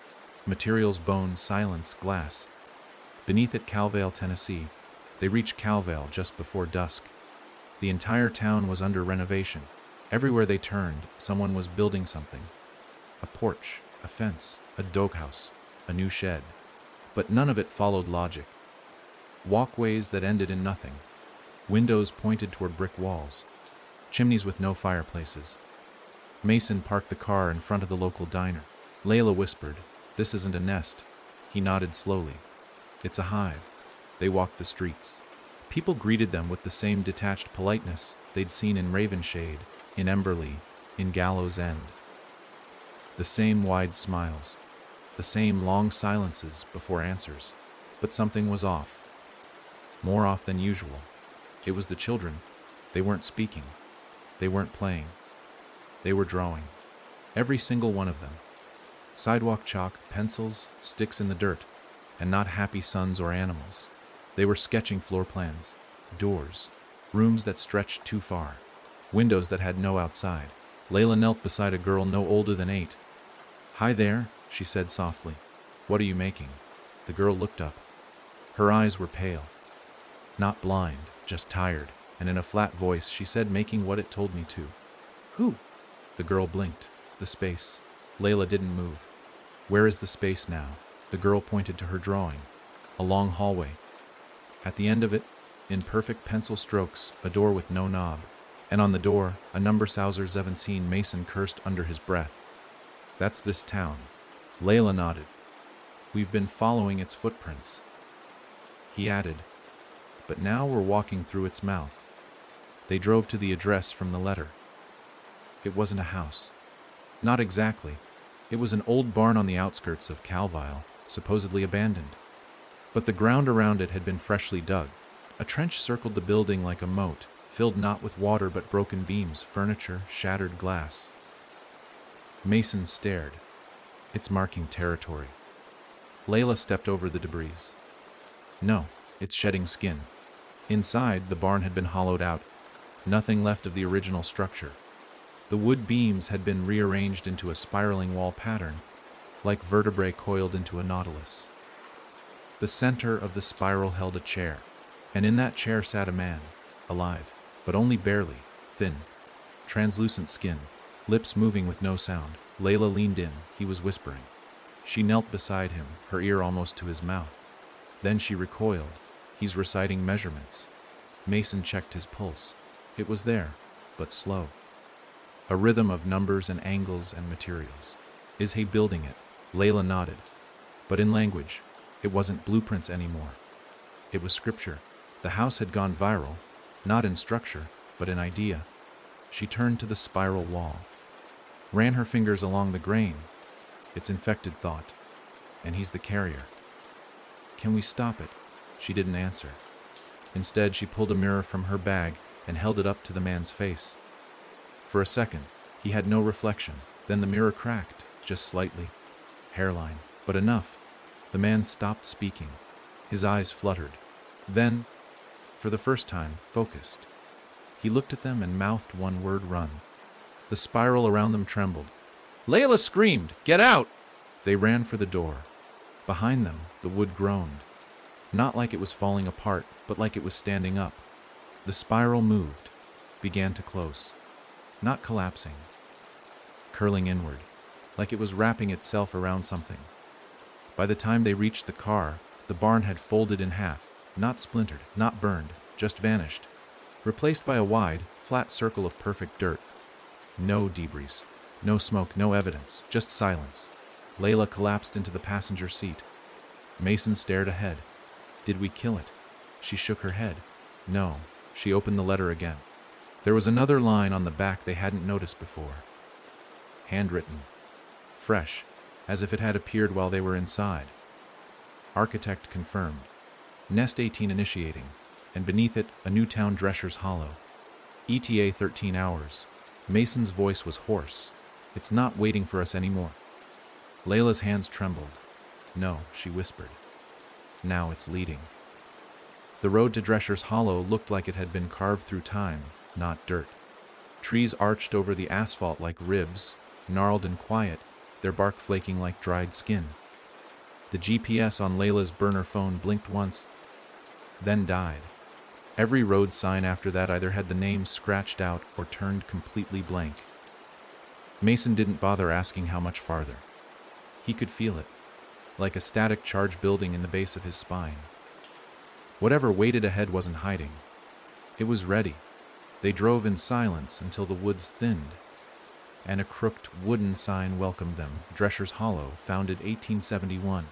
Materials bone, silence, glass. Beneath it, Calvale, Tennessee. They reached Calvale just before dusk. The entire town was under renovation. Everywhere they turned, someone was building something. A porch, a fence, a doghouse, a new shed. But none of it followed logic. Walkways that ended in nothing. Windows pointed toward brick walls. Chimneys with no fireplaces. Mason parked the car in front of the local diner. Layla whispered, "This isn't a nest." He nodded slowly. "It's a hive." They walked the streets. People greeted them with the same detached politeness they'd seen in Ravenshade, in Emberley, in Gallows End. The same wide smiles, the same long silences before answers. But something was off. More off than usual. It was the children. They weren't speaking. They weren't playing. They were drawing. Every single one of them. Sidewalk chalk, pencils, sticks in the dirt, and not happy sons or animals. They were sketching floor plans, doors, rooms that stretched too far, windows that had no outside. Layla knelt beside a girl no older than 8. "Hi there," she said softly. "What are you making?" The girl looked up. Her eyes were pale. Not blind, just tired, and in a flat voice she said, "Making what it told me to." "Who?" The girl blinked. "The space." Layla didn't move. "Where is the space now?" The girl pointed to her drawing. A long hallway. At the end of it, in perfect pencil strokes, a door with no knob. And on the door, a number Sauser 17. Mason cursed under his breath. "That's this town." Layla nodded. "We've been following its footprints." He added, "But now we're walking through its mouth." They drove to the address from the letter. It wasn't a house. Not exactly. It was an old barn on the outskirts of Calvile, supposedly abandoned. But the ground around it had been freshly dug. A trench circled the building like a moat, filled not with water but broken beams, furniture, shattered glass. Mason stared. "It's marking territory." Layla stepped over the debris. "No, It's shedding skin. Inside, the barn had been hollowed out, nothing left of the original structure. The wood beams had been rearranged into a spiraling wall pattern, like vertebrae coiled into a nautilus. The center of the spiral held a chair, and in that chair sat a man, alive, but only barely, thin, translucent skin, lips moving with no sound. Layla leaned in, he was whispering. She knelt beside him, her ear almost to his mouth. Then she recoiled. He's reciting measurements. Mason checked his pulse. It was there, but slow. A rhythm of numbers and angles and materials. Is he building it? Layla nodded. But in language, it wasn't blueprints anymore. It was scripture. The house had gone viral, not in structure, but in idea. She turned to the spiral wall, ran her fingers along the grain. It's infected thought, and he's the carrier. Can we stop it? She didn't answer. Instead, she pulled a mirror from her bag and held it up to the man's face. For a second, he had no reflection. Then the mirror cracked, just slightly. Hairline, but enough. The man stopped speaking. His eyes fluttered. Then, for the first time, focused. He looked at them and mouthed one word: run. The spiral around them trembled. Layla screamed, "Get out!" They ran for the door. Behind them, the wood groaned. Not like it was falling apart, but like it was standing up. The spiral moved, began to close. Not collapsing. Curling inward, like it was wrapping itself around something. By the time they reached the car, the barn had folded in half, not splintered, not burned, just vanished. Replaced by a wide, flat circle of perfect dirt. No debris, no smoke, no evidence, just silence. Layla collapsed into the passenger seat. Mason stared ahead. Did we kill it? She shook her head. No. She opened the letter again. There was another line on the back they hadn't noticed before. Handwritten. Fresh, as if it had appeared while they were inside. Architect confirmed. Nest 18 initiating, and beneath it, a new town, Drescher's Hollow. ETA 13 hours. Mason's voice was hoarse. It's not waiting for us anymore. Layla's hands trembled. No, she whispered. Now it's leading. The road to Drescher's Hollow looked like it had been carved through time, not dirt. Trees arched over the asphalt like ribs, gnarled and quiet, their bark flaking like dried skin. The GPS on Layla's burner phone blinked once, then died. Every road sign after that either had the name scratched out or turned completely blank. Mason didn't bother asking how much farther. He could feel it, like a static charge building in the base of his spine. Whatever waited ahead wasn't hiding. It was ready. They drove in silence until the woods thinned, and a crooked wooden sign welcomed them. Drescher's Hollow, founded 1871.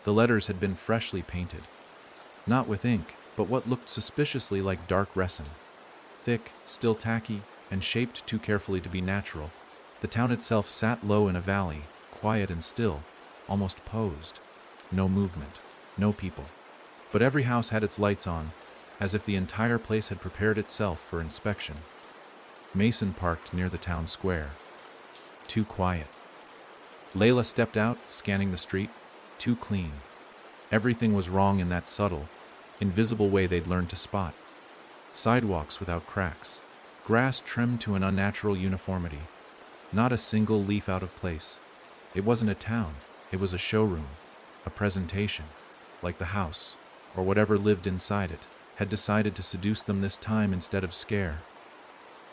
The letters had been freshly painted. Not with ink, but what looked suspiciously like dark resin. Thick, still tacky, and shaped too carefully to be natural. The town itself sat low in a valley, quiet and still, almost posed. No movement, no people. But every house had its lights on, as if the entire place had prepared itself for inspection. Mason parked near the town square. Too quiet. Layla stepped out, scanning the street. Too clean. Everything was wrong in that subtle, invisible way they'd learned to spot. Sidewalks without cracks. Grass trimmed to an unnatural uniformity. Not a single leaf out of place. It wasn't a town. It was a showroom. A presentation. Like the house, or whatever lived inside it, had decided to seduce them this time instead of scare.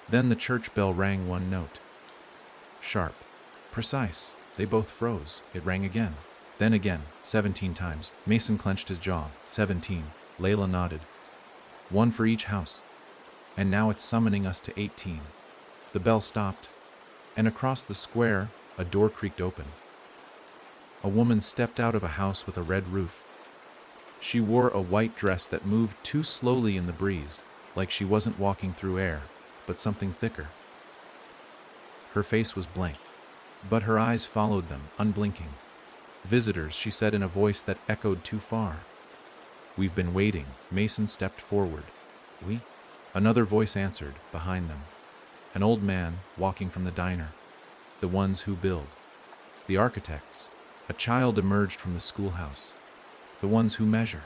Then the church bell rang one note. Sharp. Precise. They both froze. It rang again. Then again, 17 times. Mason clenched his jaw. 17. Layla nodded. One for each house. And now it's summoning us to 18. The bell stopped, and across the square, a door creaked open. A woman stepped out of a house with a red roof. She wore a white dress that moved too slowly in the breeze, like she wasn't walking through air, but something thicker. Her face was blank, but her eyes followed them, unblinking. Visitors, she said in a voice that echoed too far. We've been waiting. Mason stepped forward. We? Another voice answered, behind them. An old man, walking from the diner. The ones who build. The architects. A child emerged from the schoolhouse. The ones who measure.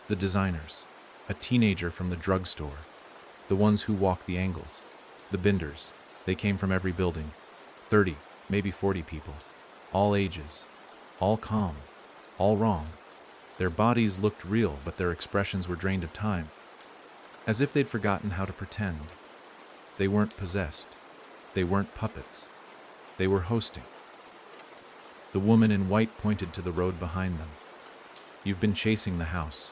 The designers, a teenager from the drugstore, the ones who walk the angles, the binders. They came from every building, 30, maybe 40 people, all ages, all calm, all wrong. Their bodies looked real, but their expressions were drained of time, as if they'd forgotten how to pretend. They weren't possessed. They weren't puppets. They were hosting. The woman in white pointed to the road behind them. "You've been chasing the house."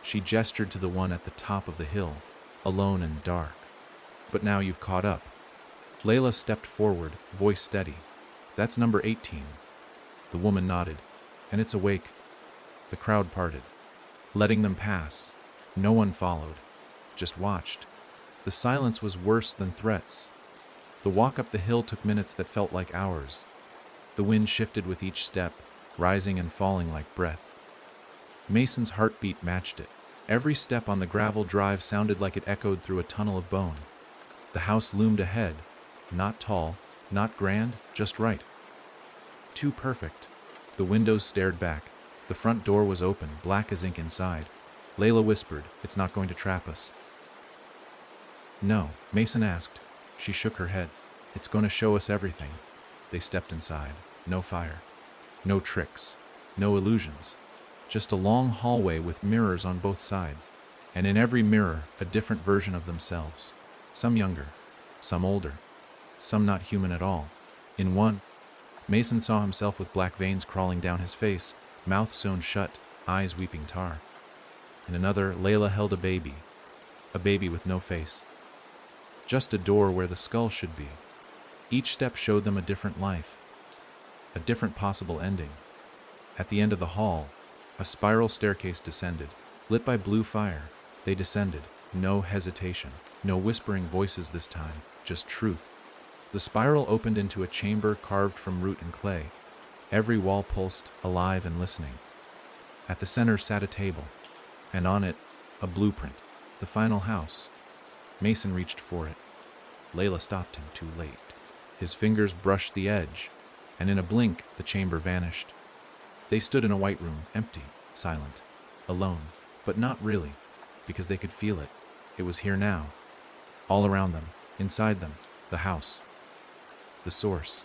She gestured to the one at the top of the hill, alone and dark. "But now you've caught up." Layla stepped forward, voice steady. "That's number 18. The woman nodded. "And it's awake." The crowd parted, letting them pass. No one followed, just watched. The silence was worse than threats. The walk up the hill took minutes that felt like hours. The wind shifted with each step, rising and falling like breath. Mason's heartbeat matched it. Every step on the gravel drive sounded like it echoed through a tunnel of bone. The house loomed ahead, not tall, not grand, just right. Too perfect. The windows stared back. The front door was open, black as ink inside. Layla whispered, "It's not going to trap us." "No," Mason asked. She shook her head. "It's going to show us everything." They stepped inside. No fire. No tricks. No illusions. Just a long hallway with mirrors on both sides. And in every mirror, a different version of themselves. Some younger. Some older. Some not human at all. In one, Mason saw himself with black veins crawling down his face, mouth sewn shut, eyes weeping tar. In another, Layla held a baby with no face. Just a door where the skull should be. Each step showed them a different life, a different possible ending. At the end of the hall, a spiral staircase descended, lit by blue fire. They descended, no hesitation, no whispering voices this time, just truth. The spiral opened into a chamber carved from root and clay. Every wall pulsed, alive and listening. At the center sat a table, and on it, a blueprint, the final house. Mason reached for it. Layla stopped him too late. His fingers brushed the edge, and in a blink, the chamber vanished. They stood in a white room, empty, silent, alone, but not really, because they could feel it. It was here now. All around them, inside them, the house. The source.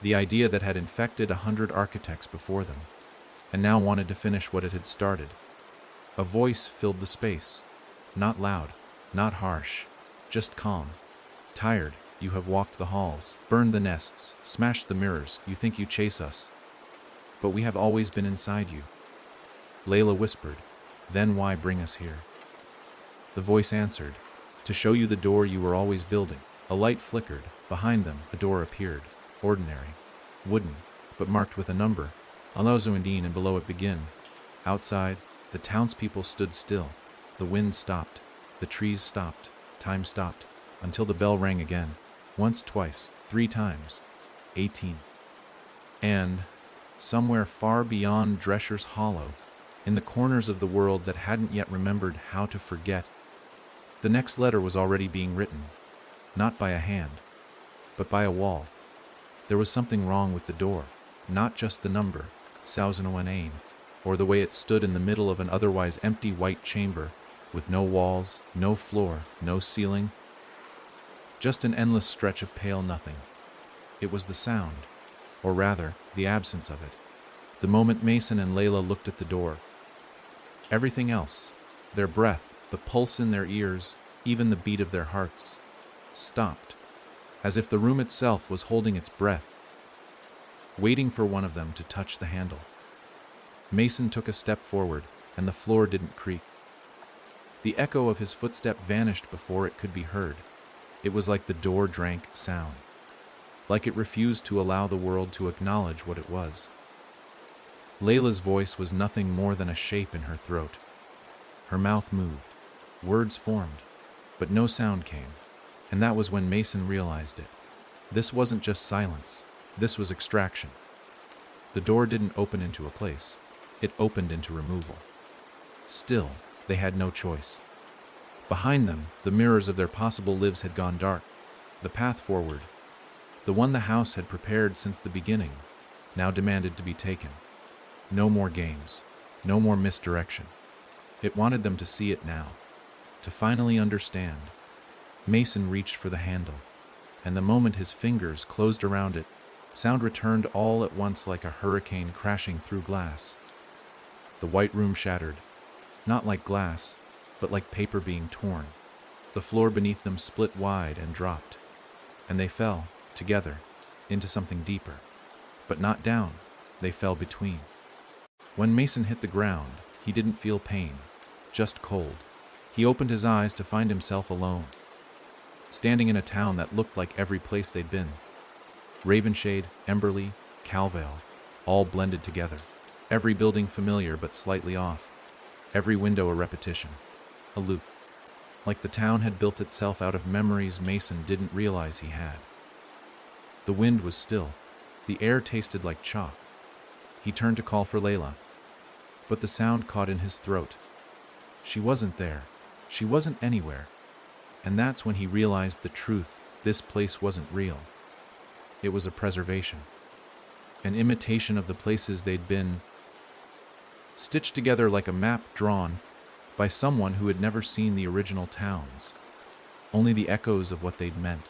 The idea that had infected 100 architects before them, and now wanted to finish what it had started. A voice filled the space. Not loud, not harsh, just calm. "Tired, you have walked the halls, burned the nests, smashed the mirrors, you think you chase us. But we have always been inside you." Layla whispered, "Then why bring us here?" The voice answered, "To show you the door you were always building." A light flickered. Behind them, a door appeared. Ordinary, wooden, but marked with a number. Alazuindin, and below it begin. Outside, the townspeople stood still. The wind stopped. The trees stopped. Time stopped. Until the bell rang again. Once, twice, 3 times. 18. And, somewhere far beyond Drescher's Hollow, in the corners of the world that hadn't yet remembered how to forget, the next letter was already being written. Not by a hand, but by a wall. There was something wrong with the door. Not just the number, 1001, or the way it stood in the middle of an otherwise empty white chamber, with no walls, no floor, no ceiling. Just an endless stretch of pale nothing. It was the sound, or rather, the absence of it. The moment Mason and Layla looked at the door, everything else, their breath, the pulse in their ears, even the beat of their hearts, stopped, as if the room itself was holding its breath, waiting for one of them to touch the handle. Mason took a step forward, and the floor didn't creak. The echo of his footstep vanished before it could be heard. It was like the door drank sound, like it refused to allow the world to acknowledge what it was. Layla's voice was nothing more than a shape in her throat. Her mouth moved, words formed, but no sound came, and that was when Mason realized it. This wasn't just silence, this was extraction. The door didn't open into a place, it opened into removal. Still, they had no choice. Behind them, the mirrors of their possible lives had gone dark. The path forward, the one the house had prepared since the beginning, now demanded to be taken. No more games, no more misdirection. It wanted them to see it now, to finally understand. Mason reached for the handle, and the moment his fingers closed around it, sound returned all at once like a hurricane crashing through glass. The white room shattered, not like glass, but like paper being torn. The floor beneath them split wide and dropped, and they fell, together, into something deeper. But not down, they fell between. When Mason hit the ground, he didn't feel pain, just cold. He opened his eyes to find himself alone, standing in a town that looked like every place they'd been. Ravenshade, Emberley, Calvale, all blended together. Every building familiar but slightly off. Every window a repetition, a loop. Like the town had built itself out of memories Mason didn't realize he had. The wind was still. The air tasted like chalk. He turned to call for Layla, but the sound caught in his throat. She wasn't there. She wasn't anywhere. And that's when he realized the truth. This place wasn't real. It was a preservation, an imitation of the places they'd been, stitched together like a map drawn by someone who had never seen the original towns, only the echoes of what they'd meant.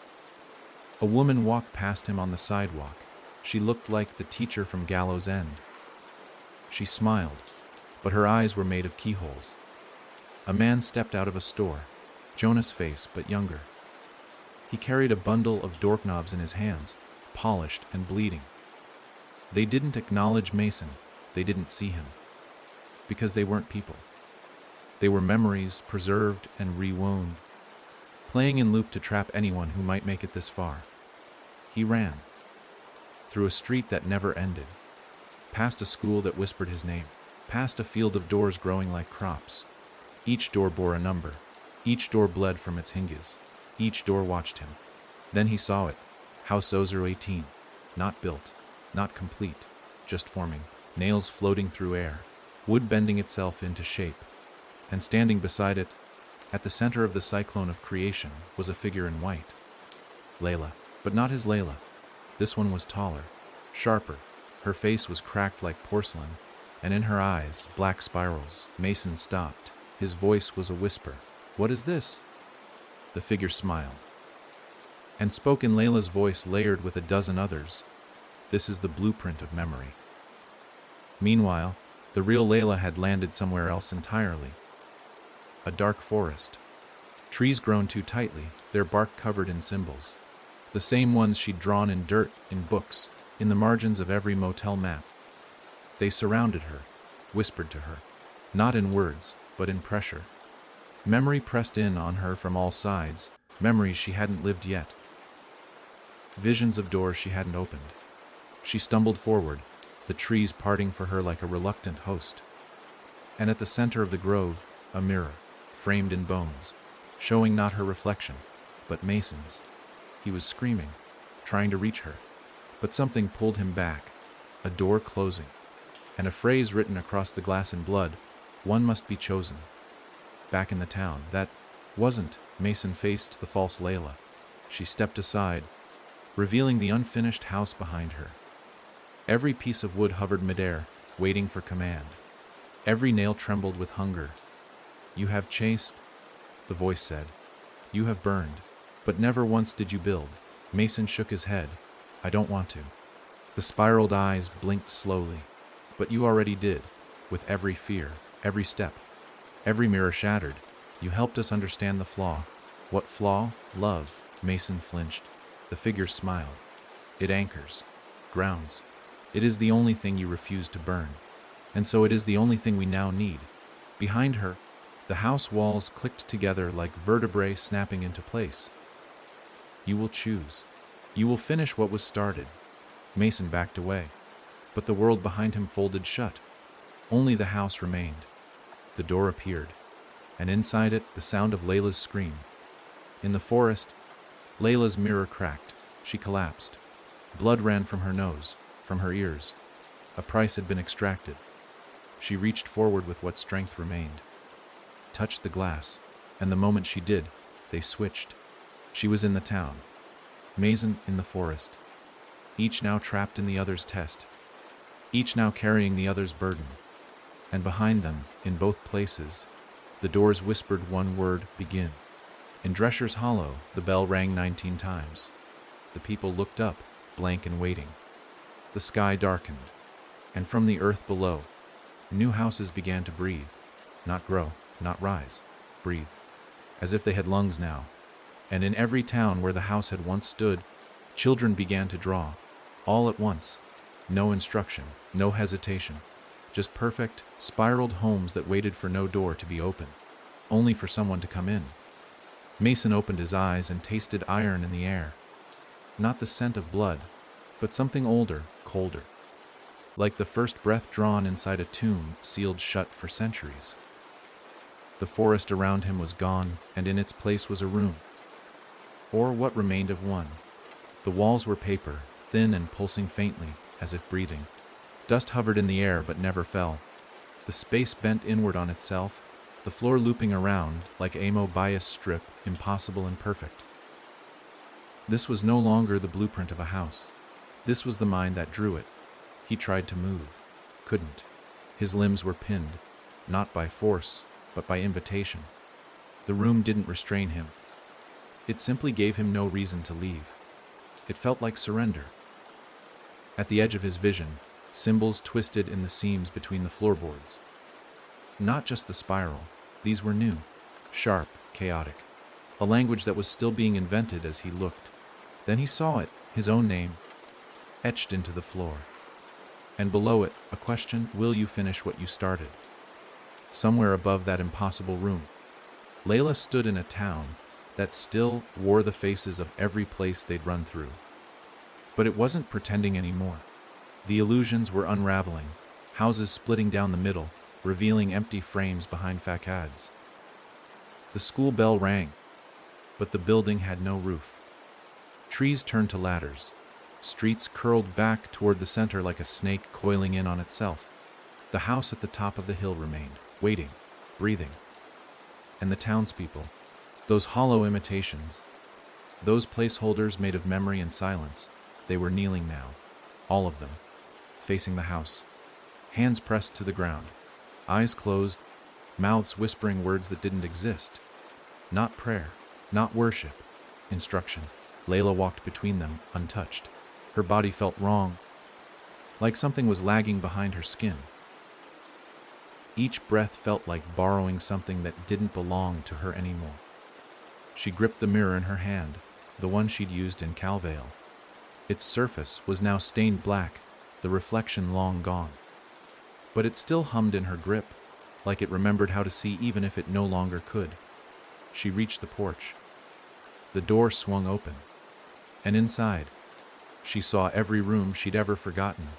A woman walked past him on the sidewalk. She looked like the teacher from Gallows End. She smiled, but her eyes were made of keyholes. A man stepped out of a store, Jonah's face but younger. He carried a bundle of doorknobs in his hands, polished and bleeding. They didn't acknowledge Mason. They didn't see him, because they weren't people. They were memories preserved and rewound, playing in loop to trap anyone who might make it this far. He ran, through a street that never ended, past a school that whispered his name, past a field of doors growing like crops. Each door bore a number. Each door bled from its hinges. Each door watched him. Then he saw it. House 018. Not built, not complete, just forming. Nails floating through air, wood bending itself into shape. And standing beside it, at the center of the cyclone of creation, was a figure in white. Layla, but not his Layla. This one was taller, sharper. Her face was cracked like porcelain, and in her eyes, black spirals. Mason stopped. His voice was a whisper. "What is this?" The figure smiled, and spoke in Layla's voice layered with a dozen others. "This is the blueprint of memory." Meanwhile, the real Layla had landed somewhere else entirely. A dark forest. Trees grown too tightly, their bark covered in symbols. The same ones she'd drawn in dirt, in books, in the margins of every motel map. They surrounded her, whispered to her, not in words, but in pressure. Memory pressed in on her from all sides, memories she hadn't lived yet. Visions of doors she hadn't opened. She stumbled forward, the trees parting for her like a reluctant host. And at the center of the grove, a mirror, framed in bones, showing not her reflection, but Mason's. He was screaming, trying to reach her, but something pulled him back, a door closing, and a phrase written across the glass in blood: "One must be chosen." Back in the town, that wasn't. Mason faced the false Layla. She stepped aside, revealing the unfinished house behind her. Every piece of wood hovered midair, waiting for command. Every nail trembled with hunger. "You have chased," the voice said. "You have burned, but never once did you build." Mason shook his head. "I don't want to." The spiraled eyes blinked slowly. "But you already did, with every fear, every step, every mirror shattered. You helped us understand the flaw." "What flaw?" "Love." Mason flinched. The figure smiled. "It anchors, grounds. It is the only thing you refuse to burn. And so it is the only thing we now need." Behind her, the house walls clicked together like vertebrae snapping into place. "You will choose. You will finish what was started." Mason backed away, but the world behind him folded shut. Only the house remained. The door appeared, and inside it, the sound of Layla's scream. In the forest, Layla's mirror cracked. She collapsed. Blood ran from her nose, from her ears. A price had been extracted. She reached forward with what strength remained, touched the glass, and the moment she did, they switched. She was in the town, Mason in the forest, each now trapped in the other's test, each now carrying the other's burden. And behind them, in both places, The doors whispered one word, begin. In Drescher's Hollow, the bell rang 19 times. The people looked up, blank and waiting. The sky darkened, and from the earth below, new houses began to breathe, not grow, not rise, breathe, as if they had lungs now. And in every town where the house had once stood, children began to draw, all at once. No instruction, no hesitation, just perfect, spiraled homes that waited for no door to be open, only for someone to come in. Mason opened his eyes and tasted iron in the air. Not the scent of blood, but something older, colder. Like the first breath drawn inside a tomb sealed shut for centuries. The forest around him was gone, and in its place was a room. Or what remained of one. The walls were paper, thin and pulsing faintly, as if breathing. Dust hovered in the air but never fell. The space bent inward on itself, the floor looping around like a Mobius strip, impossible and perfect. This was no longer the blueprint of a house. This was the mind that drew it. He tried to move, couldn't. His limbs were pinned, not by force, but by invitation. The room didn't restrain him. It simply gave him no reason to leave. It felt like surrender. At the edge of his vision, symbols twisted in the seams between the floorboards. Not just the spiral, these were new, sharp, chaotic. A language that was still being invented as he looked. Then he saw it, his own name, etched into the floor. And below it, a question, will you finish what you started? Somewhere above that impossible room, Layla stood in a town that still wore the faces of every place they'd run through. But it wasn't pretending anymore. The illusions were unraveling, houses splitting down the middle, revealing empty frames behind facades. The school bell rang, but the building had no roof. Trees turned to ladders. Streets curled back toward the center like a snake coiling in on itself. The house at the top of the hill remained, waiting, breathing. And the townspeople, those hollow imitations, those placeholders made of memory and silence, they were kneeling now, all of them, facing the house, hands pressed to the ground, eyes closed, mouths whispering words that didn't exist. Not prayer, not worship, instruction. Layla walked between them, untouched. Her body felt wrong, like something was lagging behind her skin. Each breath felt like borrowing something that didn't belong to her anymore. She gripped the mirror in her hand, the one she'd used in Calvale. Its surface was now stained black, the reflection long gone. But it still hummed in her grip, like it remembered how to see even if it no longer could. She reached the porch. The door swung open, and inside, she saw every room she'd ever forgotten.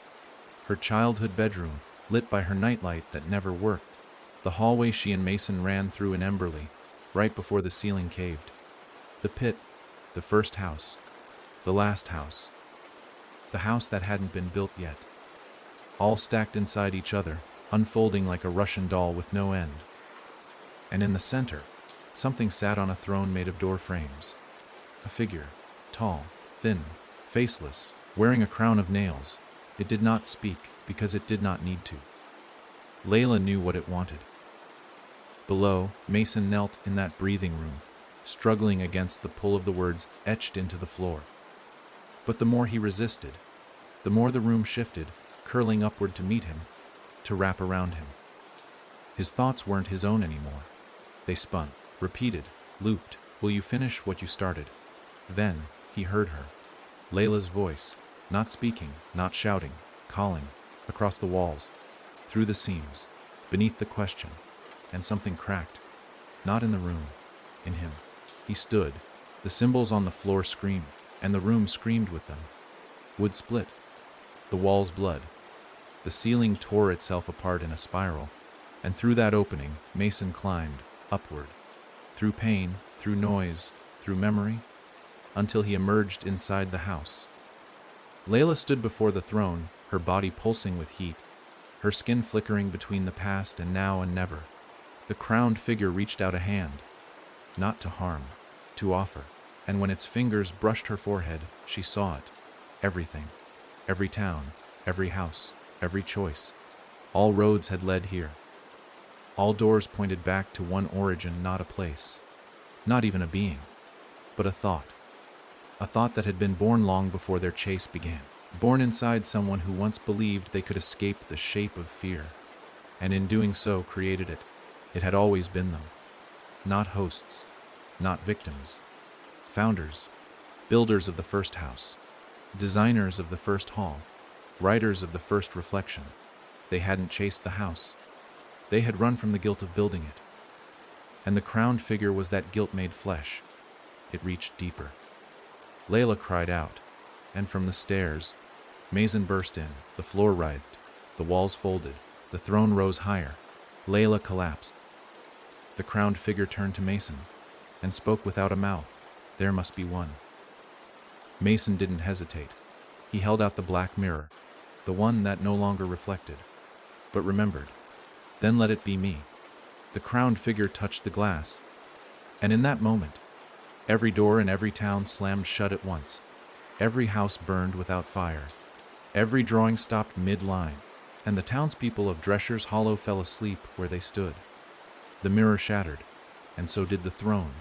Her childhood bedroom, lit by her nightlight that never worked. The hallway she and Mason ran through in Emberley, right before the ceiling caved. The pit, the first house, the last house, the house that hadn't been built yet. All stacked inside each other, unfolding like a Russian doll with no end. And in the center, something sat on a throne made of door frames. A figure, tall, thin, faceless, wearing a crown of nails. It did not speak because it did not need to. Layla knew what it wanted. Below, Mason knelt in that breathing room, struggling against the pull of the words etched into the floor. But the more he resisted, the more the room shifted, curling upward to meet him, to wrap around him. His thoughts weren't his own anymore. They spun, repeated, looped. Will you finish what you started? Then he heard her. Layla's voice, not speaking, not shouting, calling, across the walls, through the seams, beneath the question, and something cracked. Not in the room, in him. He stood. The symbols on the floor screamed, and the room screamed with them. Wood split. The walls blood. The ceiling tore itself apart in a spiral, and through that opening, Mason climbed, upward, through pain, through noise, through memory, until he emerged inside the house. Layla stood before the throne, her body pulsing with heat, her skin flickering between the past and now and never. The crowned figure reached out a hand, not to harm, to offer, and when its fingers brushed her forehead, she saw it. Everything. Every town, every house, every choice. All roads had led here. All doors pointed back to one origin, not a place, not even a being, but a thought. A thought that had been born long before their chase began. Born inside someone who once believed they could escape the shape of fear, and in doing so created it. It had always been them. Not hosts, not victims. Founders, builders of the first house, designers of the first hall, writers of the first reflection. They hadn't chased the house. They had run from the guilt of building it. And the crowned figure was that guilt made flesh. It reached deeper. Layla cried out, and from the stairs, Mason burst in. The floor writhed, the walls folded, the throne rose higher. Layla collapsed. The crowned figure turned to Mason and spoke without a mouth. There must be one. Mason didn't hesitate. He held out the black mirror, the one that no longer reflected, but remembered. Then let it be me. The crowned figure touched the glass, and in that moment, every door in every town slammed shut at once. Every house burned without fire. Every drawing stopped mid-line, and the townspeople of Drescher's Hollow fell asleep where they stood. The mirror shattered, and so did the throne.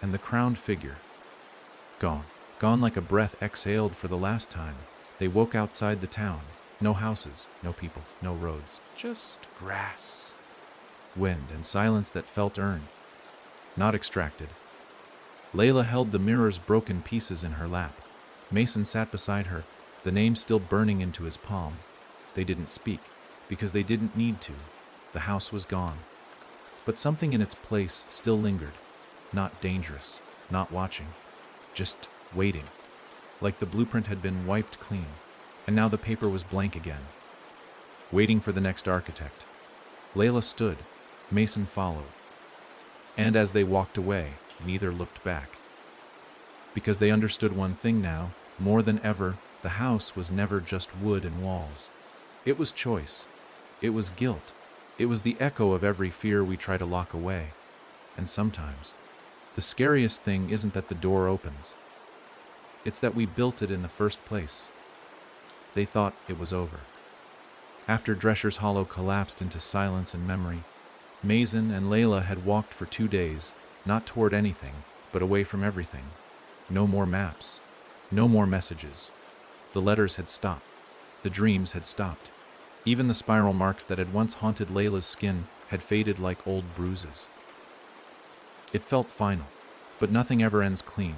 And the crowned figure, gone. Gone like a breath exhaled for the last time. They woke outside the town. No houses, no people, no roads. Just grass. Wind and silence that felt earned, not extracted. Layla held the mirror's broken pieces in her lap. Mason sat beside her, the name still burning into his palm. They didn't speak, because they didn't need to. The house was gone. But something in its place still lingered. Not dangerous, not watching, just waiting. Like the blueprint had been wiped clean, and now the paper was blank again. Waiting for the next architect. Layla stood, Mason followed. And as they walked away, neither looked back. Because they understood one thing now, more than ever, the house was never just wood and walls. It was choice. It was guilt. It was the echo of every fear we try to lock away. And sometimes, the scariest thing isn't that the door opens. It's that we built it in the first place. They thought it was over. After Drescher's Hollow collapsed into silence and memory, Mason and Layla had walked for 2 days, not toward anything, but away from everything. No more maps. No more messages. The letters had stopped. The dreams had stopped. Even the spiral marks that had once haunted Layla's skin had faded like old bruises. It felt final, but nothing ever ends clean.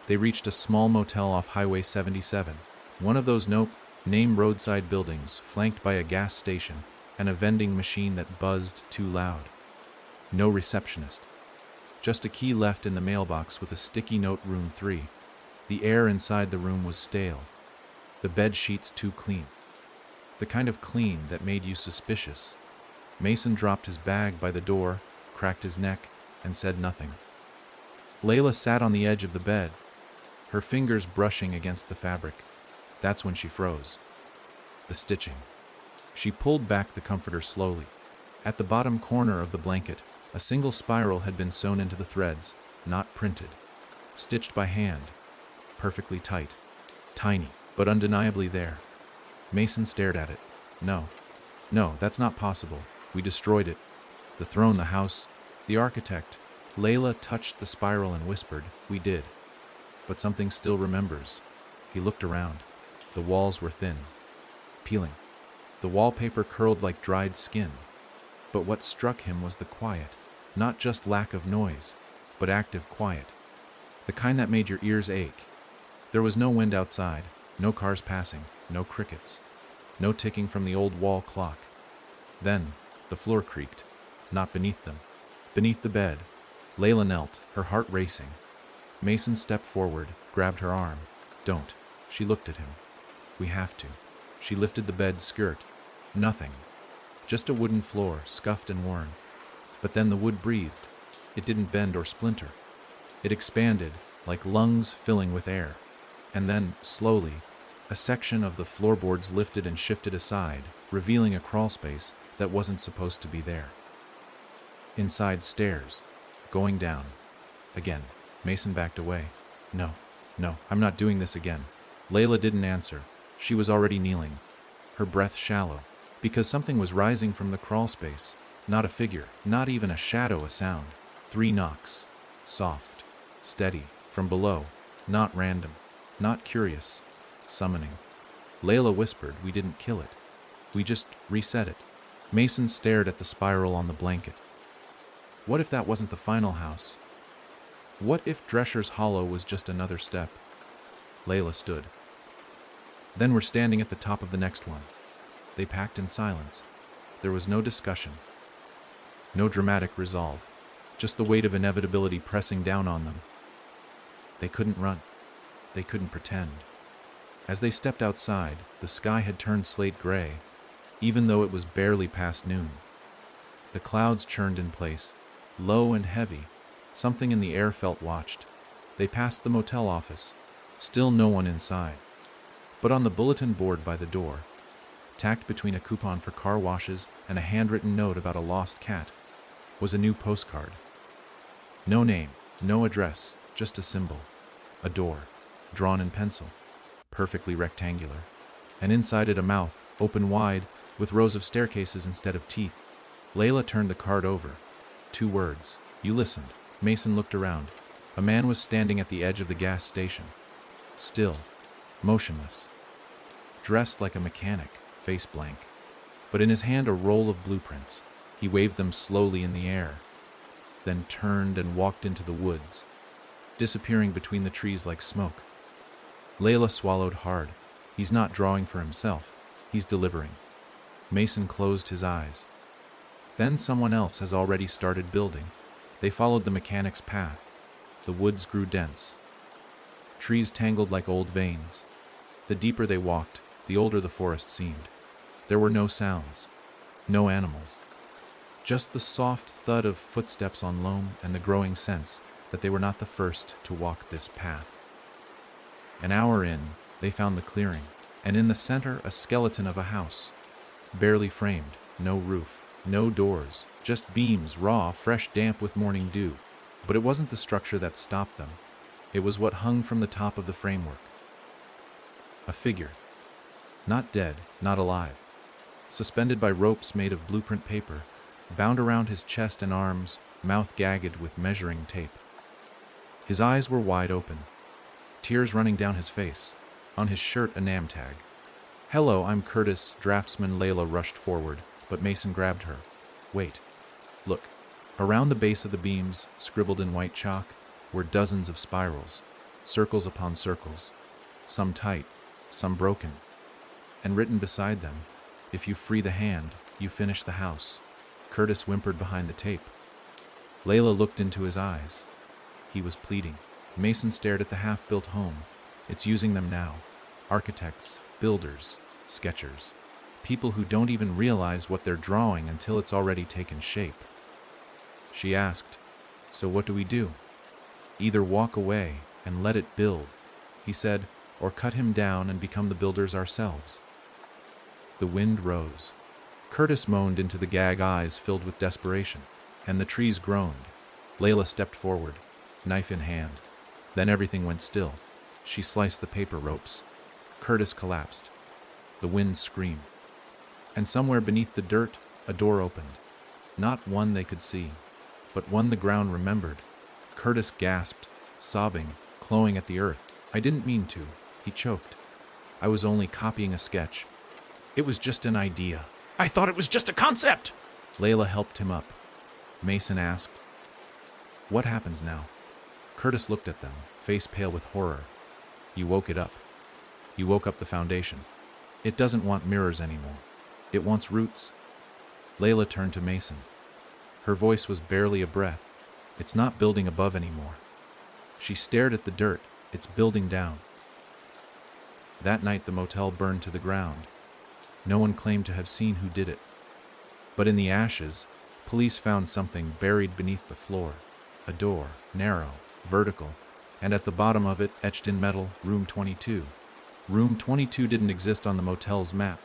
They reached a small motel off Highway 77, one of those no-name roadside buildings flanked by a gas station and a vending machine that buzzed too loud. No receptionist. Just a key left in the mailbox with a sticky note, room 3. The air inside the room was stale. The bed sheets too clean. The kind of clean that made you suspicious. Mason dropped his bag by the door, cracked his neck, and said nothing. Layla sat on the edge of the bed, her fingers brushing against the fabric. That's when she froze. The stitching. She pulled back the comforter slowly. At the bottom corner of the blanket, a single spiral had been sewn into the threads, not printed. Stitched by hand. Perfectly tight. Tiny, but undeniably there. Mason stared at it. No, that's not possible. We destroyed it. The throne, the house, the architect. Layla touched the spiral and whispered, "We did." But something still remembers. He looked around. The walls were thin, peeling. The wallpaper curled like dried skin. But what struck him was the quiet. Not just lack of noise, but active quiet. The kind that made your ears ache. There was no wind outside, no cars passing, no crickets, no ticking from the old wall clock. Then, the floor creaked, not beneath them. Beneath the bed, Layla knelt, her heart racing. Mason stepped forward, grabbed her arm. "Don't." She looked at him. "We have to." She lifted the bed skirt. Nothing. Just a wooden floor, scuffed and worn. But then the wood breathed. It didn't bend or splinter. It expanded, like lungs filling with air. And then, slowly, a section of the floorboards lifted and shifted aside, revealing a crawlspace that wasn't supposed to be there. Inside, stairs. Going down. Again. Mason backed away. No, I'm not doing this again." Layla didn't answer. She was already kneeling, her breath shallow, because something was rising from the crawlspace, Not a figure, not even a shadow, a sound. 3 knocks. Soft, steady, from below, not random, not curious, summoning. Layla whispered, "We didn't kill it. We just reset it." Mason stared at the spiral on the blanket. What if that wasn't the final house? What if Drescher's Hollow was just another step? Layla stood. Then we're standing at the top of the next one. They packed in silence. There was no discussion, no dramatic resolve, just the weight of inevitability pressing down on them. They couldn't run. They couldn't pretend. As they stepped outside, the sky had turned slate gray, even though it was barely past noon. The clouds churned in place, low and heavy. Something in the air felt watched. They passed the motel office. Still no one inside. But on the bulletin board by the door, tacked between a coupon for car washes and a handwritten note about a lost cat, was a new postcard. No name, no address, just a symbol. A door, drawn in pencil, perfectly rectangular, and inside it a mouth, open wide, with rows of staircases instead of teeth. Layla turned the card over. 2 words. "You listened." Mason looked around. A man was standing at the edge of the gas station. Still, motionless. Dressed like a mechanic, face blank. But in his hand a roll of blueprints. He waved them slowly in the air, then turned and walked into the woods, disappearing between the trees like smoke. Layla swallowed hard. He's not drawing for himself. He's delivering. Mason closed his eyes. Then someone else has already started building. They followed the mechanic's path. The woods grew dense. Trees tangled like old veins. The deeper they walked, the older the forest seemed. There were no sounds, no animals. Just the soft thud of footsteps on loam and the growing sense that they were not the first to walk this path. An hour in, they found the clearing, and in the center a skeleton of a house. Barely framed, no roof, no doors, just beams, raw, fresh, damp with morning dew. But it wasn't the structure that stopped them. It was what hung from the top of the framework. A figure. Not dead, not alive. Suspended by ropes made of blueprint paper, bound around his chest and arms, mouth gagged with measuring tape. His eyes were wide open, tears running down his face. On his shirt a name tag. "Hello, I'm Curtis," draftsman Layla rushed forward, but Mason grabbed her. "Wait. Look." Around the base of the beams, scribbled in white chalk, were dozens of spirals, circles upon circles, some tight, some broken. And written beside them, "If you free the hand, you finish the house." Curtis whimpered behind the tape. Layla looked into his eyes. He was pleading. Mason stared at the half-built home. It's using them now. Architects, builders, sketchers. People who don't even realize what they're drawing until it's already taken shape. She asked, "So what do we do?" "Either walk away and let it build," he said, "or cut him down and become the builders ourselves." The wind rose. Curtis moaned into the gag eyes filled with desperation, and the trees groaned. Layla stepped forward, knife in hand. Then everything went still. She sliced the paper ropes. Curtis collapsed. The wind screamed. And somewhere beneath the dirt, a door opened. Not one they could see, but one the ground remembered. Curtis gasped, sobbing, clawing at the earth. "I didn't mean to," he choked. "I was only copying a sketch. It was just an idea." "I thought it was just a concept!" Layla helped him up. Mason asked, "What happens now?" Curtis looked at them, face pale with horror. "You woke it up. You woke up the foundation. It doesn't want mirrors anymore. It wants roots." Layla turned to Mason. Her voice was barely a breath. "It's not building above anymore." She stared at the dirt. "It's building down." That night the motel burned to the ground. No one claimed to have seen who did it. But in the ashes, police found something buried beneath the floor. A door, narrow, vertical, and at the bottom of it, etched in metal, Room 22. Room 22 didn't exist on the motel's map.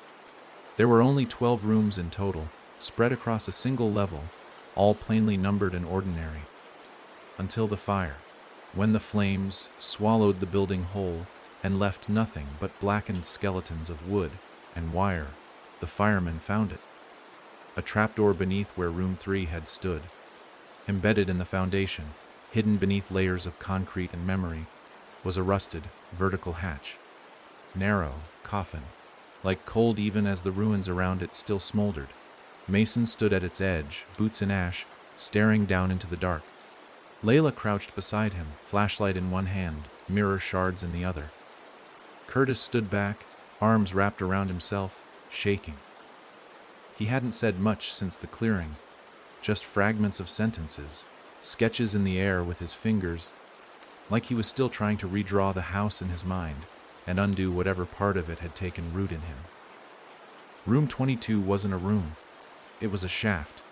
There were only 12 rooms in total, spread across a single level, all plainly numbered and ordinary. Until the fire, when the flames swallowed the building whole and left nothing but blackened skeletons of wood and wire, the firemen found it. a trapdoor beneath where room 3 had stood. Embedded in the foundation, hidden beneath layers of concrete and memory, was a rusted, vertical hatch. Narrow, coffin, like cold even as the ruins around it still smoldered. Mason stood at its edge, boots in ash, staring down into the dark. Layla crouched beside him, flashlight in one hand, mirror shards in the other. Curtis stood back, arms wrapped around himself, shaking. He hadn't said much since the clearing, just fragments of sentences, sketches in the air with his fingers, like he was still trying to redraw the house in his mind and undo whatever part of it had taken root in him. Room 22 wasn't a room. It was a shaft.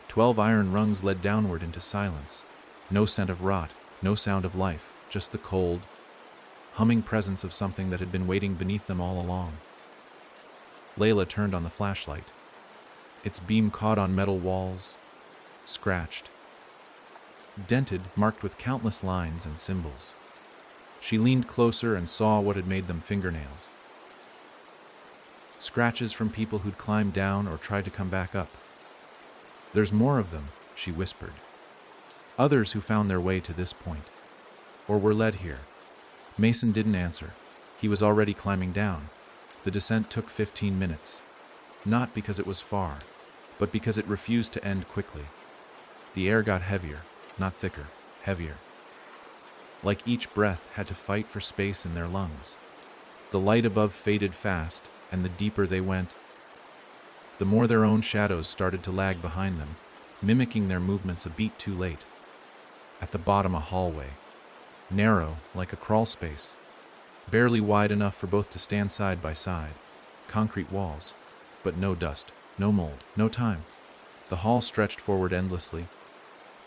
12 iron rungs led downward into silence. No scent of rot, no sound of life, just the cold, humming presence of something that had been waiting beneath them all along. Layla turned on the flashlight. Its beam caught on metal walls, scratched, dented, marked with countless lines and symbols. She leaned closer and saw what had made them fingernails. Scratches from people who'd climbed down or tried to come back up. "There's more of them," she whispered. "Others who found their way to this point, or were led here." Mason didn't answer. He was already climbing down. The descent took 15 minutes. Not because it was far, but because it refused to end quickly. The air got heavier, not thicker, heavier. Like each breath had to fight for space in their lungs. The light above faded fast, and the deeper they went, the more their own shadows started to lag behind them, mimicking their movements a beat too late. At the bottom, a hallway, narrow like a crawl space, barely wide enough for both to stand side by side. Concrete walls, but no dust, no mold, no time. The hall stretched forward endlessly,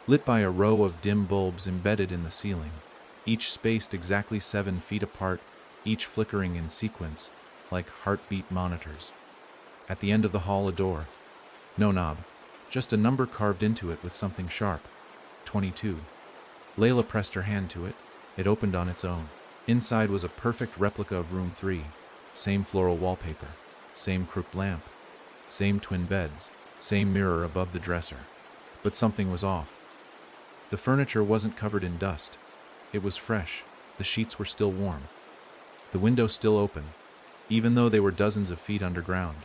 lit by a row of dim bulbs embedded in the ceiling, each spaced exactly 7 feet apart, each flickering in sequence, like heartbeat monitors. At the end of the hall, a door. No knob, just a number carved into it with something sharp. 22. Layla pressed her hand to it. It opened on its own. Inside was a perfect replica of room 3. Same floral wallpaper, same crooked lamp, same twin beds, same mirror above the dresser. But something was off. The furniture wasn't covered in dust. It was fresh. The sheets were still warm. The window still open, even though they were dozens of feet underground.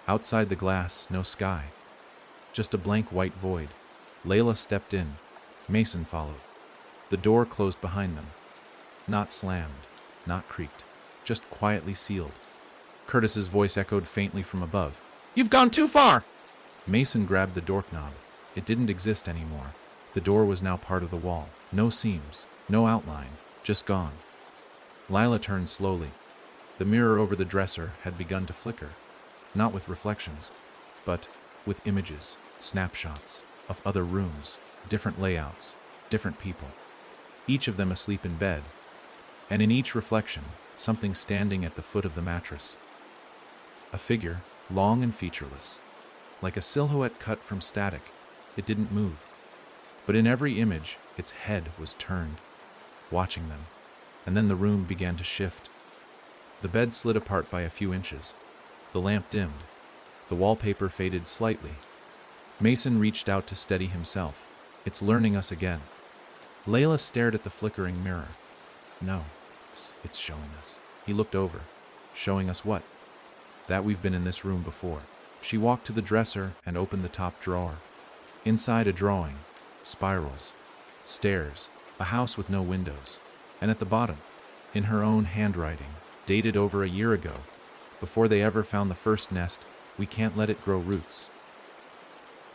Outside the glass, no sky. Just a blank white void. Layla stepped in. Mason followed. The door closed behind them. Not slammed, not creaked, just quietly sealed. Curtis's voice echoed faintly from above. "You've gone too far!" Mason grabbed the doorknob. It didn't exist anymore. The door was now part of the wall. No seams, no outline, just gone. Lila turned slowly. The mirror over the dresser had begun to flicker, not with reflections, but with images, snapshots of other rooms, different layouts, different people, each of them asleep in bed, and in each reflection, something standing at the foot of the mattress. A figure, long and featureless, like a silhouette cut from static. It didn't move, but in every image, its head was turned, watching them, and then the room began to shift. The bed slid apart by a few inches. The lamp dimmed. The wallpaper faded slightly. Mason reached out to steady himself. "It's learning us again." Layla stared at the flickering mirror. "No, it's showing us." He looked over. "Showing us what?" "That we've been in this room before." She walked to the dresser and opened the top drawer. Inside, a drawing, spirals, stairs, a house with no windows. And at the bottom, in her own handwriting, dated over a year ago, before they ever found the first nest, "We can't let it grow roots."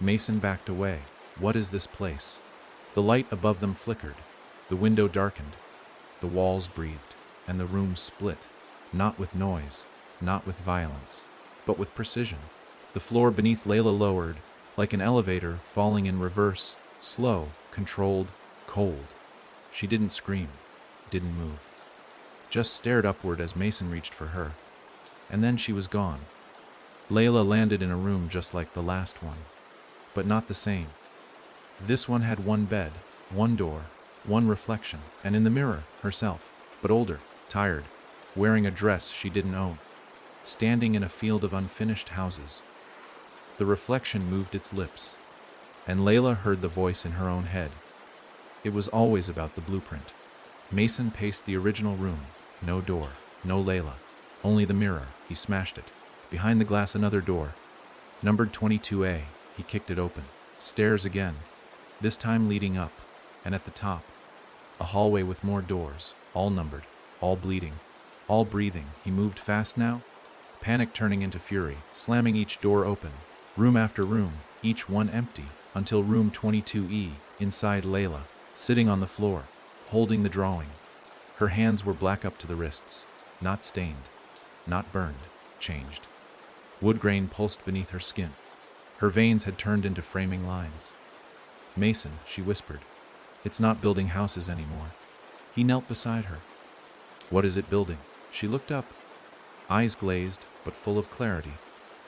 Mason backed away. What is this place? The light above them flickered. The window darkened. The walls breathed, and the room split, not with noise, not with violence, but with precision. The floor beneath Layla lowered, like an elevator falling in reverse, slow, controlled, cold. She didn't scream, didn't move, just stared upward as Mason reached for her. And then she was gone. Layla landed in a room just like the last one, but not the same. This one had one bed, one door, one reflection, and in the mirror, herself, but older, tired, wearing a dress she didn't own, standing in a field of unfinished houses. The reflection moved its lips, and Layla heard the voice in her own head. It was always about the blueprint. Mason paced the original room. No door, no Layla, only the mirror. He smashed it. Behind the glass, another door, numbered 22A. He kicked it open. Stairs again, this time leading up, and at the top, a hallway with more doors, all numbered, all bleeding, all breathing. He moved fast now, panic turning into fury, slamming each door open, room after room, each one empty, until room 22E, inside Layla, sitting on the floor, holding the drawing. Her hands were black up to the wrists, not stained, not burned, changed. Wood grain pulsed beneath her skin. Her veins had turned into framing lines. "Mason," she whispered, "it's not building houses anymore." He knelt beside her. "What is it building?" She looked up, eyes glazed but full of clarity.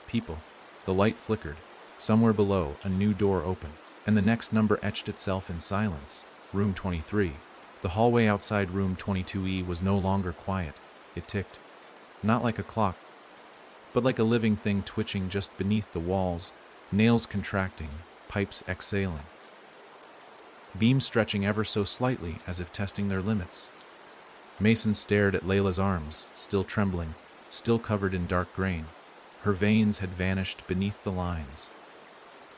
"People." The light flickered. Somewhere below, a new door opened, and the next number etched itself in silence. Room 23. The hallway outside room 22E was no longer quiet. It ticked. Not like a clock, but like a living thing twitching just beneath the walls, nails contracting, pipes exhaling. Beams stretching ever so slightly as if testing their limits. Mason stared at Layla's arms, still trembling, still covered in dark grain. Her veins had vanished beneath the lines.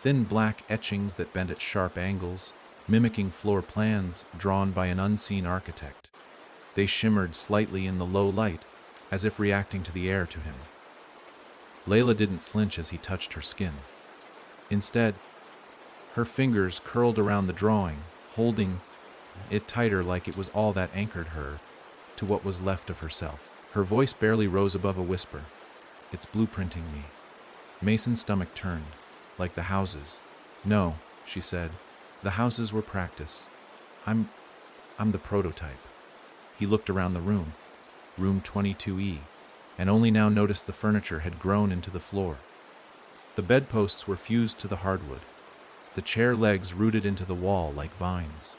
Thin black etchings that bent at sharp angles, mimicking floor plans drawn by an unseen architect. They shimmered slightly in the low light, as if reacting to the air to him. Layla didn't flinch as he touched her skin. Instead, her fingers curled around the drawing, holding it tighter like it was all that anchored her to what was left of herself. Her voice barely rose above a whisper. "It's blueprinting me." Mason's stomach turned, like the houses. "No," she said. "The houses were practice. I'm the prototype." He looked around the room, room 22E, and only now noticed the furniture had grown into the floor. The bedposts were fused to the hardwood, the chair legs rooted into the wall like vines.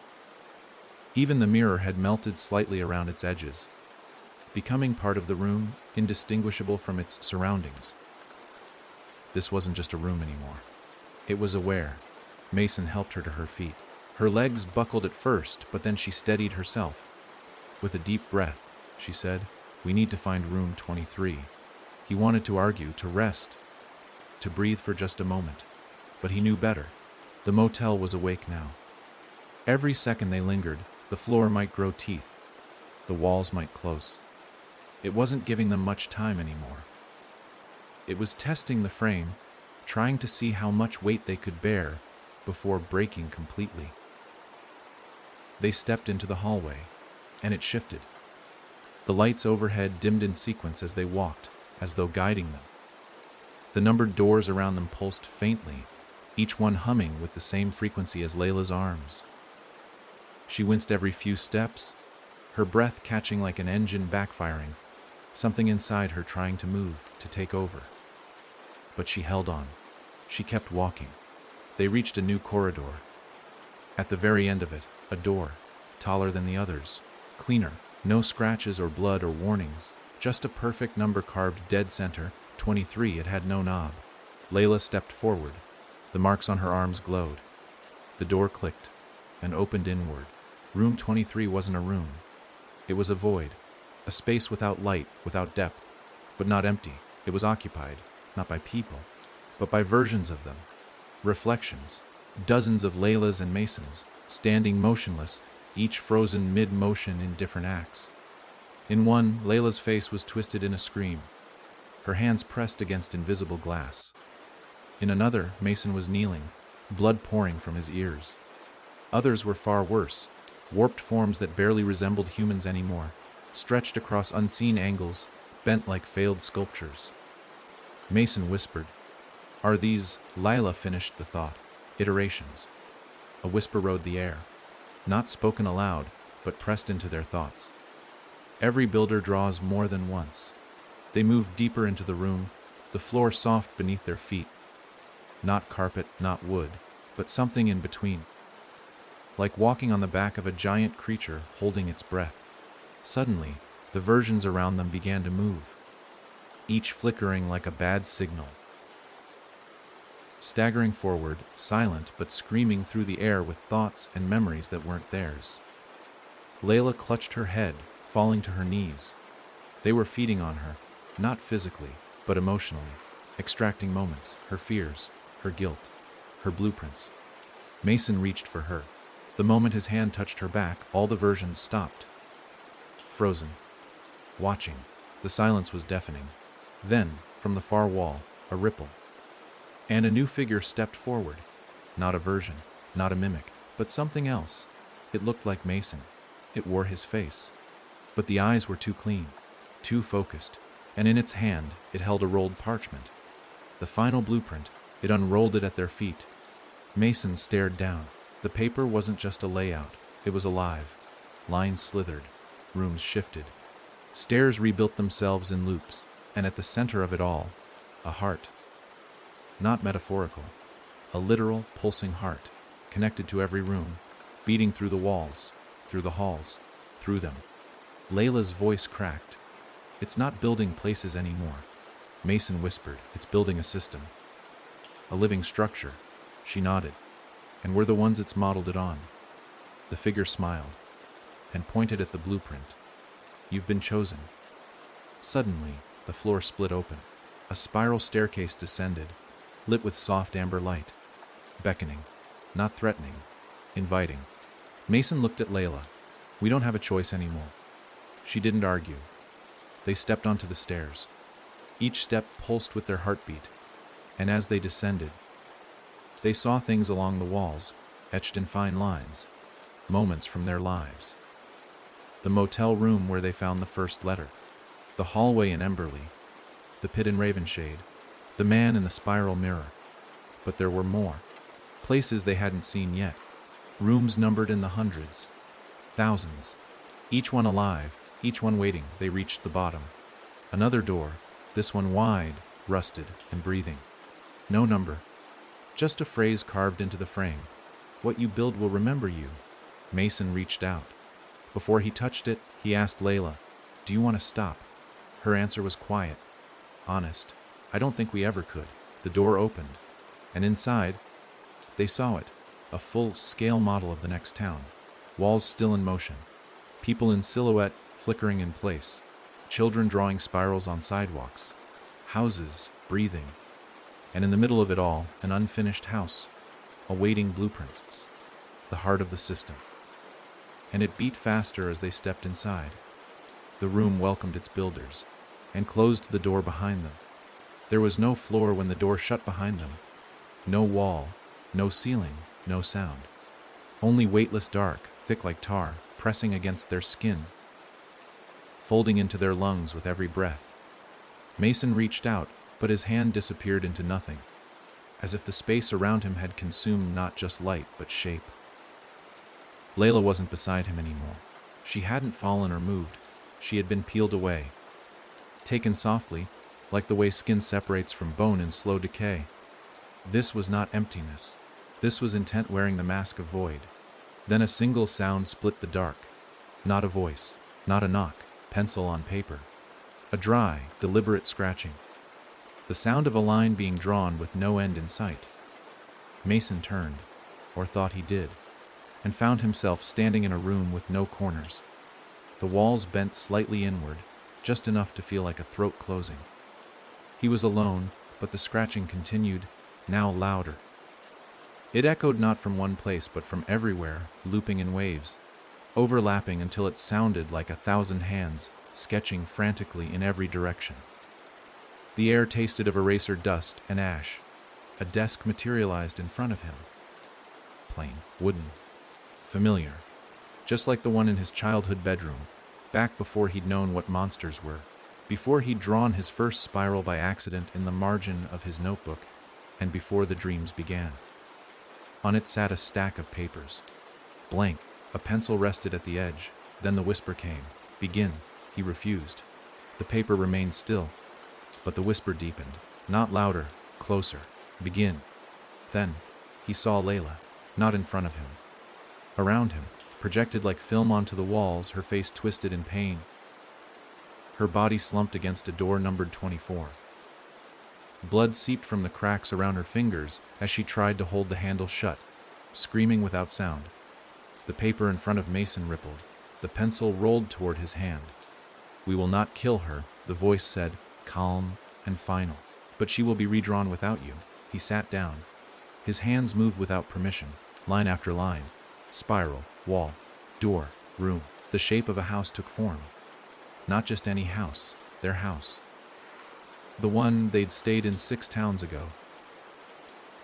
Even the mirror had melted slightly around its edges, becoming part of the room, indistinguishable from its surroundings. This wasn't just a room anymore. It was aware. Mason helped her to her feet. Her legs buckled at first, but then she steadied herself. With a deep breath, she said, "We need to find room 23. He wanted to argue, to rest, to breathe for just a moment. But he knew better. The motel was awake now. Every second they lingered, the floor might grow teeth. The walls might close. It wasn't giving them much time anymore. It was testing the frame, trying to see how much weight they could bear before breaking completely. They stepped into the hallway, and it shifted. The lights overhead dimmed in sequence as they walked, as though guiding them. The numbered doors around them pulsed faintly, each one humming with the same frequency as Layla's arms. She winced every few steps, her breath catching like an engine backfiring, something inside her trying to move, to take over. But she held on. She kept walking. They reached a new corridor. At the very end of it, a door, taller than the others, cleaner, no scratches or blood or warnings, just a perfect number carved dead center, 23. It had no knob. Layla stepped forward. The marks on her arms glowed. The door clicked and opened inward. Room 23 wasn't a room. It was a void, a space without light, without depth, but not empty. It was occupied, not by people, but by versions of them. Reflections, dozens of Laylas and Masons, standing motionless, each frozen mid-motion in different acts. In one, Layla's face was twisted in a scream, her hands pressed against invisible glass. In another, Mason was kneeling, blood pouring from his ears. Others were far worse, warped forms that barely resembled humans anymore, stretched across unseen angles, bent like failed sculptures. Mason whispered, "Are these," Layla finished the thought, "iterations?" A whisper rode the air, not spoken aloud, but pressed into their thoughts. Every builder draws more than once. They moved deeper into the room, the floor soft beneath their feet. Not carpet, not wood, but something in between. Like walking on the back of a giant creature holding its breath. Suddenly, the versions around them began to move, each flickering like a bad signal. staggering forward, silent but screaming through the air with thoughts and memories that weren't theirs. Layla clutched her head, falling to her knees. They were feeding on her, not physically, but emotionally, extracting moments, her fears, her guilt, her blueprints. Mason reached for her. The moment his hand touched her back, all the versions stopped. Frozen. Watching. The silence was deafening. Then, from the far wall, a ripple. And a new figure stepped forward. Not a version, not a mimic, but something else. It looked like Mason. It wore his face. But the eyes were too clean, too focused, and in its hand it held a rolled parchment. The final blueprint. It unrolled it at their feet. Mason stared down. The paper wasn't just a layout, it was alive. Lines slithered, rooms shifted. Stairs rebuilt themselves in loops, and at the center of it all, a heart. Not metaphorical, a literal, pulsing heart, connected to every room, beating through the walls, through the halls, through them. Layla's voice cracked. It's not building places anymore. Mason whispered, it's building a system. A living structure. She nodded. And we're the ones it's modeled it on. The figure smiled and pointed at the blueprint. You've been chosen. Suddenly, the floor split open. A spiral staircase descended, lit with soft amber light, beckoning, not threatening, inviting. Mason looked at Layla. We don't have a choice anymore. She didn't argue. They stepped onto the stairs. Each step pulsed with their heartbeat, and as they descended, they saw things along the walls, etched in fine lines, moments from their lives. The motel room where they found the first letter, the hallway in Emberley, the pit in Ravenshade, the man in the spiral mirror. But there were more, places they hadn't seen yet, rooms numbered in the hundreds, thousands, each one alive, each one waiting. They reached the bottom. Another door, this one wide, rusted, and breathing. No number. Just a phrase carved into the frame. What you build will remember you. Mason reached out. Before he touched it, he asked Layla, do you want to stop? Her answer was quiet, honest. I don't think we ever could. The door opened, and inside, they saw it, a full-scale model of the next town. Walls still in motion, people in silhouette flickering in place, children drawing spirals on sidewalks, houses breathing, and in the middle of it all, an unfinished house, awaiting blueprints, the heart of the system. And it beat faster as they stepped inside. The room welcomed its builders, and closed the door behind them. There was no floor when the door shut behind them, no wall, no ceiling, no sound. Only weightless dark, thick like tar, pressing against their skin, folding into their lungs with every breath. Mason reached out, but his hand disappeared into nothing, as if the space around him had consumed not just light, but shape. Layla wasn't beside him anymore. She hadn't fallen or moved. She had been peeled away, taken softly, like the way skin separates from bone in slow decay. This was not emptiness. This was intent wearing the mask of void. Then a single sound split the dark. Not a voice, not a knock, pencil on paper. A dry, deliberate scratching. The sound of a line being drawn with no end in sight. Mason turned, or thought he did, and found himself standing in a room with no corners. The walls bent slightly inward, just enough to feel like a throat closing. He was alone, but the scratching continued, now louder. It echoed not from one place but from everywhere, looping in waves, overlapping until it sounded like 1,000 hands, sketching frantically in every direction. The air tasted of eraser dust and ash. A desk materialized in front of him. Plain, wooden, familiar, just like the one in his childhood bedroom, back before he'd known what monsters were, before he'd drawn his first spiral by accident in the margin of his notebook, and before the dreams began. On it sat a stack of papers. Blank, a pencil rested at the edge, then the whisper came. Begin. He refused. The paper remained still, but the whisper deepened, not louder, closer. Begin. Then, he saw Layla, not in front of him. Around him, projected like film onto the walls, her face twisted in pain. Her body slumped against a door numbered 24. Blood seeped from the cracks around her fingers as she tried to hold the handle shut, screaming without sound. The paper in front of Mason rippled. The pencil rolled toward his hand. "We will not kill her," the voice said, calm and final. "But she will be redrawn without you." He sat down. His hands moved without permission, line after line. Spiral, wall, door, room. The shape of a house took form. Not just any house, their house. The one they'd stayed in 6 towns ago.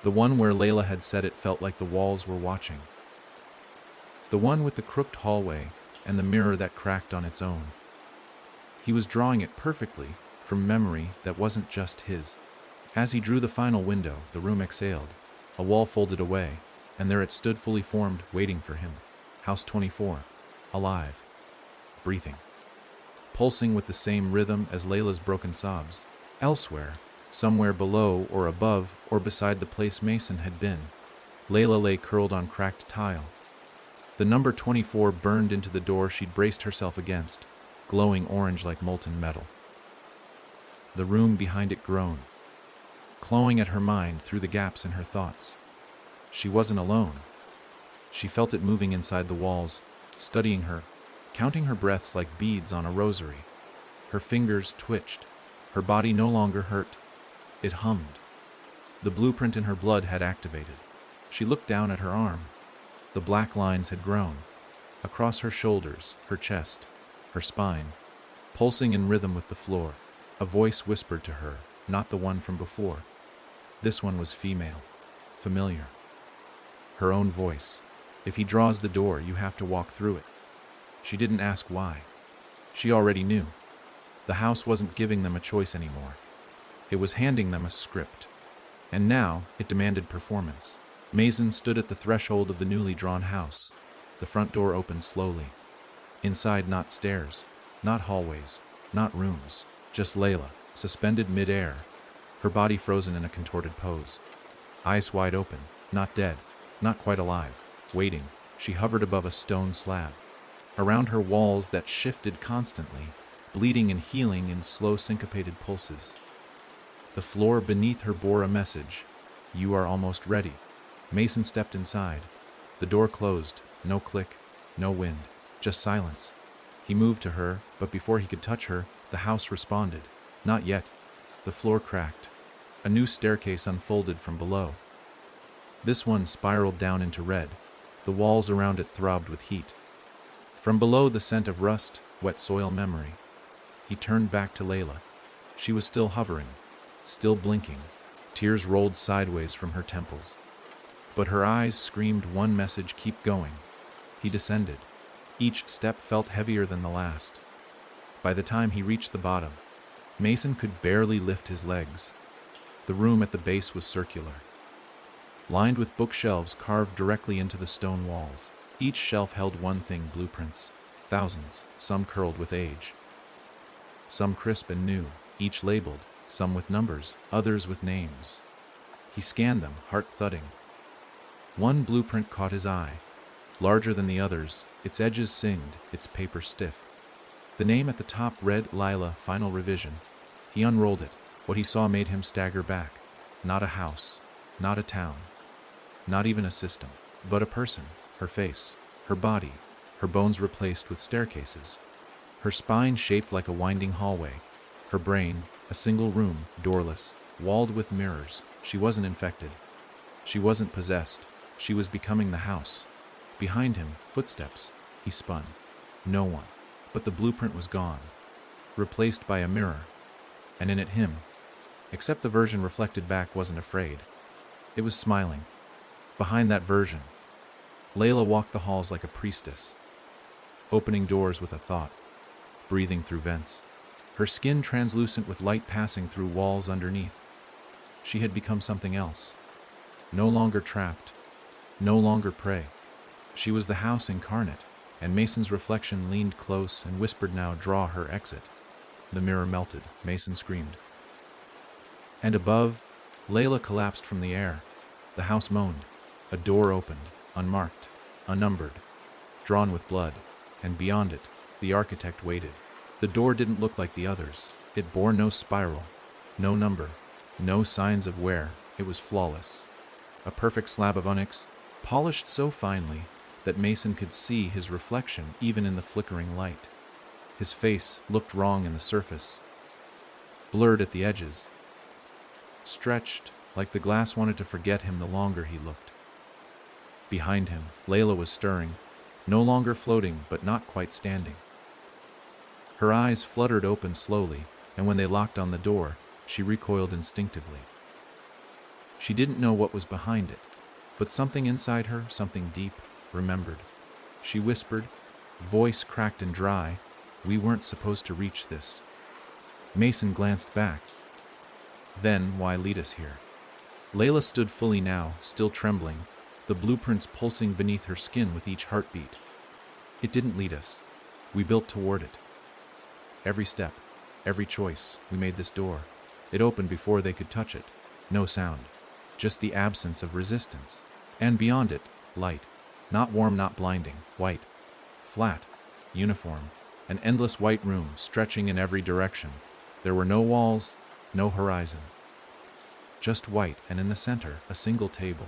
The one where Layla had said it felt like the walls were watching. The one with the crooked hallway and the mirror that cracked on its own. He was drawing it perfectly from memory that wasn't just his. As he drew the final window, the room exhaled. A wall folded away, and there it stood fully formed, waiting for him. House 24. Alive. Breathing. Pulsing with the same rhythm as Layla's broken sobs. Elsewhere, somewhere below or above or beside the place Mason had been, Layla lay curled on cracked tile. The number 24 burned into the door she'd braced herself against, glowing orange like molten metal. The room behind it groaned, clawing at her mind through the gaps in her thoughts. She wasn't alone. She felt it moving inside the walls, studying her, counting her breaths like beads on a rosary. Her fingers twitched. Her body no longer hurt. It hummed. The blueprint in her blood had activated. She looked down at her arm. The black lines had grown. Across her shoulders, her chest, her spine, pulsing in rhythm with the floor. A voice whispered to her, not the one from before. This one was female, familiar. Her own voice. "If he draws the door, you have to walk through it." She didn't ask why. She already knew. The house wasn't giving them a choice anymore. It was handing them a script. And now it demanded performance. Mason stood at the threshold of the newly drawn house. The front door opened slowly. Inside, not stairs, not hallways, not rooms, just Layla, suspended mid-air, her body frozen in a contorted pose. Eyes wide open, not dead, not quite alive, waiting. She hovered above a stone slab. Around her walls that shifted constantly, bleeding and healing in slow syncopated pulses. The floor beneath her bore a message. "You are almost ready." Mason stepped inside. The door closed. No click, no wind, just silence. He moved to her, but before he could touch her, the house responded. Not yet. The floor cracked. A new staircase unfolded from below. This one spiraled down into red. The walls around it throbbed with heat. From below, the scent of rust, wet soil memory. He turned back to Layla. She was still hovering, still blinking. Tears rolled sideways from her temples. But her eyes screamed one message: keep going. He descended. Each step felt heavier than the last. By the time he reached the bottom, Mason could barely lift his legs. The room at the base was circular, lined with bookshelves carved directly into the stone walls. Each shelf held one thing: blueprints. Thousands, some curled with age, some crisp and new, each labeled, some with numbers, others with names. He scanned them, heart thudding. One blueprint caught his eye, larger than the others, its edges singed, its paper stiff. The name at the top read Lila, Final Revision. He unrolled it. What he saw made him stagger back. Not a house, not a town, not even a system, but a person. Her face, her body, her bones replaced with staircases. Her spine shaped like a winding hallway. Her brain, a single room, doorless, walled with mirrors. She wasn't infected. She wasn't possessed. She was becoming the house. Behind him, footsteps. He spun. No one. But the blueprint was gone, replaced by a mirror, and in it him. Except the version reflected back wasn't afraid. It was smiling. Behind that version, Layla walked the halls like a priestess, opening doors with a thought, breathing through vents, her skin translucent with light passing through walls underneath. She had become something else. No longer trapped, no longer prey. She was the house incarnate, and Mason's reflection leaned close and whispered, "Now draw her exit." The mirror melted. Mason screamed. And above, Layla collapsed from the air. The house moaned. A door opened, unmarked, unnumbered, drawn with blood, and beyond it, the architect waited. The door didn't look like the others. It bore no spiral, no number, No signs of wear. It was flawless. A perfect slab of onyx, polished so finely that Mason could see his reflection even in the flickering light. His face looked wrong in the surface, blurred at the edges, stretched like the glass wanted to forget him the longer he looked. Behind him, Layla was stirring, no longer floating but not quite standing. Her eyes fluttered open slowly, and when they locked on the door, she recoiled instinctively. She didn't know what was behind it, but something inside her, something deep, remembered. She whispered, voice cracked and dry, "We weren't supposed to reach this." Mason glanced back. Then, why lead us here? Layla stood fully now, still trembling, the blueprints pulsing beneath her skin with each heartbeat. It didn't lead us. We built toward it. Every step, every choice, we made this door. It opened before they could touch it. No sound, just the absence of resistance. And beyond it, light. Not warm, not blinding, white. Flat, uniform, an endless white room stretching in every direction. There were no walls, no horizon. Just white, and in the center, a single table.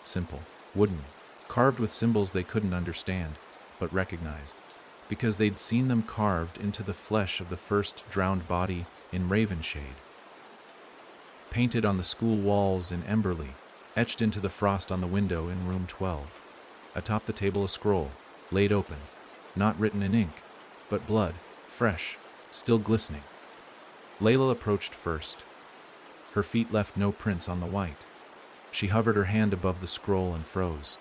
Simple, wooden, carved with symbols they couldn't understand, but recognized, because they'd seen them carved into the flesh of the first drowned body in Ravenshade. Painted on the school walls in Emberley, etched into the frost on the window in room 12. Atop the table a scroll, laid open, not written in ink, but blood, fresh, still glistening. Layla approached first. Her feet left no prints on the white. She hovered her hand above the scroll and froze,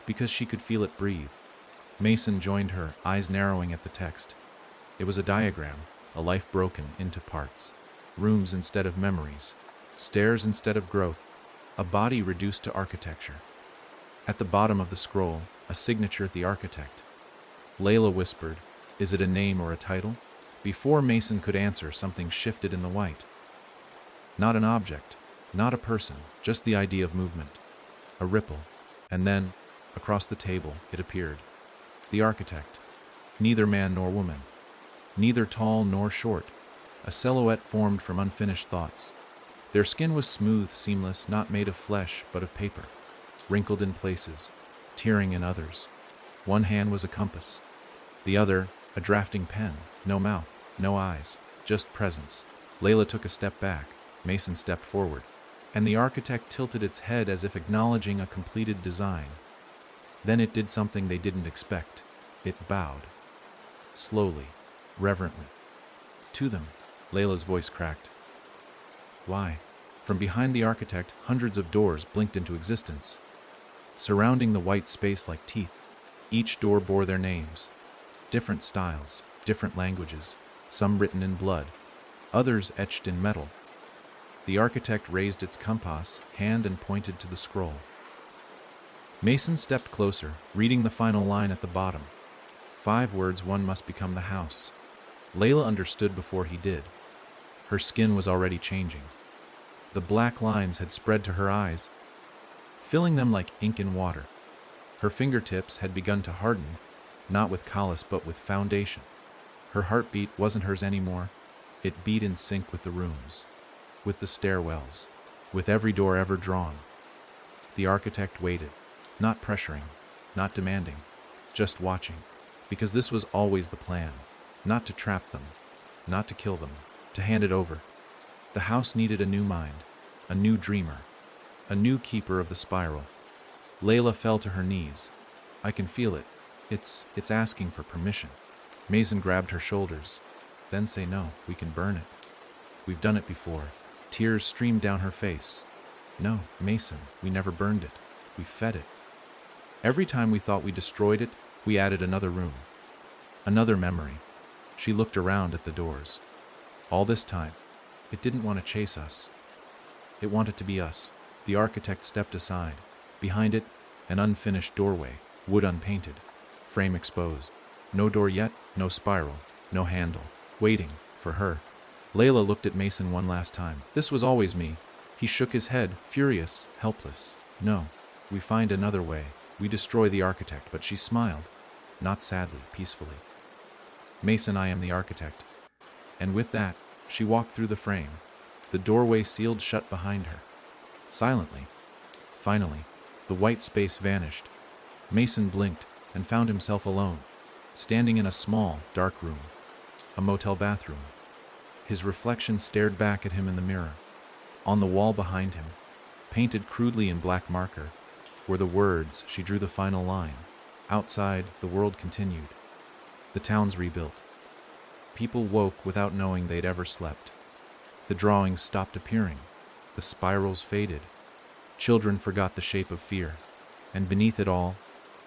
because she could feel it breathe. Mason joined her, eyes narrowing at the text. It was a diagram, a life broken into parts. Rooms instead of memories, stairs instead of growth, a body reduced to architecture. At the bottom of the scroll, a signature, the architect. Layla whispered, "Is it a name or a title?" Before Mason could answer, something shifted in the white. Not an object, not a person, just the idea of movement. A ripple, and then, across the table, it appeared. The architect. Neither man nor woman. Neither tall nor short. A silhouette formed from unfinished thoughts. Their skin was smooth, seamless, not made of flesh, but of paper. Wrinkled in places, tearing in others. One hand was a compass. The other, a drafting pen. No mouth, no eyes, just presence. Layla took a step back. Mason stepped forward. And the architect tilted its head as if acknowledging a completed design. Then it did something they didn't expect. It bowed. Slowly, reverently. To them. Layla's voice cracked. Why? From behind the architect, hundreds of doors blinked into existence, surrounding the white space like teeth. Each door bore their names. Different styles, different languages, some written in blood, others etched in metal. The architect raised its compass hand and pointed to the scroll. Mason stepped closer, reading the final line at the bottom. 5 words, one must become the house. Layla understood before he did. Her skin was already changing. The black lines had spread to her eyes, filling them like ink in water. Her fingertips had begun to harden, not with callus but with foundation. Her heartbeat wasn't hers anymore. It beat in sync with the rooms, with the stairwells, with every door ever drawn. The architect waited, not pressuring, not demanding, just watching, because this was always the plan, not to trap them, not to kill them, to hand it over. The house needed a new mind, a new dreamer, a new keeper of the spiral. Layla fell to her knees. I can feel it. It's asking for permission. Mason grabbed her shoulders. Then say no, we can burn it. We've done it before. Tears streamed down her face. No, Mason, we never burned it. We fed it. Every time we thought we destroyed it, we added another room. Another memory. She looked around at the doors. All this time, it didn't want to chase us. It wanted to be us. The architect stepped aside. Behind it, an unfinished doorway, wood unpainted, frame exposed. No door yet, no spiral, no handle. Waiting for her. Layla looked at Mason one last time. This was always me. He shook his head, furious, helpless. No, we find another way. We destroy the architect, but she smiled. Not sadly, peacefully. Mason, I am the architect. And with that, she walked through the frame. The the doorway sealed shut behind her. Silently. Finally, the white space vanished. Mason blinked and found himself alone, standing in a small, dark room, a motel bathroom. His reflection stared back at him in the mirror. On the wall behind him, painted crudely in black marker, were the words she drew the final line. Outside, the world continued. The town's rebuilt. People woke without knowing they'd ever slept. The drawings stopped appearing. The spirals faded. Children forgot the shape of fear. And beneath it all,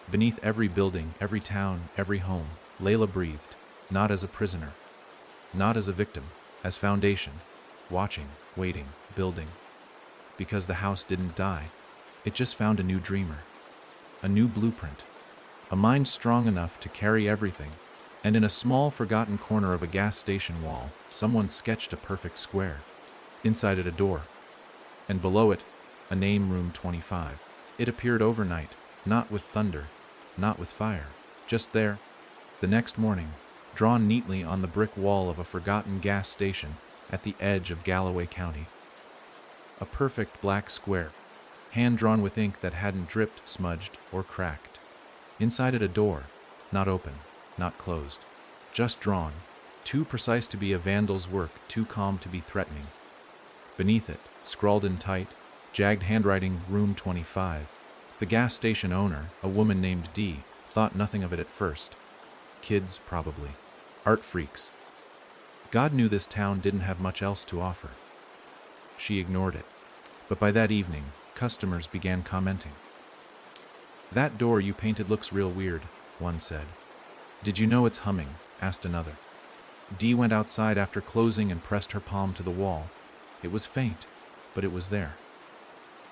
beneath every building, every town, every home, Layla breathed, not as a prisoner, not as a victim, as foundation, watching, waiting, building. Because the house didn't die. It just found a new dreamer, a new blueprint, a mind strong enough to carry everything. And in a small, forgotten corner of a gas station wall, someone sketched a perfect square. Inside it, a door, and below it, a name, Room 25. It appeared overnight, not with thunder, not with fire, just there. The next morning, drawn neatly on the brick wall of a forgotten gas station at the edge of Galloway County. A perfect black square, hand-drawn with ink that hadn't dripped, smudged, or cracked. Inside it, a door, not open, not closed, just drawn, too precise to be a vandal's work, too calm to be threatening. Beneath it, scrawled in tight, jagged handwriting, Room 25. The gas station owner, a woman named Dee, thought nothing of it at first. Kids, probably. Art freaks. God knew this town didn't have much else to offer. She ignored it. But by that evening, customers began commenting. "That door you painted looks real weird," one said. "Did you know it's humming?" asked another. Dee went outside after closing and pressed her palm to the wall. It was faint, but it was there.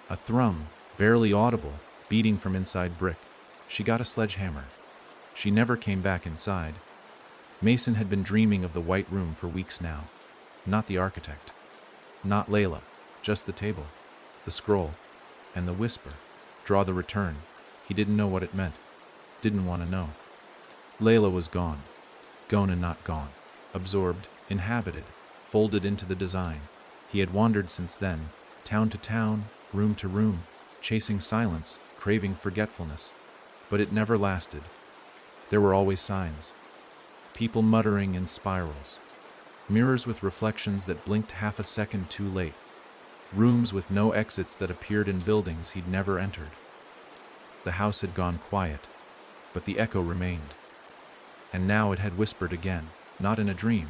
A thrum, barely audible, beating from inside brick. She got a sledgehammer. She never came back inside. Mason had been dreaming of the white room for weeks now. Not the architect. Not Layla. Just the table, the scroll, and the whisper. Draw the return. He didn't know what it meant. Didn't want to know. Layla was gone. Gone and not gone. Absorbed, inhabited, folded into the design. He had wandered since then, town to town, room to room, chasing silence, craving forgetfulness. But it never lasted. There were always signs. People muttering in spirals. Mirrors with reflections that blinked half a second too late. Rooms with no exits that appeared in buildings he'd never entered. The house had gone quiet, but the echo remained. And now it had whispered again, not in a dream,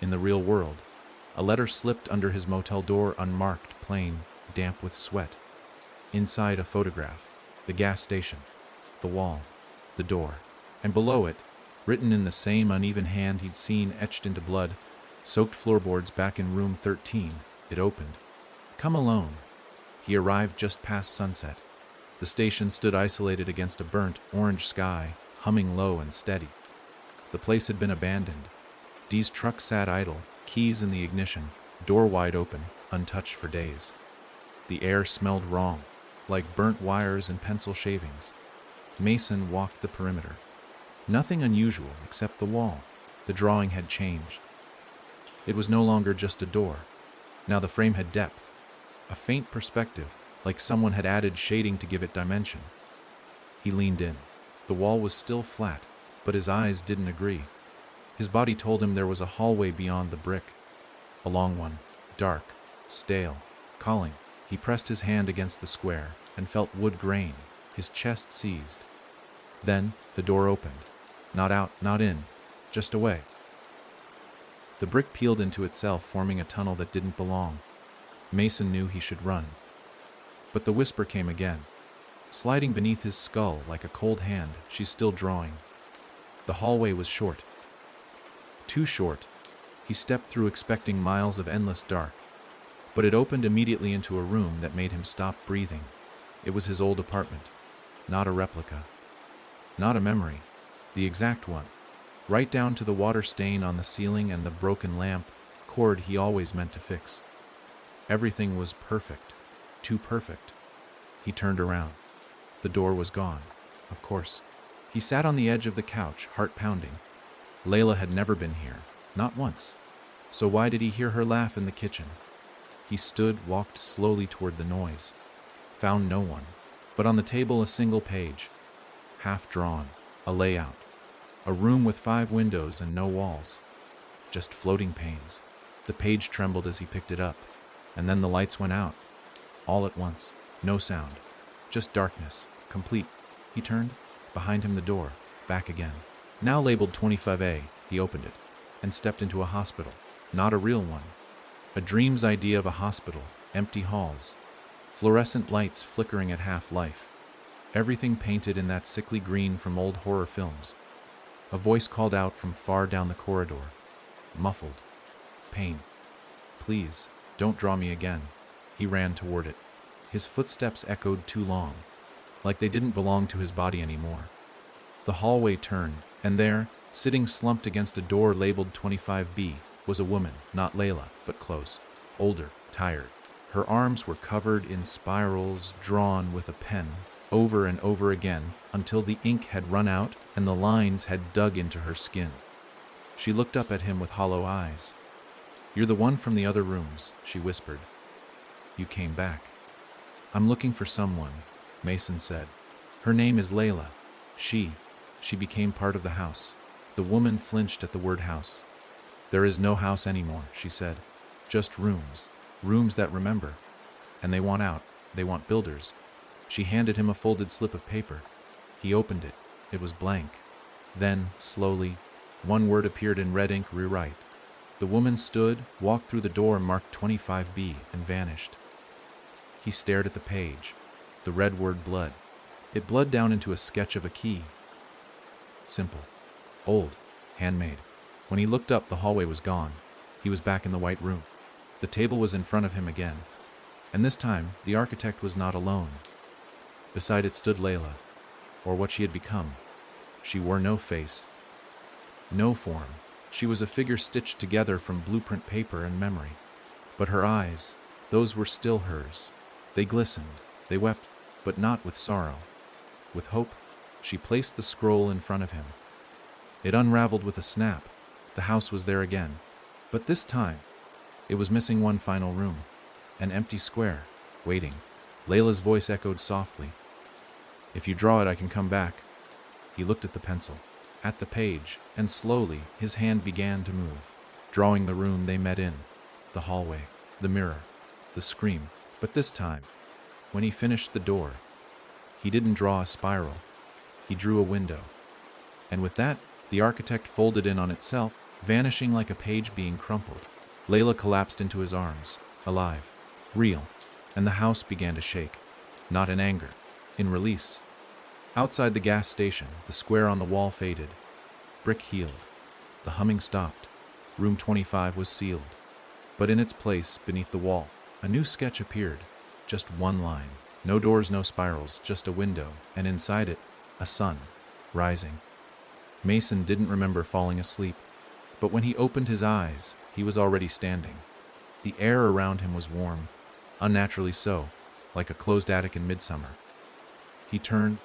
in the real world. A letter slipped under his motel door, unmarked, plain, damp with sweat. Inside, a photograph, the gas station, the wall, the door, and below it, written in the same uneven hand he'd seen etched into blood, soaked floorboards back in room 13, it opened. Come alone. He arrived just past sunset. The station stood isolated against a burnt, orange sky, humming low and steady. The place had been abandoned. Dee's truck sat idle, keys in the ignition, door wide open, untouched for days. The air smelled wrong, like burnt wires and pencil shavings. Mason walked the perimeter. Nothing unusual except the wall. The drawing had changed. It was no longer just a door. Now the frame had depth, a faint perspective, like someone had added shading to give it dimension. He leaned in. The wall was still flat, but his eyes didn't agree. His body told him there was a hallway beyond the brick. A long one, dark, stale, calling. He pressed his hand against the square and felt wood grain. His chest seized. Then the door opened. Not out, not in, just away. The brick peeled into itself, forming a tunnel that didn't belong. Mason knew he should run. But the whisper came again, sliding beneath his skull like a cold hand. She's still drawing. The hallway was short. Too short. He stepped through expecting miles of endless dark. But it opened immediately into a room that made him stop breathing. It was his old apartment. Not a replica. Not a memory. The exact one. Right down to the water stain on the ceiling and the broken lamp cord he always meant to fix. Everything was perfect. Too perfect. He turned around. The door was gone. Of course. He sat on the edge of the couch, heart pounding. Layla had never been here. Not once. So why did he hear her laugh in the kitchen? He stood, walked slowly toward the noise. Found no one. But on the table a single page. Half drawn. A layout. A room with 5 windows and no walls. Just floating panes. The page trembled as he picked it up. And then the lights went out. All at once. No sound. Just darkness. Complete. He turned. Behind him the door. Back again. Now labeled 25A, he opened it. And stepped into a hospital. Not a real one. A dream's idea of a hospital. Empty halls. Fluorescent lights flickering at half-life. Everything painted in that sickly green from old horror films. A voice called out from far down the corridor. Muffled. Pain. Please, don't draw me again. He ran toward it. His footsteps echoed too long, like they didn't belong to his body anymore. The hallway turned, and there, sitting slumped against a door labeled 25B, was a woman, not Layla, but close, older, tired. Her arms were covered in spirals drawn with a pen, over and over again, until the ink had run out and the lines had dug into her skin. She looked up at him with hollow eyes. "You're the one from the other rooms," she whispered. "You came back." "I'm looking for someone," Mason said. "Her name is Layla. She became part of the house." The woman flinched at the word house. "There is no house anymore," she said. "Just rooms. Rooms that remember. And they want out. They want builders." She handed him a folded slip of paper. He opened it. It was blank. Then, slowly, one word appeared in red ink, rewrite. The woman stood, walked through the door marked 25B, and vanished. He stared at the page. The red word blood. It bled down into a sketch of a key. Simple. Old. Handmade. When he looked up, the hallway was gone. He was back in the white room. The table was in front of him again. And this time, the architect was not alone. Beside it stood Layla, or what she had become. She wore no face, no form. She was a figure stitched together from blueprint paper and memory. But her eyes, those were still hers. They glistened, they wept, but not with sorrow. With hope, she placed the scroll in front of him. It unraveled with a snap. The house was there again. But this time, it was missing one final room. An empty square, waiting. Layla's voice echoed softly. "If you draw it, I can come back." He looked at the pencil, at the page, and slowly his hand began to move, drawing the room they met in, the hallway, the mirror, the scream. But this time, when he finished the door, he didn't draw a spiral. He drew a window. And with that, the architect folded in on itself, vanishing like a page being crumpled. Layla collapsed into his arms, alive, real, and the house began to shake, not in anger, in release. Outside the gas station, the square on the wall faded. Brick healed. The humming stopped. Room 25 was sealed. But in its place, beneath the wall, a new sketch appeared. Just one line. No doors, no spirals, just a window, and inside it, a sun, rising. Mason didn't remember falling asleep, but when he opened his eyes, he was already standing. The air around him was warm, unnaturally so, like a closed attic in midsummer. He turned,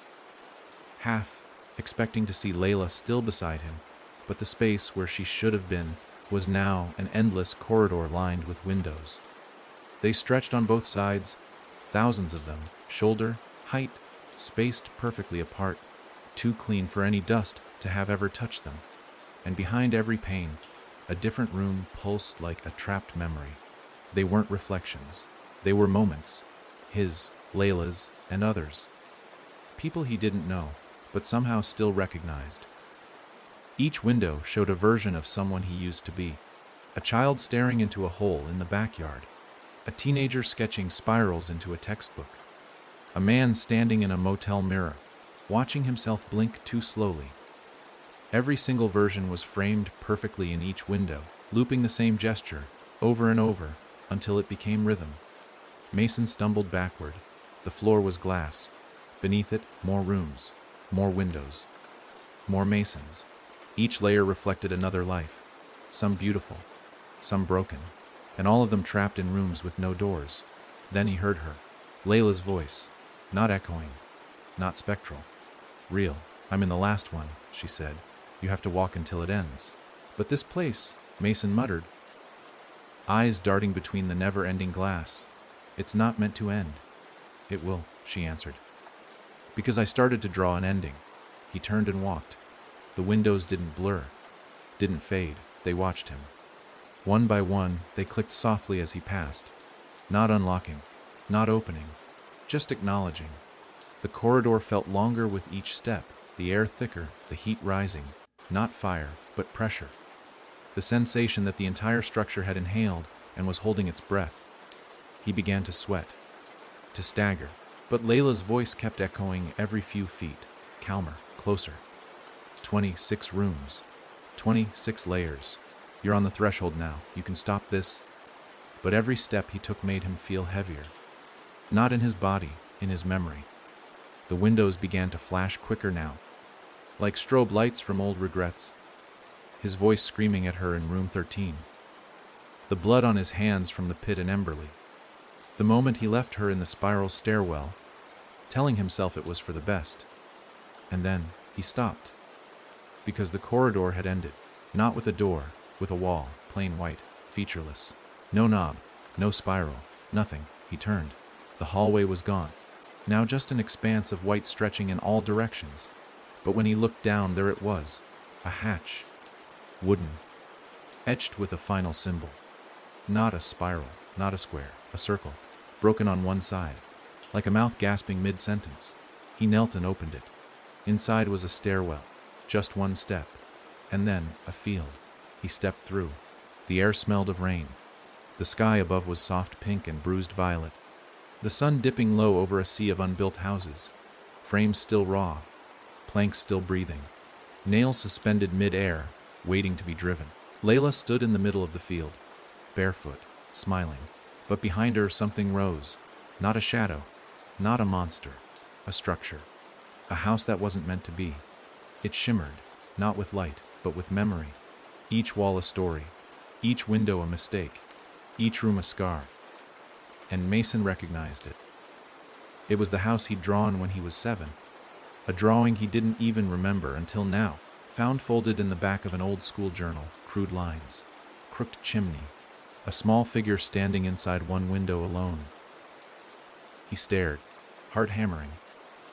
half expecting to see Layla still beside him, but the space where she should have been was now an endless corridor lined with windows. They stretched on both sides, thousands of them, shoulder, height, spaced perfectly apart, too clean for any dust to have ever touched them. And behind every pane, a different room pulsed like a trapped memory. They weren't reflections. They were moments. His, Layla's, and others. People he didn't know, but somehow still recognized. Each window showed a version of someone he used to be. A child staring into a hole in the backyard. A teenager sketching spirals into a textbook. A man standing in a motel mirror, watching himself blink too slowly. Every single version was framed perfectly in each window, looping the same gesture, over and over, until it became rhythm. Mason stumbled backward. The floor was glass. Beneath it, more rooms, more windows, more Masons. Each layer reflected another life, some beautiful, some broken, and all of them trapped in rooms with no doors. Then he heard her, Layla's voice, not echoing, not spectral, real. "I'm in the last one," she said. "You have to walk until it ends." "But this place," Mason muttered. eyes darting between the never-ending glass. "It's not meant to end." "It will," she answered. "Because I started to draw an ending." He turned and walked. The windows didn't blur, didn't fade. They watched him. One by one, they clicked softly as he passed. Not unlocking, not opening, just acknowledging. The corridor felt longer with each step, the air thicker, the heat rising. Not fire, but pressure. The sensation that the entire structure had inhaled and was holding its breath. He began to sweat, to stagger. But Layla's voice kept echoing every few feet, calmer, closer. 26 rooms, 26 layers. You're on the threshold now. You can stop this. But every step he took made him feel heavier. Not in his body, in his memory. The windows began to flash quicker now, like strobe lights from old regrets. His voice screaming at her in room 13. The blood on his hands from the pit in Emberley. The moment he left her in the spiral stairwell, telling himself it was for the best. And then he stopped. Because the corridor had ended, not with a door, with a wall, plain white, featureless. No knob, no spiral, nothing. He turned. The hallway was gone. Now just an expanse of white stretching in all directions. But when he looked down, there it was, a hatch. Wooden, etched with a final symbol. Not a spiral, not a square, a circle, broken on one side, like a mouth gasping mid-sentence. He knelt and opened it. Inside was a stairwell, just one step, and then a field. He stepped through. The air smelled of rain. The sky above was soft pink and bruised violet. The sun dipping low over a sea of unbuilt houses. Frames still raw, planks still breathing. Nails suspended mid-air, waiting to be driven. Layla stood in the middle of the field, barefoot, smiling. But behind her something rose. Not a shadow, not a monster, a structure. A house that wasn't meant to be. It shimmered, not with light, but with memory. Each wall a story, each window a mistake, each room a scar. And Mason recognized it. It was the house he'd drawn when he was 7. A drawing he didn't even remember until now. Found folded in the back of an old school journal, crude lines, crooked chimney, a small figure standing inside one window alone. He stared, heart hammering.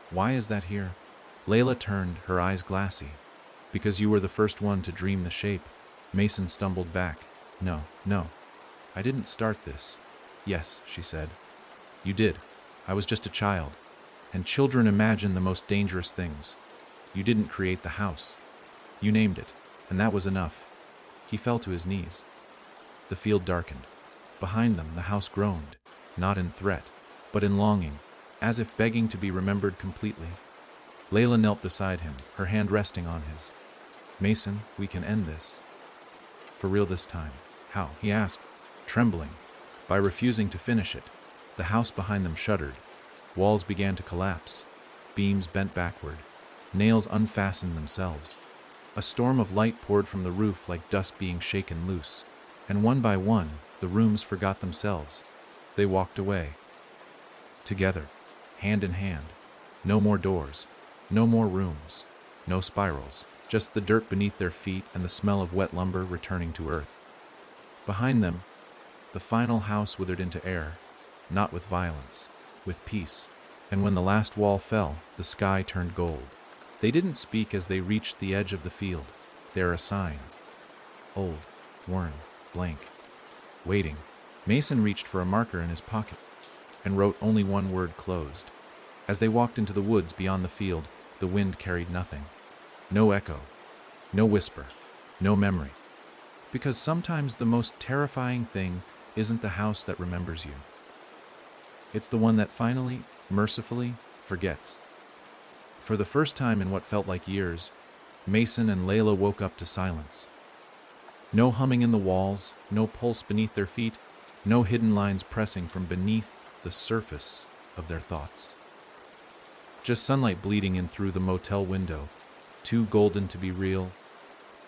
Why is that here? Layla turned, her eyes glassy. Because you were the first one to dream the shape. Mason stumbled back. No, I didn't start this. Yes, she said. You did. I was just a child. And children imagine the most dangerous things. You didn't create the house. You named it, and that was enough. He fell to his knees. The field darkened. Behind them, the house groaned, not in threat, but in longing, as if begging to be remembered completely. Layla knelt beside him, her hand resting on his. Mason, we can end this. For real this time. How? He asked, trembling. By refusing to finish it. The house behind them shuddered. Walls began to collapse. Beams bent backward. Nails unfastened themselves. A storm of light poured from the roof like dust being shaken loose. And one by one, the rooms forgot themselves. They walked away. Together, hand in hand. No more doors. No more rooms. No spirals. Just the dirt beneath their feet and the smell of wet lumber returning to earth. Behind them, the final house withered into air, not with violence, with peace. And when the last wall fell, the sky turned gold. They didn't speak as they reached the edge of the field. They're a sign. Old, worn, blank. Waiting. Mason reached for a marker in his pocket and wrote only one word: closed. As they walked into the woods beyond the field, the wind carried nothing. No echo, no whisper, no memory. Because sometimes the most terrifying thing isn't the house that remembers you. It's the one that finally, mercifully, forgets. For the first time in what felt like years, Mason and Layla woke up to silence. No humming in the walls, no pulse beneath their feet, no hidden lines pressing from beneath the surface of their thoughts. Just sunlight bleeding in through the motel window, too golden to be real,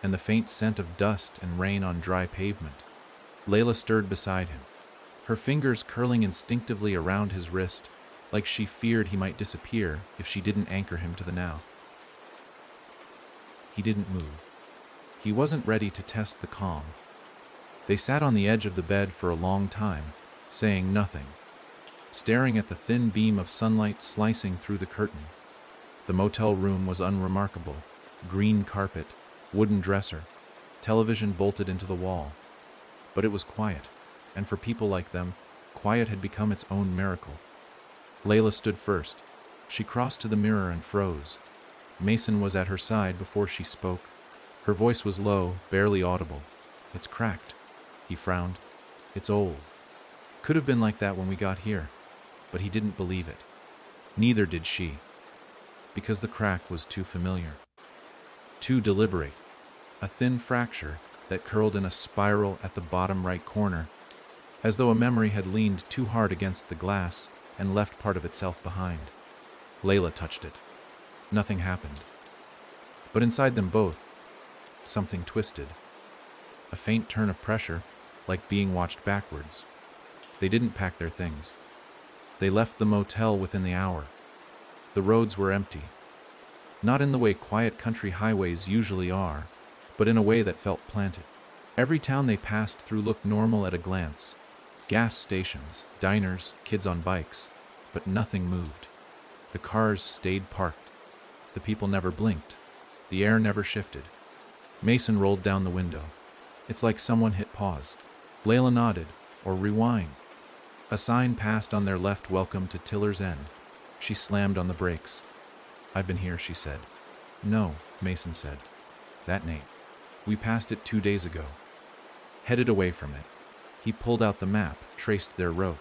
and the faint scent of dust and rain on dry pavement. Layla stirred beside him, her fingers curling instinctively around his wrist, like she feared he might disappear if she didn't anchor him to the now. He didn't move. He wasn't ready to test the calm. They sat on the edge of the bed for a long time, saying nothing, staring at the thin beam of sunlight slicing through the curtain. The motel room was unremarkable. Green carpet, wooden dresser, television bolted into the wall. But it was quiet, and for people like them, quiet had become its own miracle. Layla stood first. She crossed to the mirror and froze. Mason was at her side before she spoke. Her voice was low, barely audible. "It's cracked." He frowned. "It's old. Could have been like that when we got here." But he didn't believe it. Neither did she. Because the crack was too familiar. Too deliberate. A thin fracture that curled in a spiral at the bottom right corner, as though a memory had leaned too hard against the glass and left part of itself behind. Layla touched it. Nothing happened. But inside them both, something twisted. A faint turn of pressure, like being watched backwards. They didn't pack their things. They left the motel within the hour. The roads were empty. Not in the way quiet country highways usually are, but in a way that felt planted. Every town they passed through looked normal at a glance. Gas stations, diners, kids on bikes, but nothing moved. The cars stayed parked. The people never blinked. The air never shifted. Mason rolled down the window. It's like someone hit pause. Layla nodded, or rewind. A sign passed on their left, "Welcome to Tiller's End." She slammed on the brakes. "I've been here," she said. "No," Mason said. "That name. We passed it 2 days ago." Headed away from it, he pulled out the map, traced their route.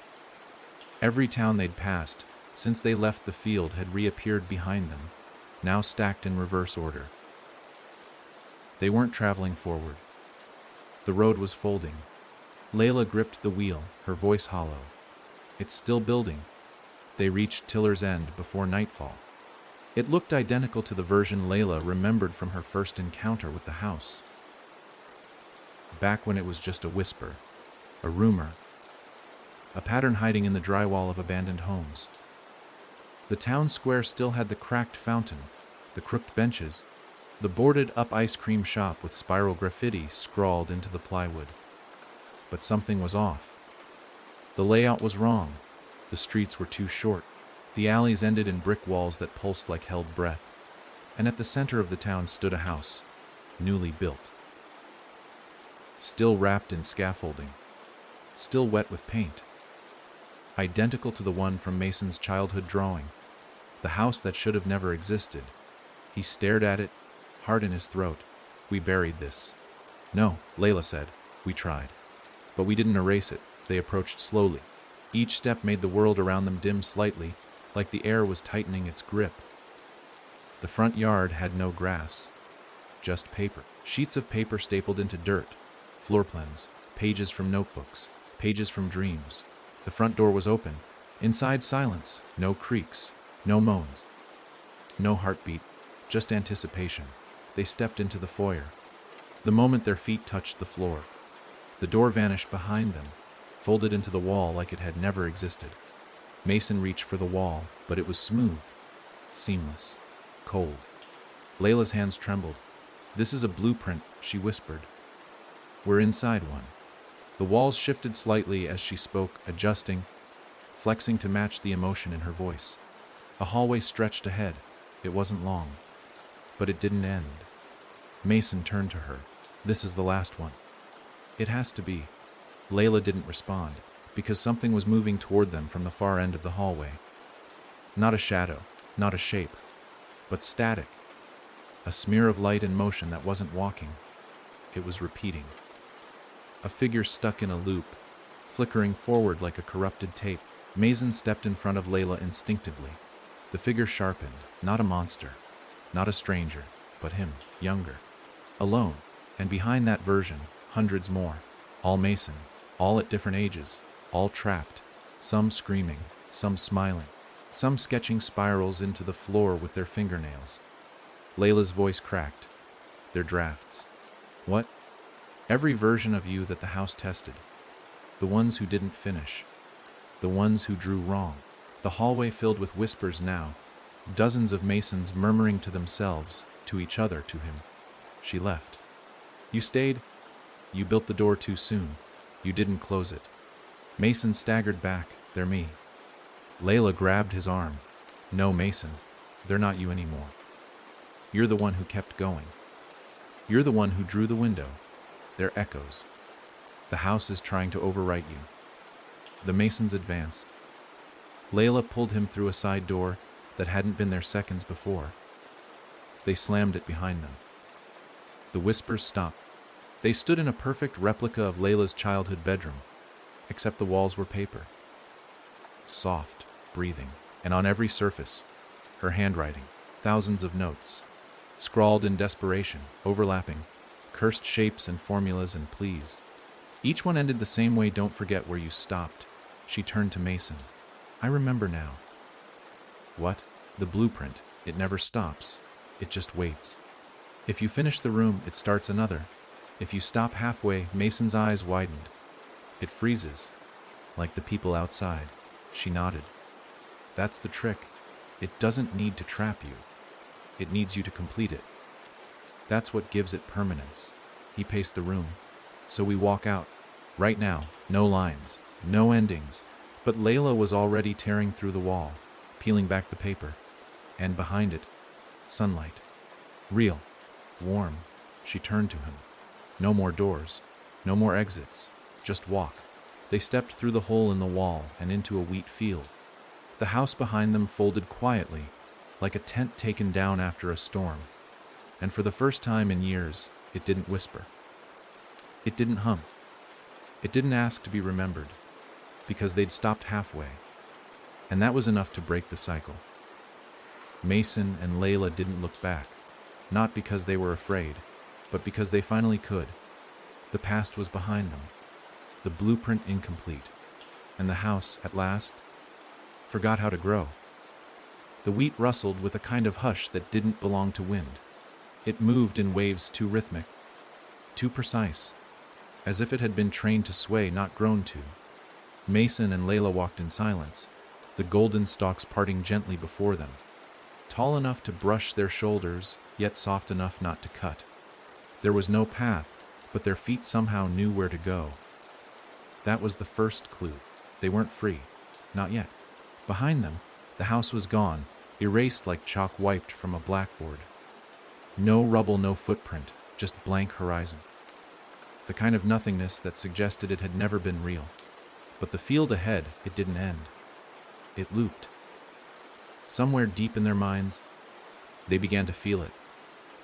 Every town they'd passed since they left the field had reappeared behind them, now stacked in reverse order. They weren't traveling forward. The road was folding. Layla gripped the wheel, her voice hollow. "It's still building." They reached Tiller's End before nightfall. It looked identical to the version Layla remembered from her first encounter with the house. Back when it was just a whisper, a rumor, a pattern hiding in the drywall of abandoned homes. The town square still had the cracked fountain, the crooked benches, the boarded-up ice cream shop with spiral graffiti scrawled into the plywood. But something was off. The layout was wrong. The streets were too short. The alleys ended in brick walls that pulsed like held breath. And at the center of the town stood a house, newly built. Still wrapped in scaffolding. Still wet with paint. Identical to the one from Mason's childhood drawing. The house that should have never existed. He stared at it, heart in his throat. "We buried this." "No," Layla said. "We tried. But we didn't erase it." They approached slowly. Each step made the world around them dim slightly, like the air was tightening its grip. The front yard had no grass, just paper. Sheets of paper stapled into dirt, floor plans, pages from notebooks, pages from dreams. The front door was open. Inside, silence, no creaks, no moans, no heartbeat, just anticipation. They stepped into the foyer. The moment their feet touched the floor, the door vanished behind them, folded into the wall like it had never existed. Mason reached for the wall, but it was smooth, seamless, cold. Layla's hands trembled. "This is a blueprint," she whispered. "We're inside one." The walls shifted slightly as she spoke, adjusting, flexing to match the emotion in her voice. A hallway stretched ahead. It wasn't long, but it didn't end. Mason turned to her. "This is the last one." "It has to be." Layla didn't respond, because something was moving toward them from the far end of the hallway. Not a shadow, not a shape, but static. A smear of light and motion that wasn't walking. It was repeating. A figure stuck in a loop, flickering forward like a corrupted tape. Mason stepped in front of Layla instinctively. The figure sharpened, not a monster, not a stranger, but him, younger, alone, and behind that version, hundreds more, all Mason, all at different ages, all trapped, some screaming, some smiling, some sketching spirals into the floor with their fingernails. Layla's voice cracked. "They're drafts." "What?" "Every version of you that the house tested. The ones who didn't finish. The ones who drew wrong." The hallway filled with whispers now, dozens of Masons murmuring to themselves, to each other, to him. She left. "You stayed?" You built the door too soon. You didn't close it. Mason staggered back. They're me. Layla grabbed his arm. No, Mason. They're not you anymore. You're the one who kept going. You're the one who drew the window. They're echoes. The house is trying to overwrite you. The Masons advanced. Layla pulled him through a side door that hadn't been there seconds before. They slammed it behind them. The whispers stopped. They stood in a perfect replica of Layla's childhood bedroom, except the walls were paper. Soft, breathing, and on every surface, her handwriting, thousands of notes, scrawled in desperation, overlapping, cursed shapes and formulas and pleas. Each one ended the same way: don't forget where you stopped. She turned to Mason. I remember now. What? The blueprint. It never stops. It just waits. If you finish the room, it starts another. If you stop halfway, Mason's eyes widened. It freezes, like the people outside. She nodded. That's the trick. It doesn't need to trap you. It needs you to complete it. That's what gives it permanence. He paced the room. So we walk out. Right now. No lines. No endings. But Layla was already tearing through the wall, peeling back the paper. And behind it, sunlight. Real. Warm. She turned to him. No more doors. No more exits. Just walk. They stepped through the hole in the wall and into a wheat field. The house behind them folded quietly, like a tent taken down after a storm. And for the first time in years, it didn't whisper. It didn't hum. It didn't ask to be remembered, because they'd stopped halfway. And that was enough to break the cycle. Mason and Layla didn't look back, not because they were afraid, but because they finally could. The past was behind them, the blueprint incomplete, and the house, at last, forgot how to grow. The wheat rustled with a kind of hush that didn't belong to wind. It moved in waves too rhythmic, too precise, as if it had been trained to sway, not grown to. Mason and Layla walked in silence, the golden stalks parting gently before them, tall enough to brush their shoulders, yet soft enough not to cut. There was no path, but their feet somehow knew where to go. That was the first clue. They weren't free. Not yet. Behind them, the house was gone, erased like chalk wiped from a blackboard. No rubble, no footprint, just blank horizon. The kind of nothingness that suggested it had never been real. But the field ahead, it didn't end. It looped. Somewhere deep in their minds, they began to feel it.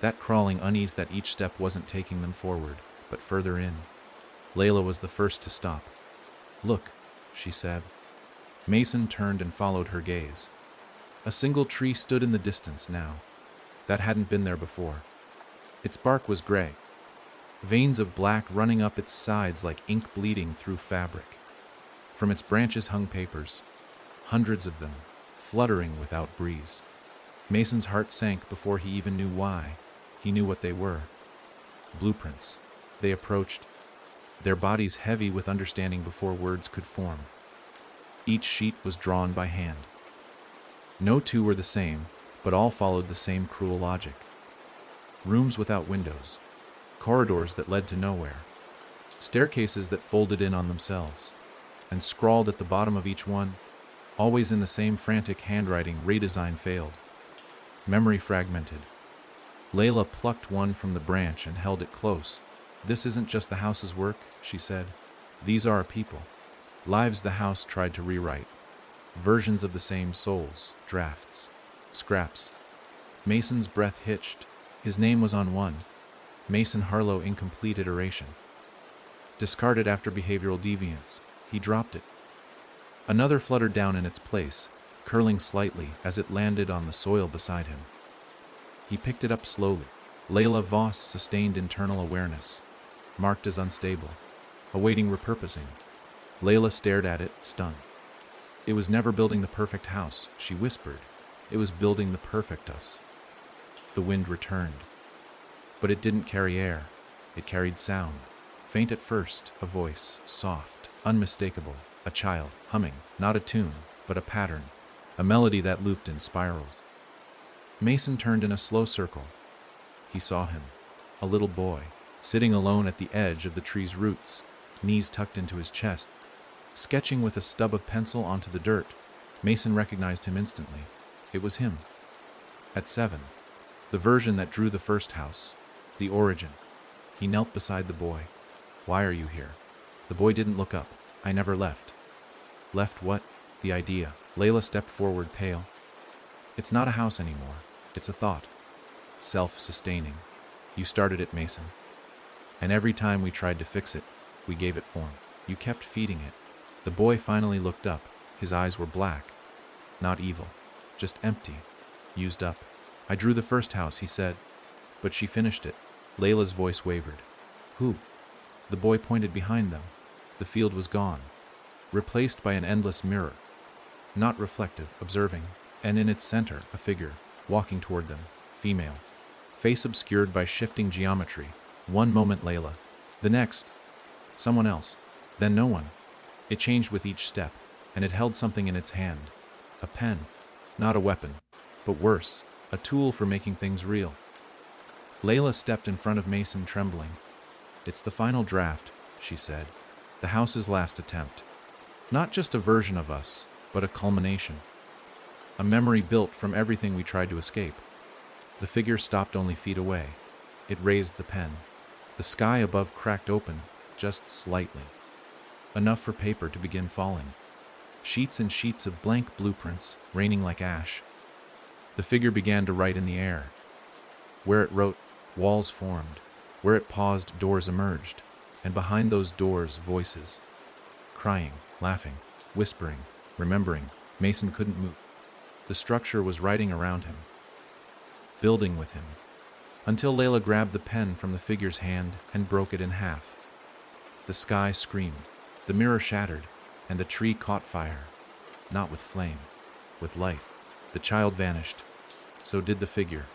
That crawling unease that each step wasn't taking them forward, but further in. Layla was the first to stop. Look, she said. Mason turned and followed her gaze. A single tree stood in the distance now. That hadn't been there before. Its bark was gray, veins of black running up its sides like ink bleeding through fabric. From its branches hung papers, hundreds of them, fluttering without breeze. Mason's heart sank before he even knew why. He knew what they were. Blueprints. They approached, their bodies heavy with understanding before words could form. Each sheet was drawn by hand. No two were the same, but all followed the same cruel logic. Rooms without windows, corridors that led to nowhere, staircases that folded in on themselves, and scrawled at the bottom of each one, always in the same frantic handwriting: redesign failed. Memory fragmented. Layla plucked one from the branch and held it close. This isn't just the house's work, she said. These are our people. Lives the house tried to rewrite. Versions of the same souls, drafts, scraps. Mason's breath hitched. His name was on one. Mason Harlow, incomplete iteration. Discarded after behavioral deviance. He dropped it. Another fluttered down in its place, curling slightly as it landed on the soil beside him. He picked it up slowly. Layla Voss sustained internal awareness, marked as unstable, awaiting repurposing. Layla stared at it, stunned. It was never building the perfect house, she whispered. It was building the perfect us. The wind returned. But it didn't carry air. It carried sound. Faint at first, a voice, soft, unmistakable, a child, humming, not a tune, but a pattern, a melody that looped in spirals. Mason turned in a slow circle. He saw him, a little boy, sitting alone at the edge of the tree's roots, knees tucked into his chest, sketching with a stub of pencil onto the dirt. Mason recognized him instantly. It was him. At 7. The version that drew the first house. The origin. He knelt beside the boy. "Why are you here?" The boy didn't look up. "I never left." "Left what?" "The idea." Layla stepped forward, pale. "It's not a house anymore. It's a thought. Self-sustaining. You started it, Mason. And every time we tried to fix it, we gave it form. You kept feeding it." The boy finally looked up. His eyes were black. Not evil. Just empty. Used up. "I drew the first house," he said. "But she finished it." Layla's voice wavered. "Who?" The boy pointed behind them. The field was gone, replaced by an endless mirror. Not reflective, observing, and in its center, a figure, walking toward them, female. Face obscured by shifting geometry. One moment Layla, the next, someone else, then no one. It changed with each step, and it held something in its hand. A pen, not a weapon, but worse, a tool for making things real. Layla stepped in front of Mason, trembling. "It's the final draft," she said. "The house's last attempt. Not just a version of us, but a culmination. A memory built from everything we tried to escape." The figure stopped only feet away. It raised the pen. The sky above cracked open, just slightly. Enough for paper to begin falling. Sheets and sheets of blank blueprints, raining like ash. The figure began to write in the air. Where it wrote, walls formed. Where it paused, doors emerged. And behind those doors, voices. Crying, laughing, whispering, remembering. Mason couldn't move. The structure was writing around him, building with him, until Layla grabbed the pen from the figure's hand and broke it in half. The sky screamed, the mirror shattered, and the tree caught fire. Not with flame, with light. The child vanished. So did the figure.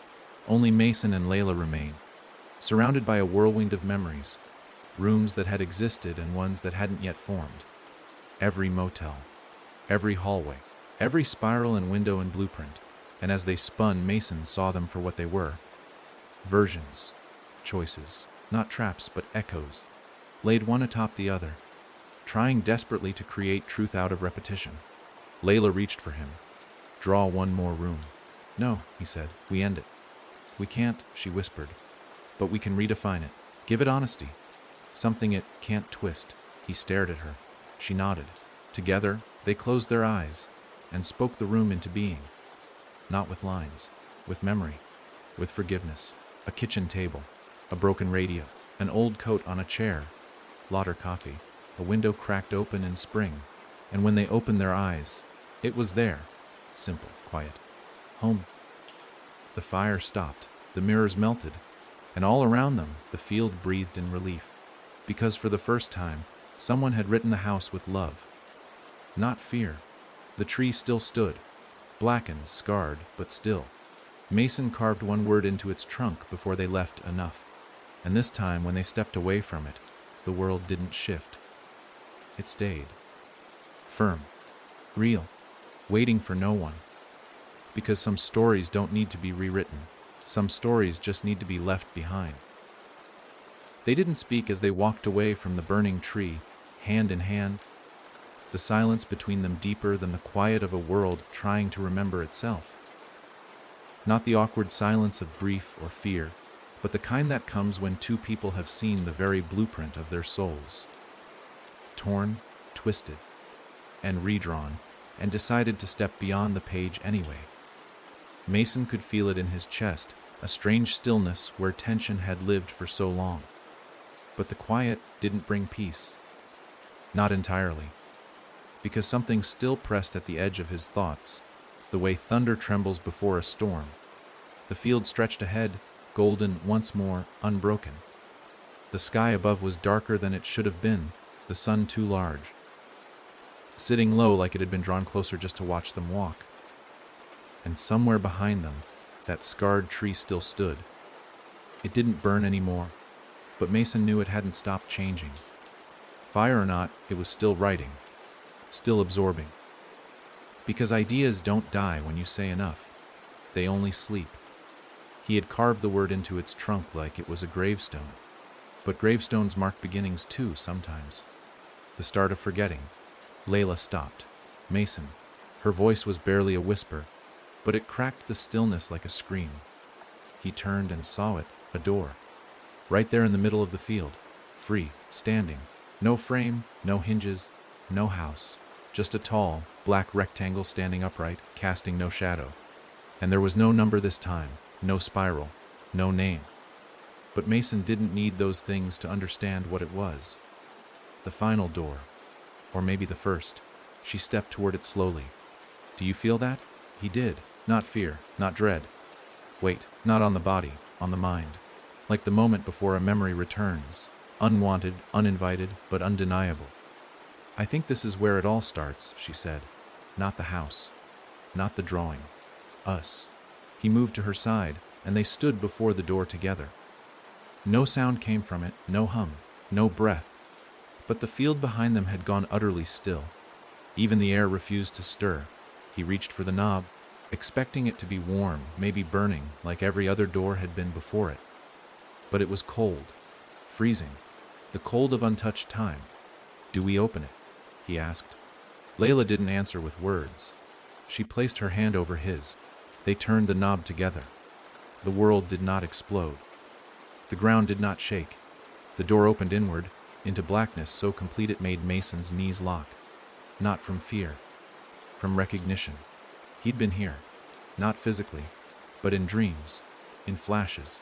Only Mason and Layla remained, surrounded by a whirlwind of memories, rooms that had existed and ones that hadn't yet formed. Every motel, every hallway, every spiral and window and blueprint, and as they spun, Mason saw them for what they were. Versions, choices, not traps but echoes, laid one atop the other, trying desperately to create truth out of repetition. Layla reached for him. "Draw one more room." "No," he said, "we end it." "We can't," she whispered, "but we can redefine it. Give it honesty. Something it can't twist." He stared at her. She nodded. Together, they closed their eyes and spoke the room into being. Not with lines, with memory, with forgiveness. A kitchen table, a broken radio, an old coat on a chair, lauter coffee, a window cracked open in spring, and when they opened their eyes, it was there, simple, quiet, home. The fire stopped, the mirrors melted, and all around them the field breathed in relief, because for the first time, someone had written the house with love, not fear. The tree still stood, blackened, scarred, but still. Mason carved one word into its trunk before they left, enough. And this time, when they stepped away from it, the world didn't shift. It stayed. Firm. Real. Waiting for no one. Because some stories don't need to be rewritten. Some stories just need to be left behind. They didn't speak as they walked away from the burning tree, hand in hand. The silence between them deeper than the quiet of a world trying to remember itself. Not the awkward silence of grief or fear, but the kind that comes when two people have seen the very blueprint of their souls. Torn, twisted, and redrawn, and decided to step beyond the page anyway. Mason could feel it in his chest, a strange stillness where tension had lived for so long. But the quiet didn't bring peace. Not entirely. Because something still pressed at the edge of his thoughts, the way thunder trembles before a storm. The field stretched ahead, golden once more, unbroken. The sky above was darker than it should have been, the sun too large, sitting low like it had been drawn closer just to watch them walk. And somewhere behind them, that scarred tree still stood. It didn't burn anymore, but Mason knew it hadn't stopped changing. Fire or not, it was still writing, still absorbing. Because ideas don't die when you say enough. They only sleep. He had carved the word into its trunk like it was a gravestone. But gravestones mark beginnings too, sometimes. The start of forgetting. Layla stopped. Mason. Her voice was barely a whisper, but it cracked the stillness like a scream. He turned and saw it, a door. Right there in the middle of the field. Free, standing. No frame, no hinges, no house. Just a tall, black rectangle standing upright, casting no shadow. And there was no number this time, no spiral, no name. But Mason didn't need those things to understand what it was. The final door. Or maybe the first. She stepped toward it slowly. Do you feel that? He did. Not fear, not dread. Wait, not on the body, on the mind. Like the moment before a memory returns. Unwanted, uninvited, but undeniable. I think this is where it all starts, she said. Not the house. Not the drawing. Us. He moved to her side, and they stood before the door together. No sound came from it, no hum, no breath. But the field behind them had gone utterly still. Even the air refused to stir. He reached for the knob, expecting it to be warm, maybe burning, like every other door had been before it. But it was cold, freezing, the cold of untouched time. Do we open it? He asked. Layla didn't answer with words. She placed her hand over his. They turned the knob together. The world did not explode. The ground did not shake. The door opened inward, into blackness so complete it made Mason's knees lock. Not from fear, from recognition. He'd been here, not physically, but in dreams, in flashes,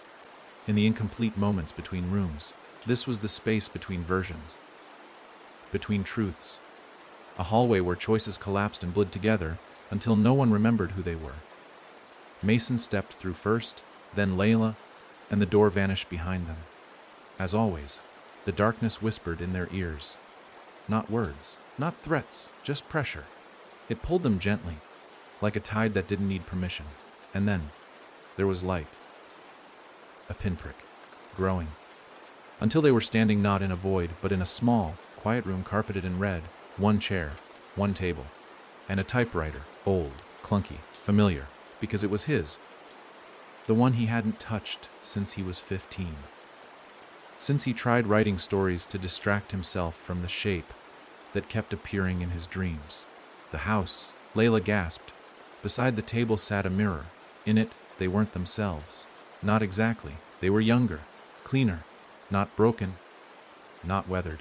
in the incomplete moments between rooms. This was the space between versions, between truths, a hallway where choices collapsed and bled together until no one remembered who they were. Mason stepped through first, then Layla, and the door vanished behind them. As always, the darkness whispered in their ears. Not words, not threats, just pressure. It pulled them gently, like a tide that didn't need permission. And then, there was light. A pinprick, growing. Until they were standing not in a void, but in a small, quiet room carpeted in red, one chair, one table, and a typewriter, old, clunky, familiar, because it was his. The one he hadn't touched since he was 15. Since he tried writing stories to distract himself from the shape that kept appearing in his dreams. The house, Layla gasped. Beside the table sat a mirror. In it, they weren't themselves. Not exactly. They were younger, cleaner, not broken, not weathered.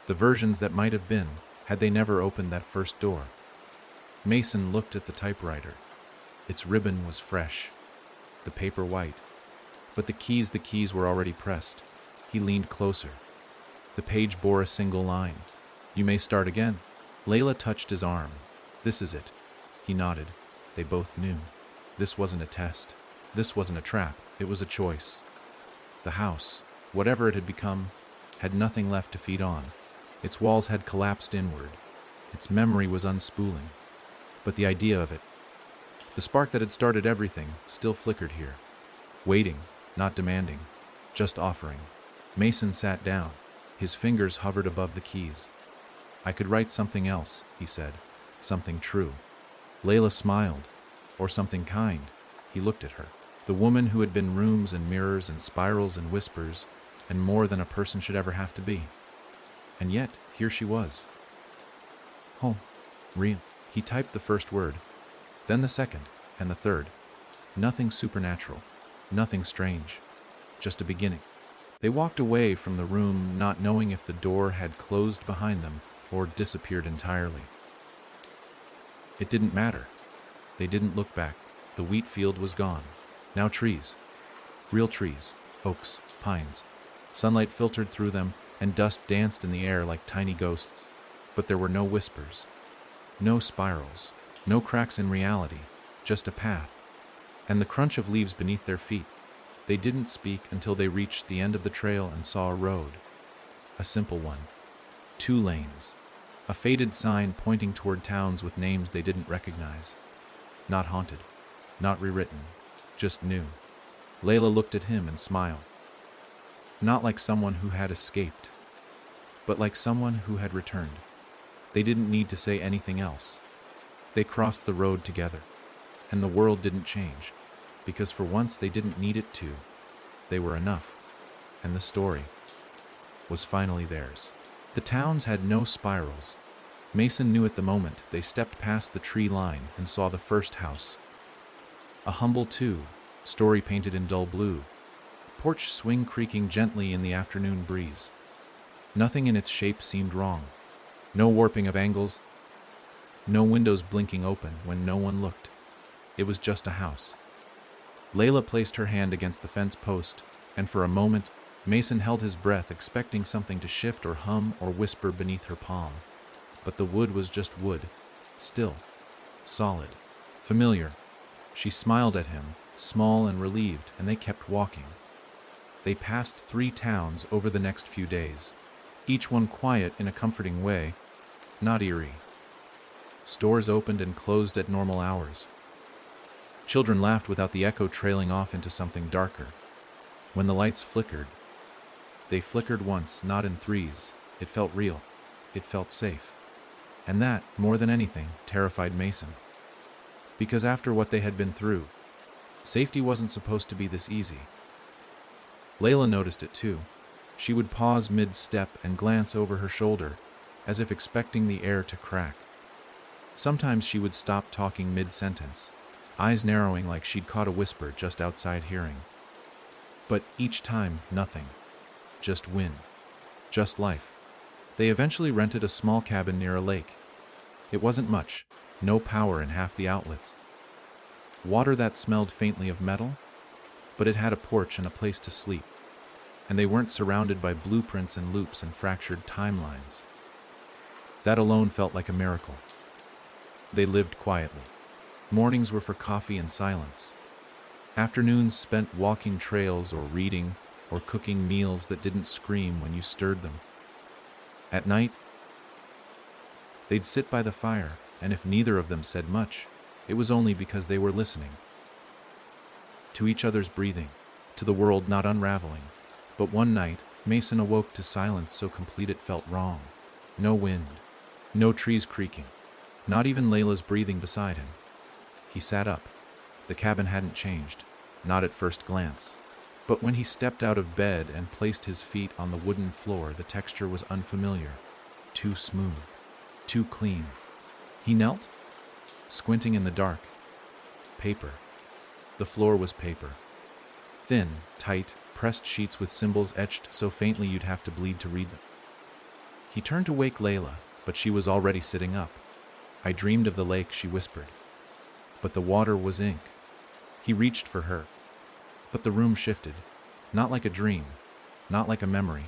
The versions that might have been, had they never opened that first door. Mason looked at the typewriter. Its ribbon was fresh, the paper white. But the keys were already pressed. He leaned closer. The page bore a single line. You may start again. Layla touched his arm. This is it. He nodded. They both knew. This wasn't a test. This wasn't a trap. It was a choice. The house, whatever it had become, had nothing left to feed on. Its walls had collapsed inward. Its memory was unspooling. But the idea of it, the spark that had started everything, still flickered here. Waiting, not demanding, just offering. Mason sat down. His fingers hovered above the keys. I could write something else, he said. Something true. Layla smiled. Or something kind. He looked at her. The woman who had been rooms and mirrors and spirals and whispers, and more than a person should ever have to be. And yet, here she was. Home. Real. He typed the first word, then the second, and the third. Nothing supernatural. Nothing strange. Just a beginning. They walked away from the room not knowing if the door had closed behind them or disappeared entirely. It didn't matter. They didn't look back. The wheat field was gone. Now trees. Real trees. Oaks. Pines. Sunlight filtered through them, and dust danced in the air like tiny ghosts. But there were no whispers. No spirals. No cracks in reality. Just a path. And the crunch of leaves beneath their feet. They didn't speak until they reached the end of the trail and saw a road. A simple one. 2 lanes. A faded sign pointing toward towns with names they didn't recognize. Not haunted. Not rewritten. Just new. Layla looked at him and smiled. Not like someone who had escaped, but like someone who had returned. They didn't need to say anything else. They crossed the road together, and the world didn't change, because for once they didn't need it to. They were enough. And the story, was finally theirs. The towns had no spirals. Mason knew at the moment they stepped past the tree line and saw the first house. A humble two-story painted in dull blue, porch swing creaking gently in the afternoon breeze. Nothing in its shape seemed wrong. No warping of angles, no windows blinking open when no one looked. It was just a house. Layla placed her hand against the fence post, and for a moment, Mason held his breath, expecting something to shift or hum or whisper beneath her palm. But the wood was just wood, still, solid, familiar. She smiled at him, small and relieved, and they kept walking. They passed 3 towns over the next few days, each one quiet in a comforting way, not eerie. Stores opened and closed at normal hours. Children laughed without the echo trailing off into something darker. When the lights flickered, they flickered once, not in threes. It felt real. It felt safe. And that, more than anything, terrified Mason. Because after what they had been through, safety wasn't supposed to be this easy. Layla noticed it too. She would pause mid-step and glance over her shoulder, as if expecting the air to crack. Sometimes she would stop talking mid-sentence, eyes narrowing like she'd caught a whisper just outside hearing. But each time, nothing. Just wind. Just life. They eventually rented a small cabin near a lake. It wasn't much, no power in half the outlets. Water that smelled faintly of metal, but it had a porch and a place to sleep. And they weren't surrounded by blueprints and loops and fractured timelines. That alone felt like a miracle. They lived quietly. Mornings were for coffee and silence. Afternoons spent walking trails or reading or cooking meals that didn't scream when you stirred them. At night, they'd sit by the fire, and if neither of them said much, it was only because they were listening. To each other's breathing, to the world not unraveling. But one night, Mason awoke to silence so complete it felt wrong. No wind, no trees creaking, not even Layla's breathing beside him. He sat up. The cabin hadn't changed, not at first glance. But when he stepped out of bed and placed his feet on the wooden floor, the texture was unfamiliar, too smooth, too clean. He knelt, squinting in the dark. Paper. The floor was paper. Thin, tight, pressed sheets with symbols etched so faintly you'd have to bleed to read them. He turned to wake Layla, but she was already sitting up. "I dreamed of the lake," she whispered. But the water was ink. He reached for her. But the room shifted, not like a dream, not like a memory,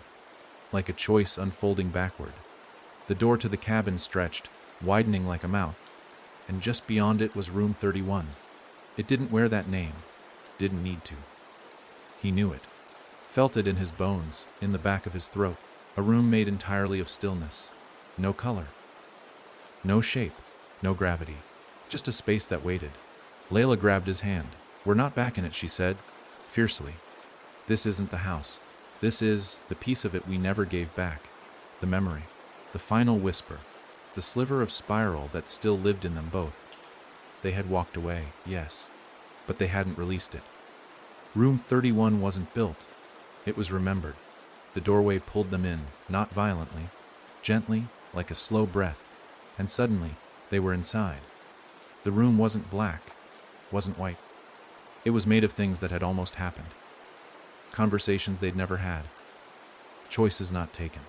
like a choice unfolding backward. The door to the cabin stretched, widening like a mouth, and just beyond it was room 31. It didn't wear that name, didn't need to. He knew it, felt it in his bones, in the back of his throat. A room made entirely of stillness. No color. No shape. No gravity. Just a space that waited. Layla grabbed his hand. "We're not back in it," she said, fiercely. "This isn't the house. This is the piece of it we never gave back. The memory. The final whisper. The sliver of spiral that still lived in them both." They had walked away, yes, but they hadn't released it. Room 31 wasn't built. It was remembered. The doorway pulled them in, not violently, gently, like a slow breath, and suddenly they were inside. The room wasn't black, wasn't white. It was made of things that had almost happened. Conversations they'd never had. Choices not taken.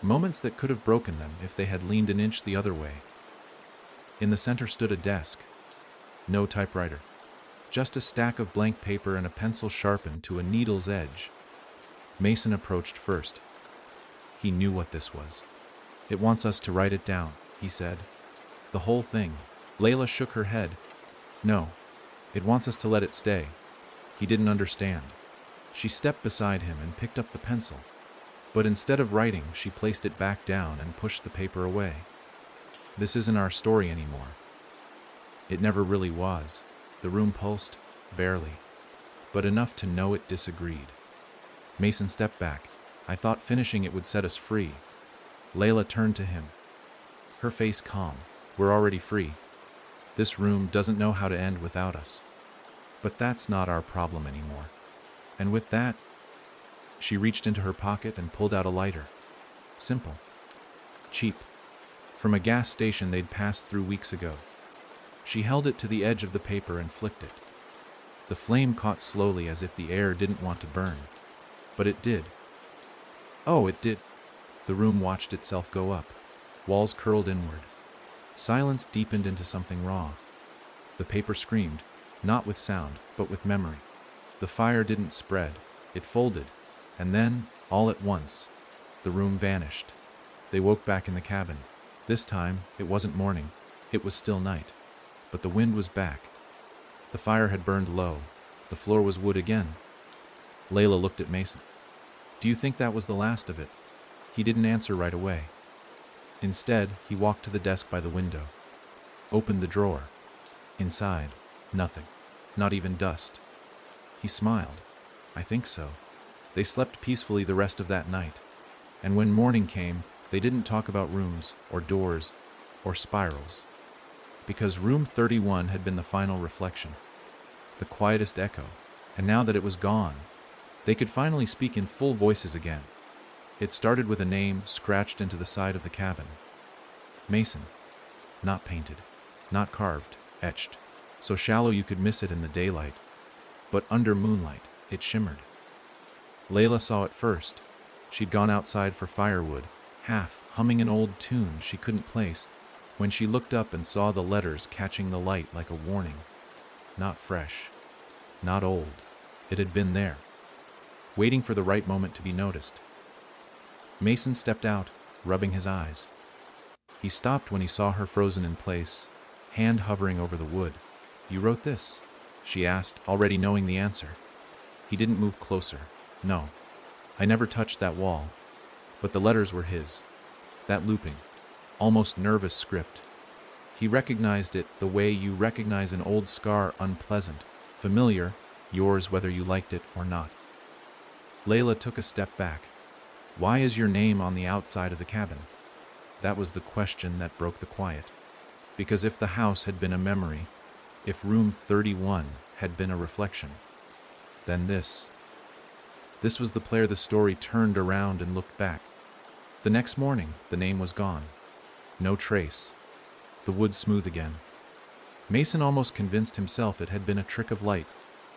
Moments that could have broken them if they had leaned an inch the other way. In the center stood a desk. No typewriter. Just a stack of blank paper and a pencil sharpened to a needle's edge. Mason approached first. He knew what this was. "It wants us to write it down," he said. "The whole thing." Layla shook her head. "No. It wants us to let it stay." He didn't understand. She stepped beside him and picked up the pencil. But instead of writing, she placed it back down and pushed the paper away. "This isn't our story anymore." It never really was. The room pulsed, barely, but enough to know it disagreed. Mason stepped back. "I thought finishing it would set us free." Layla turned to him, her face calm. "We're already free. This room doesn't know how to end without us. But that's not our problem anymore." And with that, She reached into her pocket and pulled out a lighter. Simple. Cheap. From a gas station they'd passed through weeks ago. She held it to the edge of the paper and flicked it. The flame caught slowly as if the air didn't want to burn. But it did. Oh, it did. The room watched itself go up. Walls curled inward. Silence deepened into something raw. The paper screamed, not with sound, but with memory. The fire didn't spread. It folded. And then, all at once, the room vanished. They woke back in the cabin. This time, it wasn't morning. It was still night. But the wind was back. The fire had burned low. The floor was wood again. Layla looked at Mason. "Do you think that was the last of it?" He didn't answer right away. Instead, he walked to the desk by the window. Opened the drawer. Inside, nothing. Not even dust. He smiled. "I think so." They slept peacefully the rest of that night. And when morning came, they didn't talk about rooms, or doors, or spirals. Because room 31 had been the final reflection. The quietest echo. And now that it was gone, they could finally speak in full voices again. It started with a name scratched into the side of the cabin. Mason. Not painted. Not carved. Etched. So shallow you could miss it in the daylight. But under moonlight, it shimmered. Layla saw it first. She'd gone outside for firewood, half humming an old tune she couldn't place, when she looked up and saw the letters catching the light like a warning. Not fresh. Not old. It had been there, waiting for the right moment to be noticed. Mason stepped out, rubbing his eyes. He stopped when he saw her frozen in place, hand hovering over the wood. "You wrote this?" she asked, already knowing the answer. He didn't move closer. "No. I never touched that wall." But the letters were his. That looping, almost nervous script. He recognized it the way you recognize an old scar, unpleasant, familiar, yours whether you liked it or not. Layla took a step back. "Why is your name on the outside of the cabin?" That was the question that broke the quiet. Because if the house had been a memory, if room 31 had been a reflection, then this was the player the story turned around and looked back. The next morning, the name was gone. No trace. The wood smooth again. Mason almost convinced himself it had been a trick of light,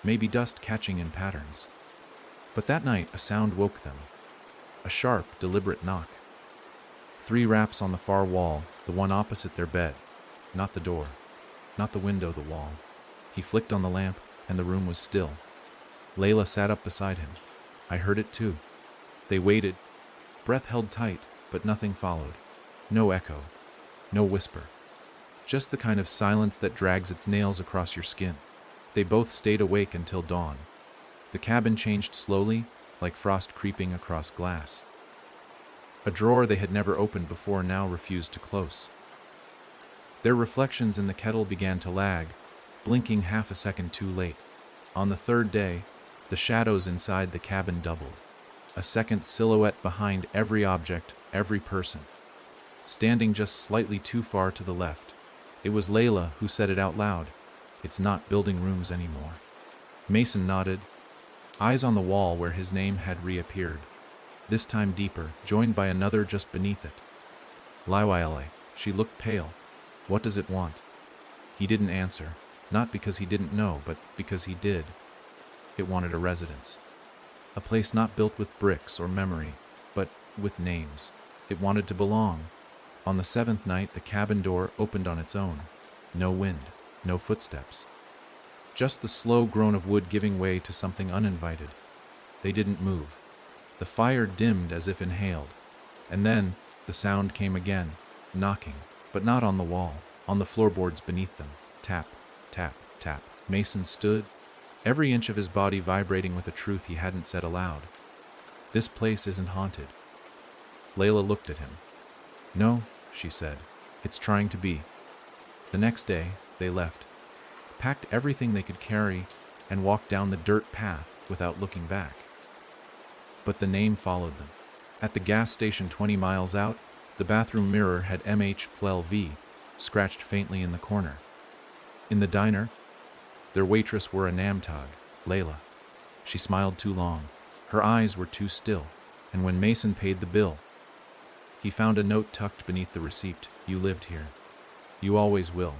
maybe dust catching in patterns. But that night, a sound woke them. A sharp, deliberate knock. 3 raps on the far wall, the one opposite their bed. Not the door. Not the window, the wall. He flicked on the lamp, and the room was still. Layla sat up beside him. "I heard it too." They waited, breath held tight, but nothing followed. No echo. No whisper. Just the kind of silence that drags its nails across your skin. They both stayed awake until dawn. The cabin changed slowly, like frost creeping across glass. A drawer they had never opened before now refused to close. Their reflections in the kettle began to lag, blinking half a second too late. On the 3rd day, the shadows inside the cabin doubled. A second silhouette behind every object, every person. Standing just slightly too far to the left. It was Layla who said it out loud. "It's not building rooms anymore." Mason nodded, eyes on the wall where his name had reappeared. This time deeper, joined by another just beneath it. "Liwile." She looked pale. "What does it want?" He didn't answer, not because he didn't know, but because he did. It wanted a residence. A place not built with bricks or memory, but with names. It wanted to belong. On the 7th night, the cabin door opened on its own. No wind, no footsteps. Just the slow groan of wood giving way to something uninvited. They didn't move. The fire dimmed as if inhaled. And then, the sound came again, knocking, but not on the wall, on the floorboards beneath them. Tap, tap, tap. Mason stood, every inch of his body vibrating with a truth he hadn't said aloud. "This place isn't haunted." Layla looked at him. "No," she said. "It's trying to be." The next day, they left, packed everything they could carry, and walked down the dirt path without looking back. But the name followed them. At the gas station 20 miles out, the bathroom mirror had MH12V scratched faintly in the corner. In the diner, their waitress wore a Namtag, Layla. She smiled too long. Her eyes were too still, and when Mason paid the bill, he found a note tucked beneath the receipt. You lived here. You always will.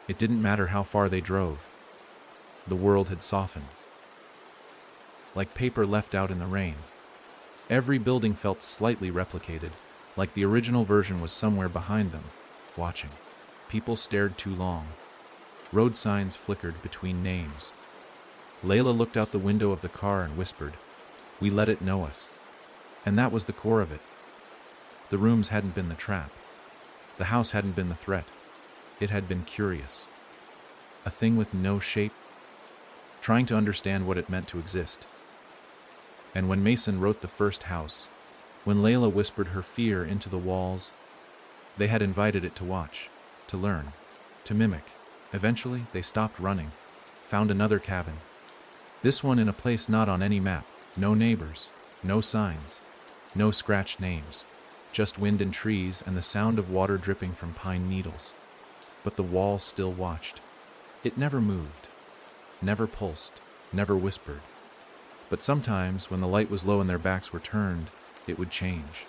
It didn't matter how far they drove. The world had softened. Like paper left out in the rain. Every building felt slightly replicated, like the original version was somewhere behind them, watching. People stared too long. Road signs flickered between names. Layla looked out the window of the car and whispered, "We let it know us." And that was the core of it. The rooms hadn't been the trap. The house hadn't been the threat. It had been curious. A thing with no shape, trying to understand what it meant to exist. And when Mason wrote the first house, when Layla whispered her fear into the walls, they had invited it to watch, to learn, to mimic. Eventually, they stopped running, found another cabin. This one in a place not on any map, no neighbors, no signs, no scratched names, just wind and trees and the sound of water dripping from pine needles. But the wall still watched. It never moved, never pulsed, never whispered. But sometimes, when the light was low and their backs were turned, it would change.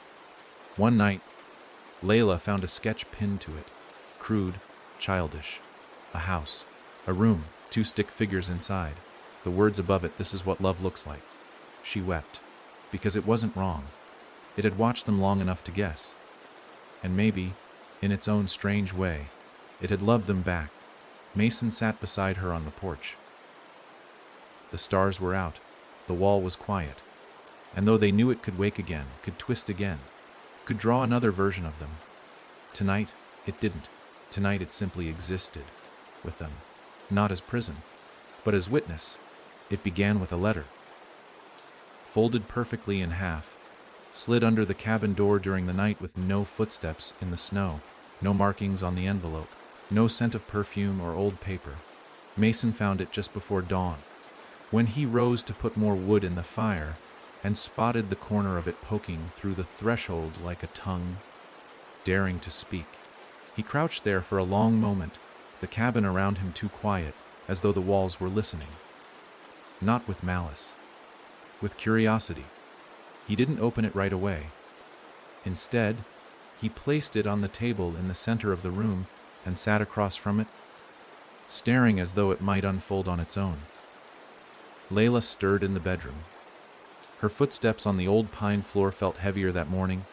One night, Layla found a sketch pinned to it, crude, childish. A house, a room, 2 stick figures inside. The words above it, "This is what love looks like." She wept, because it wasn't wrong. It had watched them long enough to guess. And maybe, in its own strange way, it had loved them back. Mason sat beside her on the porch. The stars were out. The wall was quiet. And though they knew it could wake again, could twist again, could draw another version of them, tonight it didn't. Tonight it simply existed with them. Not as prison, but as witness. It began with a letter. Folded perfectly in half, slid under the cabin door during the night with no footsteps in the snow, no markings on the envelope, no scent of perfume or old paper. Mason found it just before dawn, when he rose to put more wood in the fire and spotted the corner of it poking through the threshold like a tongue, daring to speak. He crouched there for a long moment, the cabin around him too quiet, as though the walls were listening. Not with malice, with curiosity. He didn't open it right away. Instead, he placed it on the table in the center of the room and sat across from it, staring as though it might unfold on its own. Layla stirred in the bedroom. Her footsteps on the old pine floor felt heavier that morning,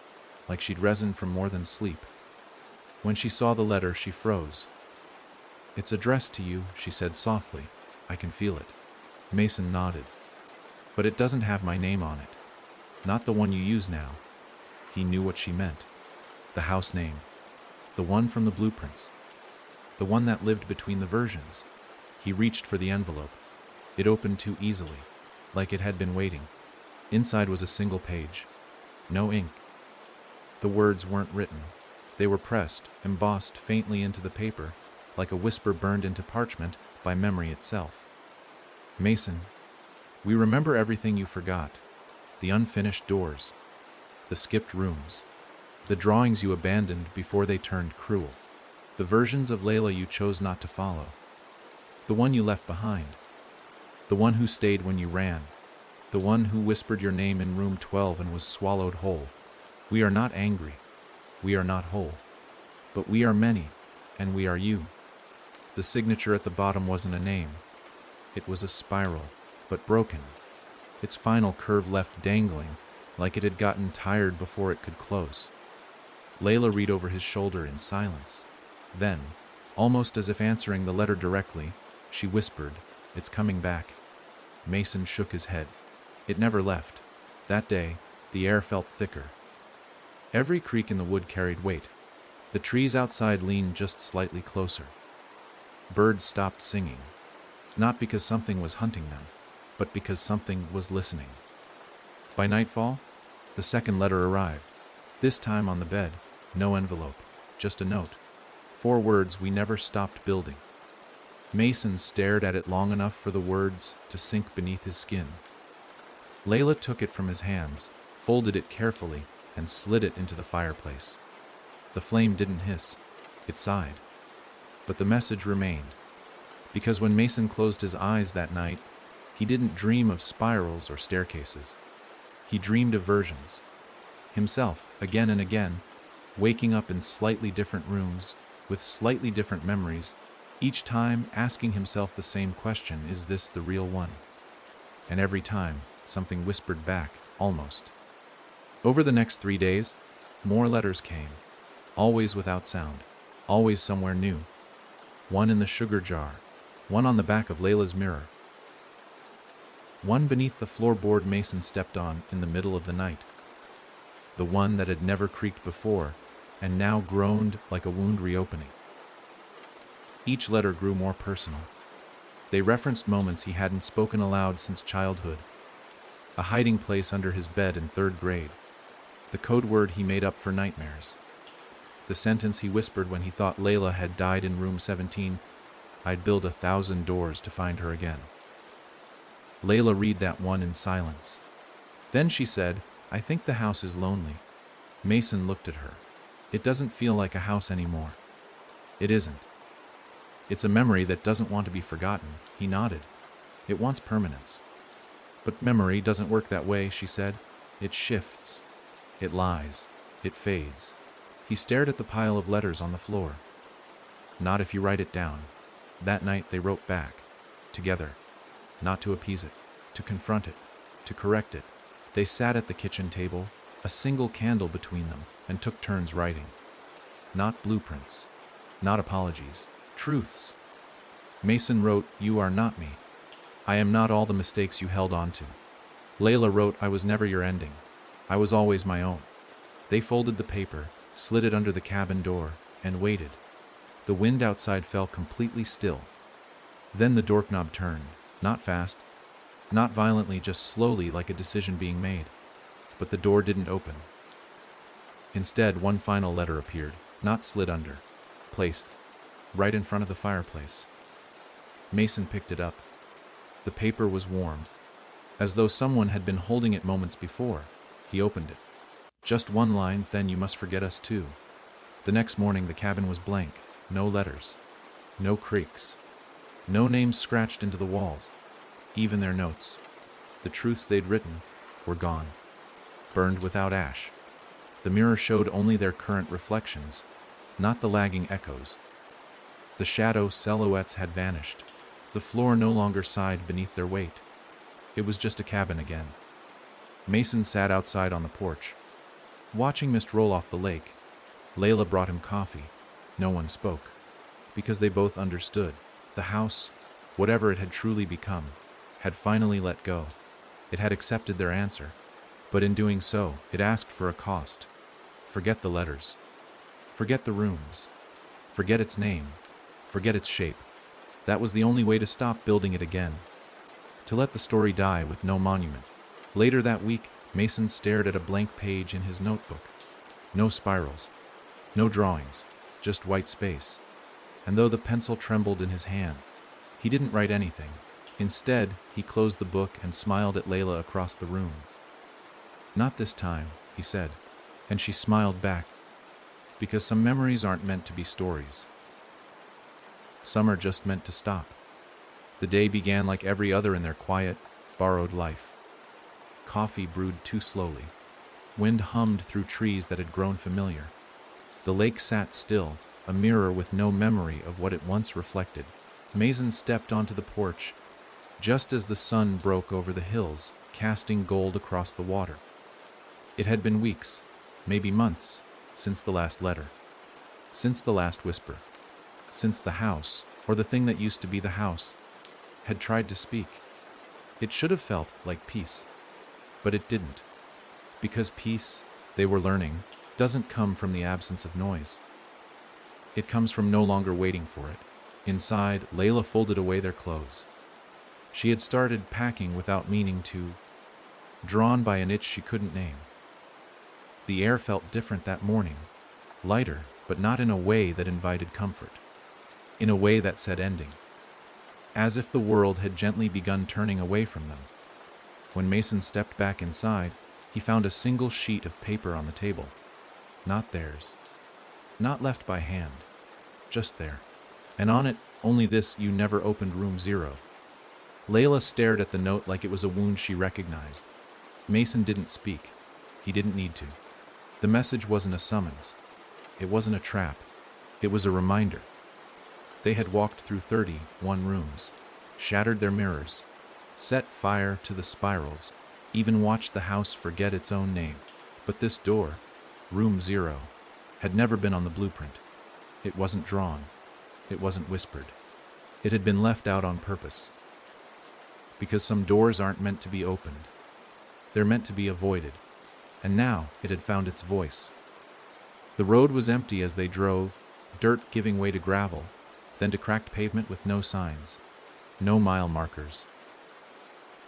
like she'd resined from more than sleep. When she saw the letter, she froze. "It's addressed to you," she said softly. "I can feel it." Mason nodded. "But it doesn't have my name on it. Not the one you use now." He knew what she meant. The house name. The one from the blueprints. The one that lived between the versions. He reached for the envelope. It opened too easily, like it had been waiting. Inside was a single page. No ink. The words weren't written. They were pressed, embossed faintly into the paper, like a whisper burned into parchment by memory itself. "Mason, we remember everything you forgot. The unfinished doors, the skipped rooms, the drawings you abandoned before they turned cruel, the versions of Layla you chose not to follow, the one you left behind, the one who stayed when you ran, the one who whispered your name in room 12 and was swallowed whole. We are not angry. We are not whole. But we are many, and we are you." The signature at the bottom wasn't a name. It was a spiral, but broken. Its final curve left dangling, like it had gotten tired before it could close. Layla read over his shoulder in silence. Then, almost as if answering the letter directly, she whispered, "It's coming back." Mason shook his head. It never left. That day, the air felt thicker. Every creak in the wood carried weight. The trees outside leaned just slightly closer. Birds stopped singing, not because something was hunting them, but because something was listening. By nightfall, the second letter arrived. This time on the bed, no envelope, just a note. 4 words we never stopped building. Mason stared at it long enough for the words to sink beneath his skin. Layla took it from his hands, folded it carefully, and slid it into the fireplace. The flame didn't hiss. It sighed. But the message remained. Because when Mason closed his eyes that night, he didn't dream of spirals or staircases. He dreamed of versions. Himself, again and again, waking up in slightly different rooms, with slightly different memories, each time asking himself the same question, is this the real one? And every time, something whispered back, almost. Over the next 3 days, more letters came, always without sound, always somewhere new. One in the sugar jar, one on the back of Layla's mirror, one beneath the floorboard Mason stepped on in the middle of the night, the one that had never creaked before and now groaned like a wound reopening. Each letter grew more personal. They referenced moments he hadn't spoken aloud since childhood, a hiding place under his bed in 3rd grade, the code word he made up for nightmares, the sentence he whispered when he thought Layla had died in room 17, "I'd build 1,000 doors to find her again." Layla read that one in silence. Then she said, "I think the house is lonely." Mason looked at her. "It doesn't feel like a house anymore." "It isn't. It's a memory that doesn't want to be forgotten." He nodded. "It wants permanence." "But memory doesn't work that way," she said. "It shifts. It lies. It fades." He stared at the pile of letters on the floor. "Not if you write it down." That night they wrote back, together, not to appease it, to confront it, to correct it. They sat at the kitchen table, a single candle between them, and took turns writing. Not blueprints, not apologies, truths. Mason wrote, "You are not me. I am not all the mistakes you held on to." Layla wrote, "I was never your ending. I was always my own." They folded the paper, slid it under the cabin door, and waited. The wind outside fell completely still. Then the doorknob turned, not fast, not violently, just slowly, like a decision being made. But the door didn't open. Instead, one final letter appeared, not slid under, placed right in front of the fireplace. Mason picked it up. The paper was warmed, as though someone had been holding it moments before. He opened it. Just one line, "Then you must forget us too." The next morning the cabin was blank. No letters. No creaks. No names scratched into the walls. Even their notes, the truths they'd written, were gone. Burned without ash. The mirror showed only their current reflections, not the lagging echoes. The shadow silhouettes had vanished. The floor no longer sighed beneath their weight. It was just a cabin again. Mason sat outside on the porch, watching mist roll off the lake. Layla brought him coffee. No one spoke, because they both understood. The house, whatever it had truly become, had finally let go. It had accepted their answer, but in doing so, it asked for a cost. Forget the letters. Forget the rooms. Forget its name. Forget its shape. That was the only way to stop building it again. To let the story die with no monument. Later that week, Mason stared at a blank page in his notebook. No spirals. No drawings. Just white space. And though the pencil trembled in his hand, he didn't write anything. Instead, he closed the book and smiled at Layla across the room. "Not this time," he said, and she smiled back, because some memories aren't meant to be stories. Some are just meant to stop. The day began like every other in their quiet, borrowed life. Coffee brewed too slowly. Wind hummed through trees that had grown familiar. The lake sat still, a mirror with no memory of what it once reflected. Mason stepped onto the porch, just as the sun broke over the hills, casting gold across the water. It had been weeks, maybe months, since the last letter, since the last whisper, since the house, or the thing that used to be the house, had tried to speak. It should have felt like peace, but it didn't, because peace, they were learning, doesn't come from the absence of noise. It comes from no longer waiting for it. Inside, Layla folded away their clothes. She had started packing without meaning to, drawn by an itch she couldn't name. The air felt different that morning, lighter, but not in a way that invited comfort, in a way that said ending, as if the world had gently begun turning away from them. When Mason stepped back inside, he found a single sheet of paper on the table. Not theirs, not left by hand, just there. And on it, only this: "You never opened room 0. Layla stared at the note like it was a wound she recognized. Mason didn't speak. He didn't need to. The message wasn't a summons. It wasn't a trap. It was a reminder. They had walked through 31 rooms, shattered their mirrors, set fire to the spirals, even watched the house forget its own name. But this door, room 0, had never been on the blueprint. It wasn't drawn. It wasn't whispered. It had been left out on purpose. Because some doors aren't meant to be opened. They're meant to be avoided. And now it had found its voice. The road was empty as they drove, dirt giving way to gravel, then to cracked pavement with no signs, no mile markers.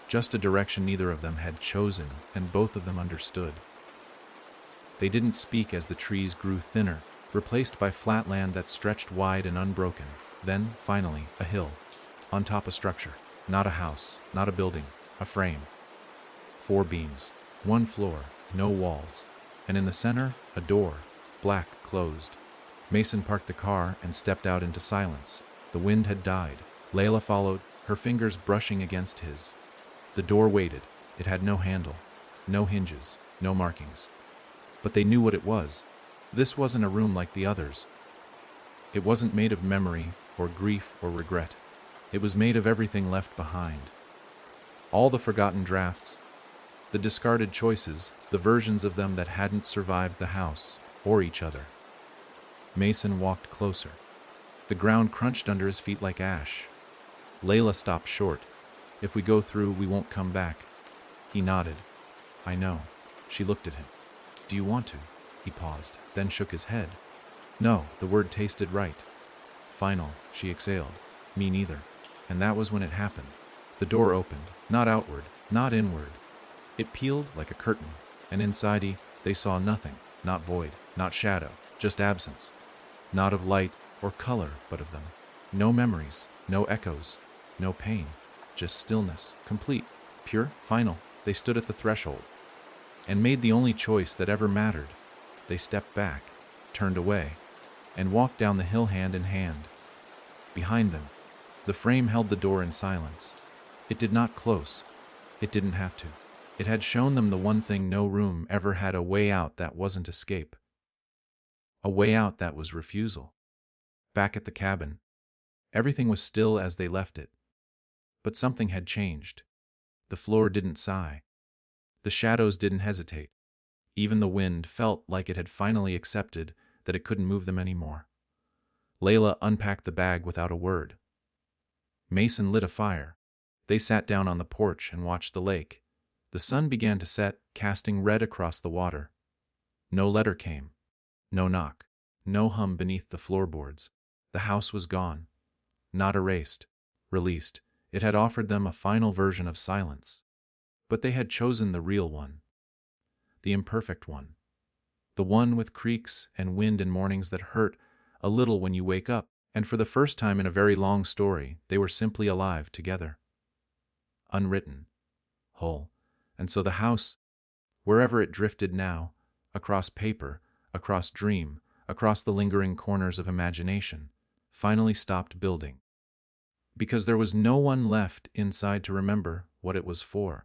Just a direction neither of them had chosen, and both of them understood. They didn't speak as the trees grew thinner, replaced by flat land that stretched wide and unbroken. Then, finally, a hill. On top a structure. Not a house, not a building, a frame. 4 beams, 1 floor, no walls. And in the center, a door, black, closed. Mason parked the car and stepped out into silence. The wind had died. Layla followed, her fingers brushing against his. The door waited. It had no handle, no hinges, no markings. But they knew what it was. This wasn't a room like the others. It wasn't made of memory or grief or regret. It was made of everything left behind. All the forgotten drafts, the discarded choices, the versions of them that hadn't survived the house or each other. Mason walked closer. The ground crunched under his feet like ash. Layla stopped short. If we go through, we won't come back. He nodded. I know. She looked at him. Do you want to? He paused, then shook his head. No, the word tasted right. Final, she exhaled. Me neither. And that was when it happened. The door opened, not outward, not inward. It peeled like a curtain, and inside they saw nothing, not void, not shadow, just absence. Not of light or color, but of them. No memories, no echoes, no pain, just stillness, complete, pure, final. They stood at the threshold and made the only choice that ever mattered. They stepped back, turned away, and walked down the hill hand in hand. Behind them, the frame held the door in silence. It did not close. It didn't have to. It had shown them the one thing no room ever had, a way out that wasn't escape. A way out that was refusal. Back at the cabin, everything was still as they left it. But something had changed. The floor didn't sigh. The shadows didn't hesitate. Even the wind felt like it had finally accepted that it couldn't move them anymore. Layla unpacked the bag without a word. Mason lit a fire. They sat down on the porch and watched the lake. The sun began to set, casting red across the water. No letter came. No knock. No hum beneath the floorboards. The house was gone. Not erased. Released. It had offered them a final version of silence. But they had chosen the real one. The imperfect one. The one with creaks and wind and mornings that hurt a little when you wake up. And for the first time in a very long story, they were simply alive together. Unwritten. Whole. And so the house, wherever it drifted now, across paper, across dream, across the lingering corners of imagination, finally stopped building. Because there was no one left inside to remember what it was for.